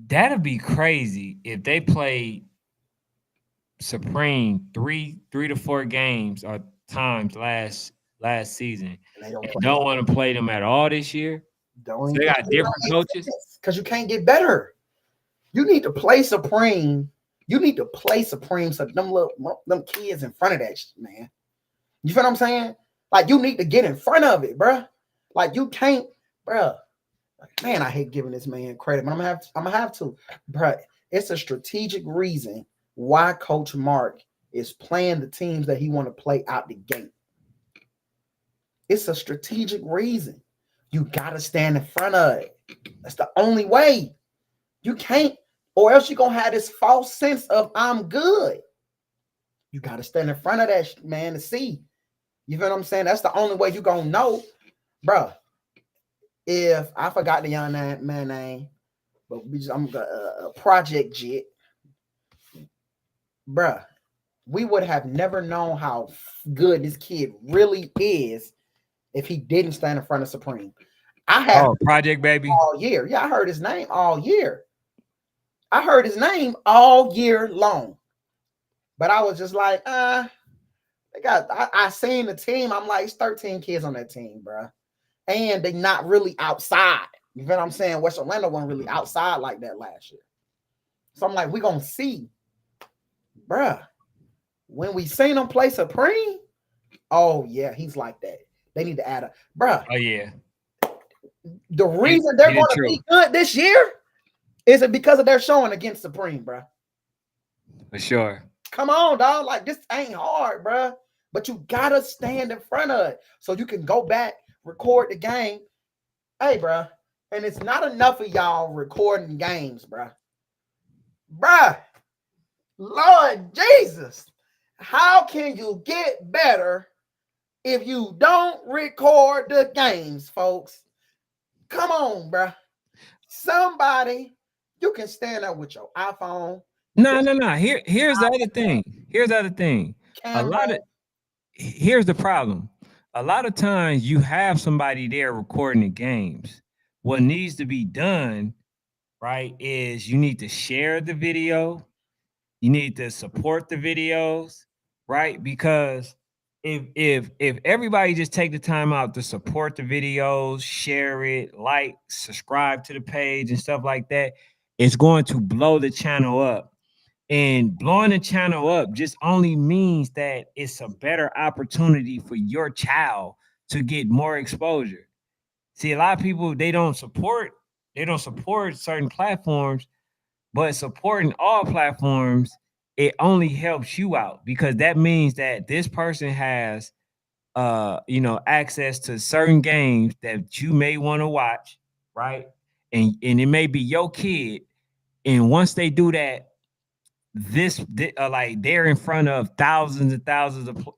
That'd be crazy if they played Supreme 3 to 4 games or times last season. They don't want to play them at all this year. So they got different coaches. Because you can't get better. You need to play Supreme. You need to play Supreme so them kids in front of that shit, man. You feel what I'm saying? Like, you need to get in front of it, bro. Like, you can't, bro. Man, I hate giving this man credit, but I'm gonna have to, bro. It's a strategic reason why Coach Mark is playing the teams that he want to play out the gate. It's a strategic reason. You gotta stand in front of it. That's the only way. You can't, or else you're gonna have this false sense of I'm good. You gotta stand in front of that man to see. You feel what I'm saying? That's the only way you're gonna know, bro. If I forgot the young man name, but I'm Project Jet, bruh. We would have never known how good this kid really is if he didn't stand in front of Supreme. I had Project Baby all year. Yeah, I heard his name all year. I heard his name all year long. But I was just like, I seen the team. I'm like, it's 13 kids on that team, bro. And they not really outside. You know what I'm saying? West Orlando wasn't really outside like that last year. So I'm like, we're going to see. Bruh, when we seen him play Supreme, oh, yeah, he's like that. They need to add a, bruh. Oh, yeah. The reason they're going to be good this year is it because of their showing against Supreme, bruh. For sure. Come on, dog. Like, this ain't hard, bruh. But you got to stand in front of it so you can go back, record the game. Hey, bruh. And it's not enough of y'all recording games, bruh. Bruh. Lord Jesus. How can you get better if you don't record the games, folks? Come on, bruh. Somebody, you can stand up with your iPhone. No. Here's the other thing. Here's the other thing. Here's the problem. A lot of times you have somebody there recording the games. What needs to be done, right, is you need to share the video. You need to support the videos, right? Because if everybody just take the time out to support the videos, share it, like, subscribe to the page and stuff like that, it's going to blow the channel up. And blowing the channel up just only means that it's a better opportunity for your child to get more exposure. See, a lot of people, they don't support certain platforms, but supporting all platforms, it only helps you out because that means that this person has access to certain games that you may want to watch, right? And it may be your kid. And once they do that, like they're in front of thousands and thousands of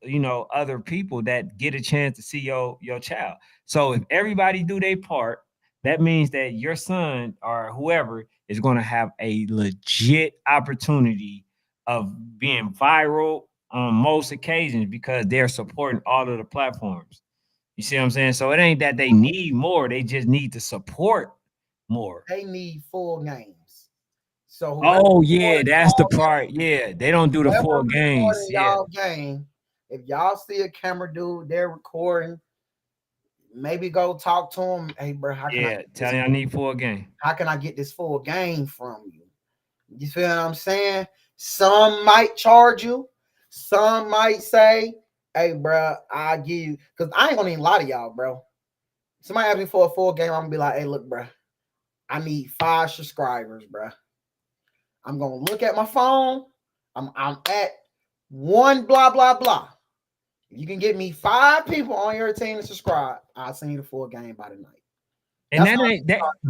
other people that get a chance to see your child. So if everybody do their part, that means that your son or whoever is going to have a legit opportunity of being viral on most occasions because they're supporting all of the platforms. You see what I'm saying? So it ain't that they need more, they just need to support more. They need full games. So oh yeah, that's the part. Yeah, they don't do the full games. Yeah, game. If y'all see a camera dude, they're recording. Maybe go talk to him. Hey, bro, how can I tell you I need full game. How can I get this full game from you? You feel what I'm saying? Some might charge you. Some might say, "Hey, bro, I'll give you," because I ain't gonna need a lot of y'all, bro. Somebody ask me for a full game, I'm gonna be like, "Hey, look, bro, I need 5 subscribers, bro." I'm gonna look at my phone. I'm at 1 blah blah blah. If you can get me 5 people on your team to subscribe, I'll send you the full game by the night. And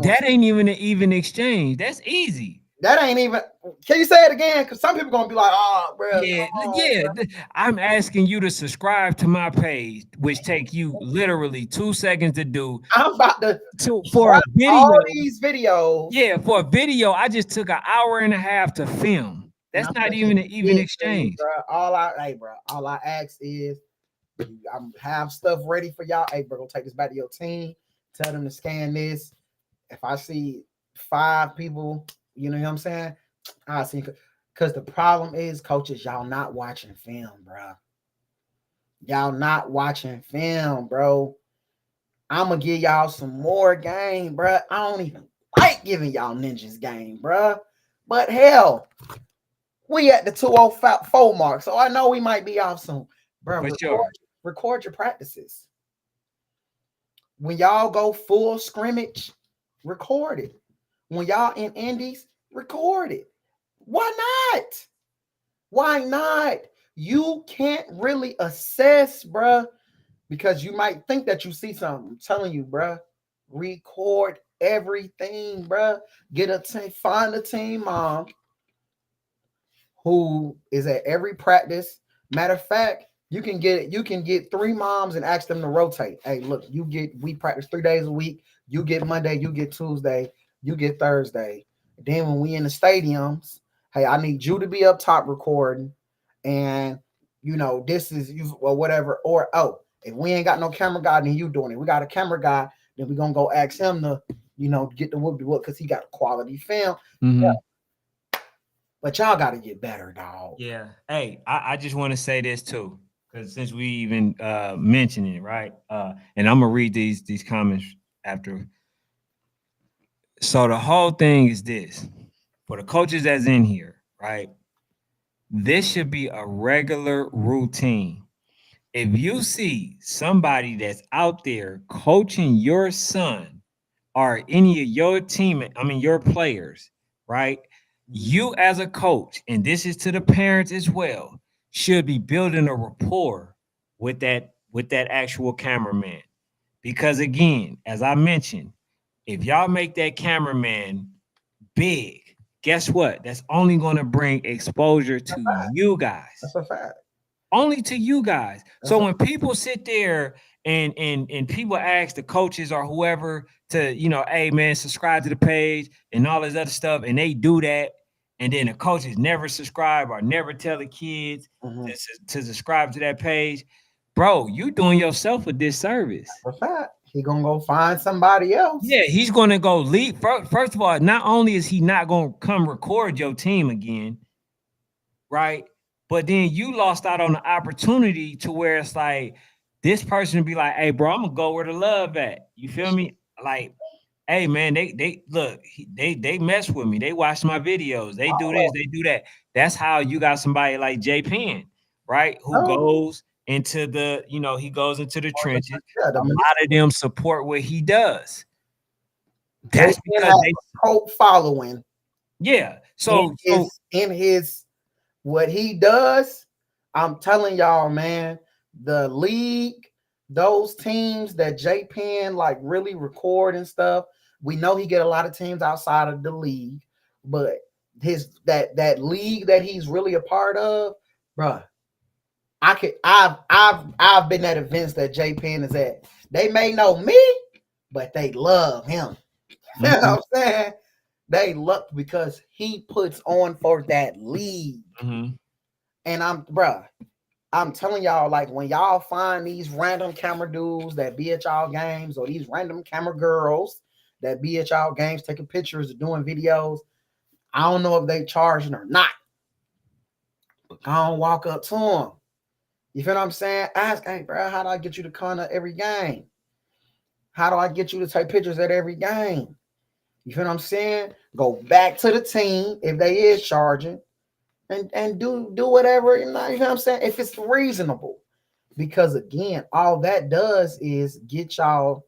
that ain't even an even exchange. That's easy. That ain't even. Can you say it again? Because some people gonna be like, "Oh, bro." Bro. I'm asking you to subscribe to my page, which take you literally 2 seconds to do. I'm about to for a video. All these videos. Yeah, for a video, I just took an hour and a half to film. That's not even an even exchange. Bro. All I ask is, I have stuff ready for y'all. Hey, bro, go take this back to your team. Tell them to scan this. If I see 5 people, you know what I'm saying? I see, because the problem is, coaches, y'all not watching film, bro. Y'all not watching film, bro. I'm gonna give y'all some more game, bro. I don't even like giving y'all ninjas game, bro. But hell, we at the 204 mark, so I know we might be off soon, bro. Record your practices. When y'all go full scrimmage, record it. When y'all in indies, record it. Why not? Why not? You can't really assess, bruh, because you might think that you see something. I'm telling you, bruh, record everything, bruh. Find a team mom who is at every practice. Matter of fact, you can get 3 moms and ask them to rotate. Hey, look, we practice 3 days a week. You get Monday, you get Tuesday, you get Thursday. Then when we in the stadiums, hey, I need you to be up top recording, and this is you or whatever. Or if we ain't got no camera guy, then you doing it. We got a camera guy, then we gonna go ask him to, get the whoop because he got a quality film. Mm-hmm. Yeah. But y'all got to get better, dog. Yeah. Hey, I just want to say this too, because since we even mentioned it, right? And I'm gonna read these comments after. So the whole thing is this: for the coaches that's in here, right? This should be a regular routine. If you see somebody that's out there coaching your son or any of your your players, right? You as a coach, and this is to the parents as well, should be building a rapport with that actual cameraman. Because again, as I mentioned, if y'all make that cameraman big, guess what? That's only going to bring exposure to you guys. That's a fact. Only to you guys. So when people sit there and people ask the coaches or whoever to, hey man, subscribe to the page and all this other stuff, and they do that, and then the coaches never subscribe or never tell the kids to subscribe to that page, bro, you doing yourself a disservice. That's a fact. He gonna go find somebody else. Yeah, he's gonna go leave. First of all, not only is he not gonna come record your team again, right? But then you lost out on the opportunity to where it's like this person be like, hey, bro, I'm gonna go where the love at. You feel me? Like, hey man, they look, they mess with me. They watch my videos, they do this, they do that. That's how you got somebody like J Penn, right? Who goes into the, he goes into the trenches. A lot of them support what he does. That's because they cult following. Yeah. So in his what he does, I'm telling y'all, man, the league, those teams that J Penn like really record and stuff. We know he get a lot of teams outside of the league, but that league that he's really a part of, bruh. I've been at events that J Penn is at. They may know me, but they love him. You know what I'm saying? They love because he puts on for that league. And I'm telling y'all, like when y'all find these random camera dudes that be at y'all games, or these random camera girls that be at y'all games taking pictures or doing videos, I don't know if they charging or not. But go on, walk up to them. You feel what I'm saying? Ask, hey, bro, how do I get you to come to every game? How do I get you to take pictures at every game? You feel what I'm saying? Go back to the team if they is charging, and do whatever, you know what I'm saying? If it's reasonable. Because again, all that does is get y'all,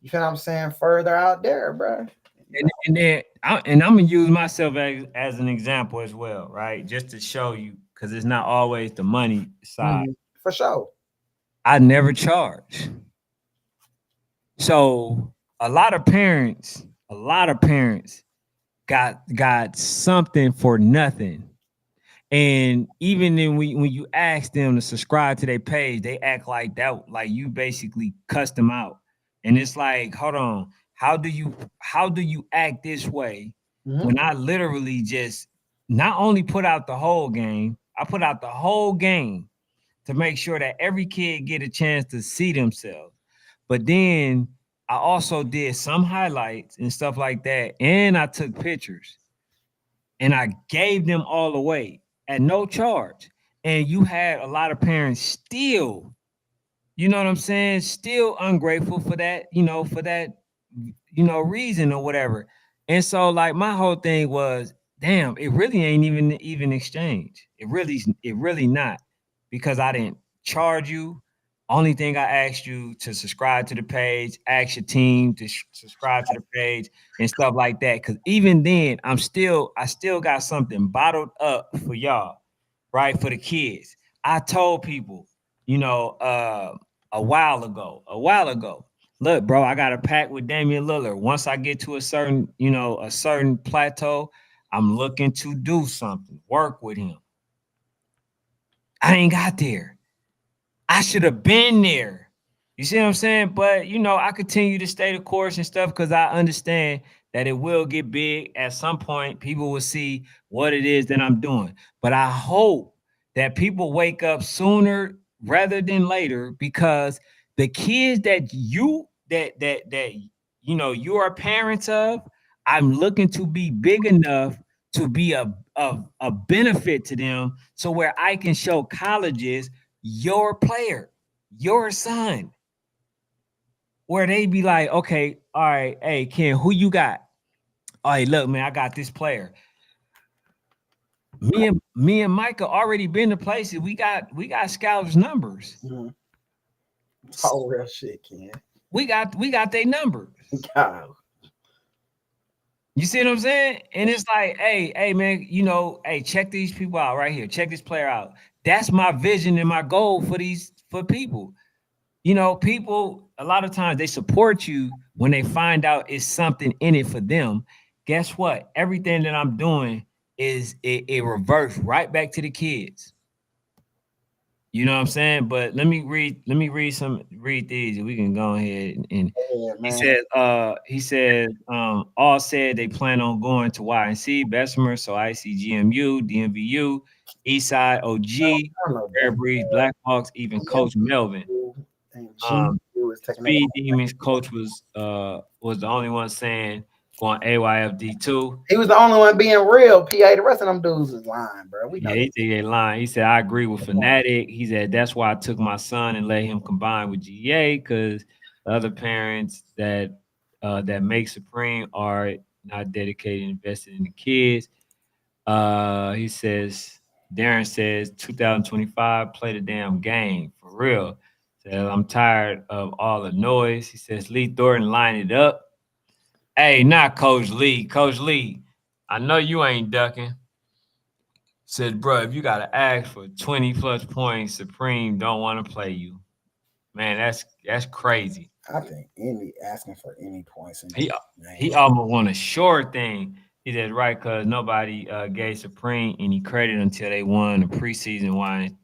you feel what I'm saying, further out there, bro. And then I'm gonna use myself as an example as well, right? Just to show you, because it's not always the money side. For sure. I never charge. So a lot of parents got something for nothing. And even then when you ask them to subscribe to their page, they act like that, like you basically cussed them out. And it's like, hold on, how do you act this way when I literally just not only put out the whole game, I put out the whole game to make sure that every kid get a chance to see themselves. But then I also did some highlights and stuff like that. And I took pictures and I gave them all away at no charge. And you had a lot of parents still, you know what I'm saying, still ungrateful for that, reason or whatever. And so like my whole thing was, damn, it really ain't even exchange. It really not, because I didn't charge you. Only thing I asked you to subscribe to the page, ask your team to subscribe to the page and stuff like that. Because even then, I still got something bottled up for y'all, right? For the kids. I told people, a while ago, look, bro, I got a pact with Damian Lillard. Once I get to a certain, a certain plateau, I'm looking to do something, work with him. I ain't got there. I should have been there. You see what I'm saying? But I continue to stay the course and stuff because I understand that it will get big at some point. People will see what it is that I'm doing. But I hope that people wake up sooner rather than later because the kids that you are parents of, I'm looking to be big enough to be a benefit to them so where I can show colleges your player, your son, where they be like, okay, all right, hey, Ken, who you got? All right, look, man, I got this player. Me and Micah already been to places. We got scouts numbers. Mm-hmm. All real shit, Ken. We got their numbers. God. You see what I'm saying? And it's like, hey, man, hey, check these people out right here. Check this player out. That's my vision and my goal for people. People a lot of times they support you when they find out it's something in it for them. Guess what? Everything that I'm doing is it reverts right back to the kids. You know what I'm saying? But let me read these and we can go ahead and he said all said they plan on going to YNC, Bessemer, so ICGMU, DMVU, Eastside, OG, Rare Breed, Blackhawks, even Coach Melvin. Speed Demons coach was the only one saying going AYFD too. He was the only one being real. PA, the rest of them dudes is lying, bro. He think they lying. He said I agree with Fanatic. He said that's why I took my son and let him combine with GA because the other parents that make Supreme are not dedicated and invested in the kids. He says Darren says 2025 play the damn game for real. Says I'm tired of all the noise. He says Lee Thornton line it up. Hey, not Coach Lee. Coach Lee, I know you ain't ducking. Said, bro, if you got to ask for 20 plus points, Supreme don't want to play you. Man, that's crazy. I think asking for any points. He almost won a short thing. He said, right, because nobody gave Supreme any credit until they won the preseason one.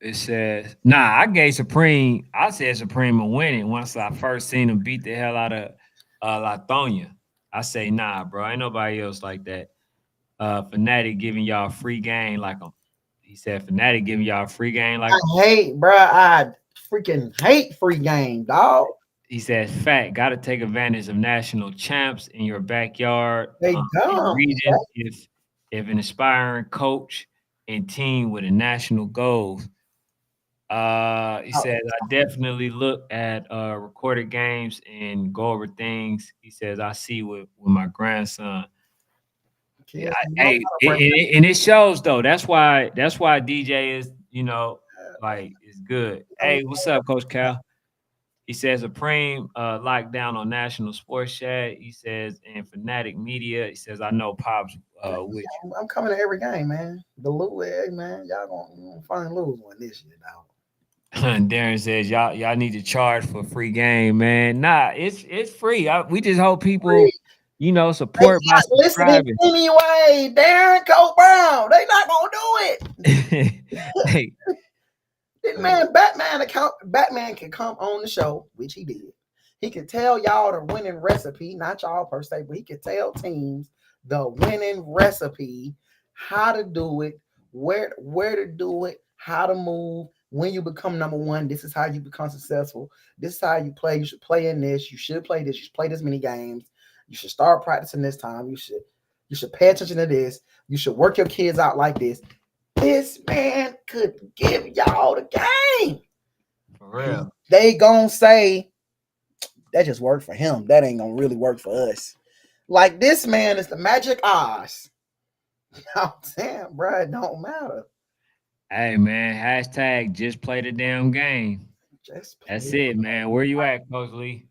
It says, I gave Supreme. I said Supreme will win it once I first seen him beat the hell out of Lithonia. I say, nah, bro, ain't nobody else like that. Fanatic giving y'all free game like him. He said, Fanatic giving y'all free game like I freaking hate free game, dog. He says, fact, got to take advantage of national champs in your backyard. They don't. Region, if an aspiring coach and team with a national goal. He says, I definitely look at recorded games and go over things. He says, I see with my grandson. Yeah, and it shows though. That's why DJ is, is good. Hey, what's up, Coach Cal? He says Supreme lockdown on National Sports Chat. He says, and Fanatic Media. He says, I know Pops with you. I'm coming to every game, man. The Lou, man, y'all gonna find Lou's one this year, dog. Darren says y'all need to charge for free game, man. Nah, it's free. We just hope people, support by subscribing. Anyway, Darren, Cole Brown, they not gonna do it. Hey, man, Batman can come on the show, which he did. He could tell y'all the winning recipe, not y'all per se, but he could tell teams the winning recipe, how to do it, where to do it, how to move. When you become number one, this is how you become successful. This is how you play. You should play in this. You should play this. You should play this many games. You should start practicing this time. You should pay attention to this. You should work your kids out like this. This man could give y'all the game. For real. They gonna say that just worked for him. That ain't gonna really work for us. Like this man is the magic Oz. Oh, damn, bro, it don't matter. Hey man, hashtag just play the damn game. That's it, man. Where you at, Coach Lee?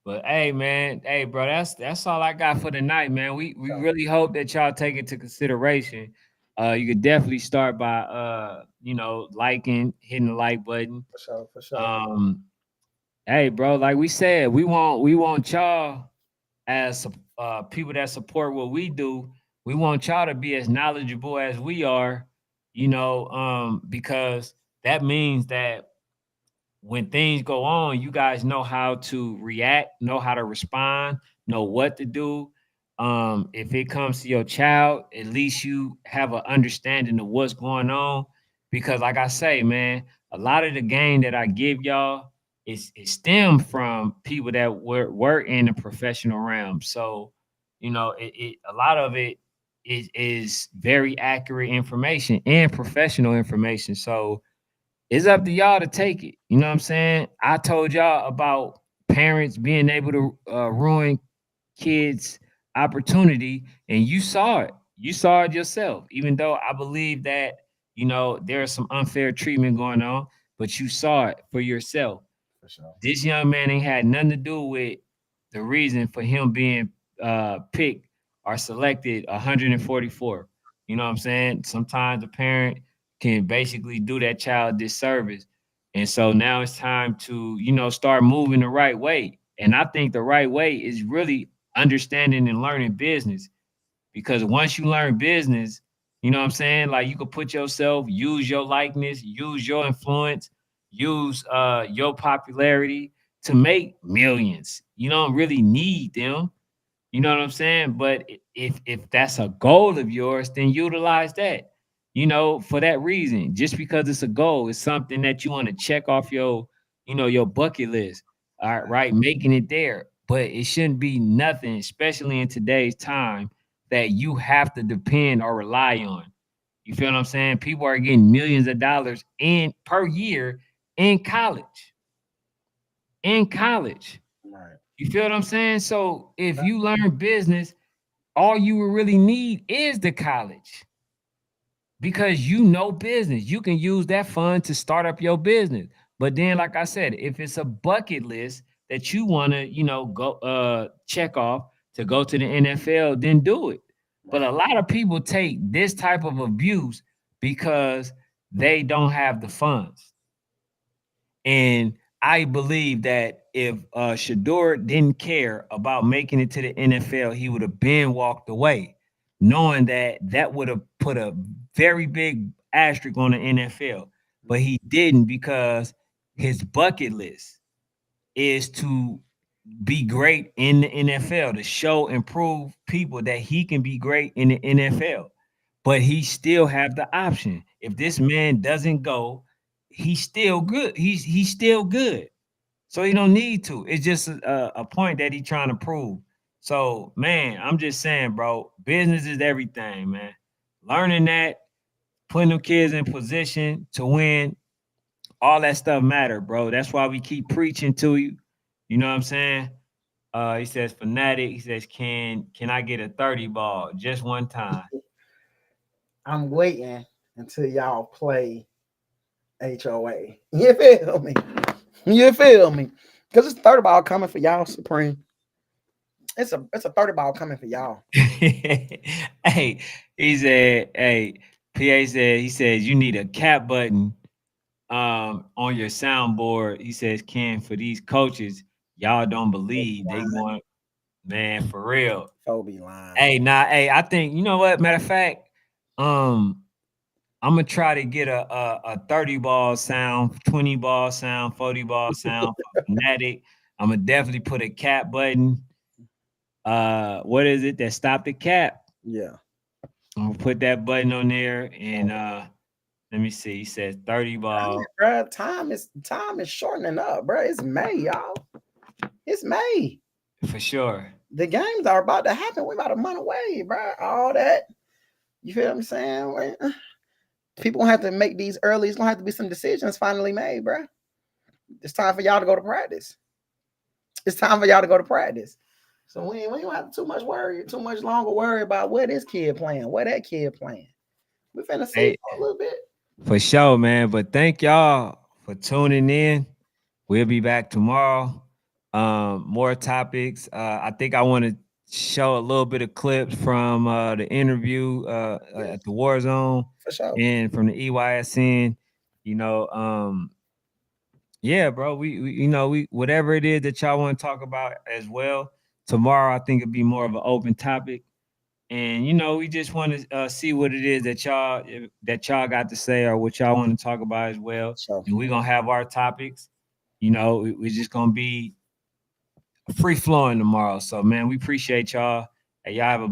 But hey, man, hey, bro, that's all I got for tonight, man. We really hope that y'all take into consideration You could definitely start by liking, hitting the like button. For sure, for sure. Hey, bro, like we said, we want y'all as people that support what we do. We want y'all to be as knowledgeable as we are, because that means that when things go on, you guys know how to react, know how to respond, know what to do. If it comes to your child, at least you have an understanding of what's going on. Because, like I say, man, a lot of the game that I give y'all is it stemmed from people that were in the professional realm. So, a lot of it is very accurate information and professional information. So it's up to y'all to take it. You know what I'm saying? I told y'all about parents being able to ruin kids' opportunity, and you saw it. You saw it yourself. Even though I believe that there is some unfair treatment going on, but you saw it for yourself. For sure. This young man ain't had nothing to do with the reason for him being picked or selected 144. You know what I'm saying? Sometimes a parent can basically do that child disservice. And so now it's time to, start moving the right way. And I think the right way is really understanding and learning business. Because once you learn business, you know what I'm saying? Like you could put yourself, use your likeness, use your influence, use your popularity to make millions. You don't really need them. You know what I'm saying? But if that's a goal of yours, then utilize that. For that reason. Just because it's a goal, it's something that you want to check off your bucket list. All right, right, making it there. But it shouldn't be nothing, especially in today's time, that you have to depend or rely on. You feel what I'm saying? People are getting millions of dollars in per year in college. In college. Right. You feel what I'm saying? So if you learn business, all you will really need is the college because you know business. You can use that fund to start up your business. But then, like I said, if it's a bucket list that you want to, go check off to go to the NFL, then do it. But a lot of people take this type of abuse because they don't have the funds. And I believe that if Shador didn't care about making it to the NFL, he would have been walked away, knowing that that would have put a very big asterisk on the NFL. But he didn't because his bucket list is to be great in the NFL, to show and prove people that he can be great in the NFL. But he still have the option. If this man doesn't go, he's still good. He's still good. So he don't need to. It's just a point that he's trying to prove. So, man, I'm just saying, bro, business is everything, man. Learning that, putting them kids in position to win, all that stuff matter, bro. That's why we keep preaching to you. You know what I'm saying? He says, fanatic. He says, can I get a 30 ball just one time? I'm waiting until y'all play HOA. You feel me? You feel me? Because it's 30 ball coming for y'all, Supreme. It's a 30 ball coming for y'all. Hey, he said, hey, PA said, he says you need a cap button on your soundboard. He says, Ken, for these coaches, y'all don't believe they going, man, for real. Kobe line. Hey, I think, you know what? Matter of fact, I'm gonna try to get a 30 ball sound, 20 ball sound, 40 ball sound for Fnatic. I'm gonna definitely put a cap button. What is it that stop the cap? Yeah. I'm gonna put that button on there and let me see. He says 30 ball. Bro, time is shortening up, bro. It's May, y'all. It's May. For sure. The games are about to happen. We're about a month away, bro. All that. You feel what I'm saying? People gonna have to make these early. It's gonna have to be some decisions finally made, bro. It's time for y'all to go to practice. It's time for y'all to go to practice. So we don't have too much longer worry about where this kid playing, where that kid playing. We finna see for a little bit. For sure, man. But thank y'all for tuning in. We'll be back tomorrow. More topics. I think I want to show a little bit of clips from the interview at the War Zone For sure. and from the EYSN. You know, yeah, bro. We whatever it is that y'all want to talk about as well. Tomorrow, I think it'll be more of an open topic. And we just want to see what it is that y'all got to say or what y'all want to talk about as well. Sure. And we're gonna have our topics. We're just gonna be free flowing tomorrow. So man, we appreciate y'all. Hey, y'all have a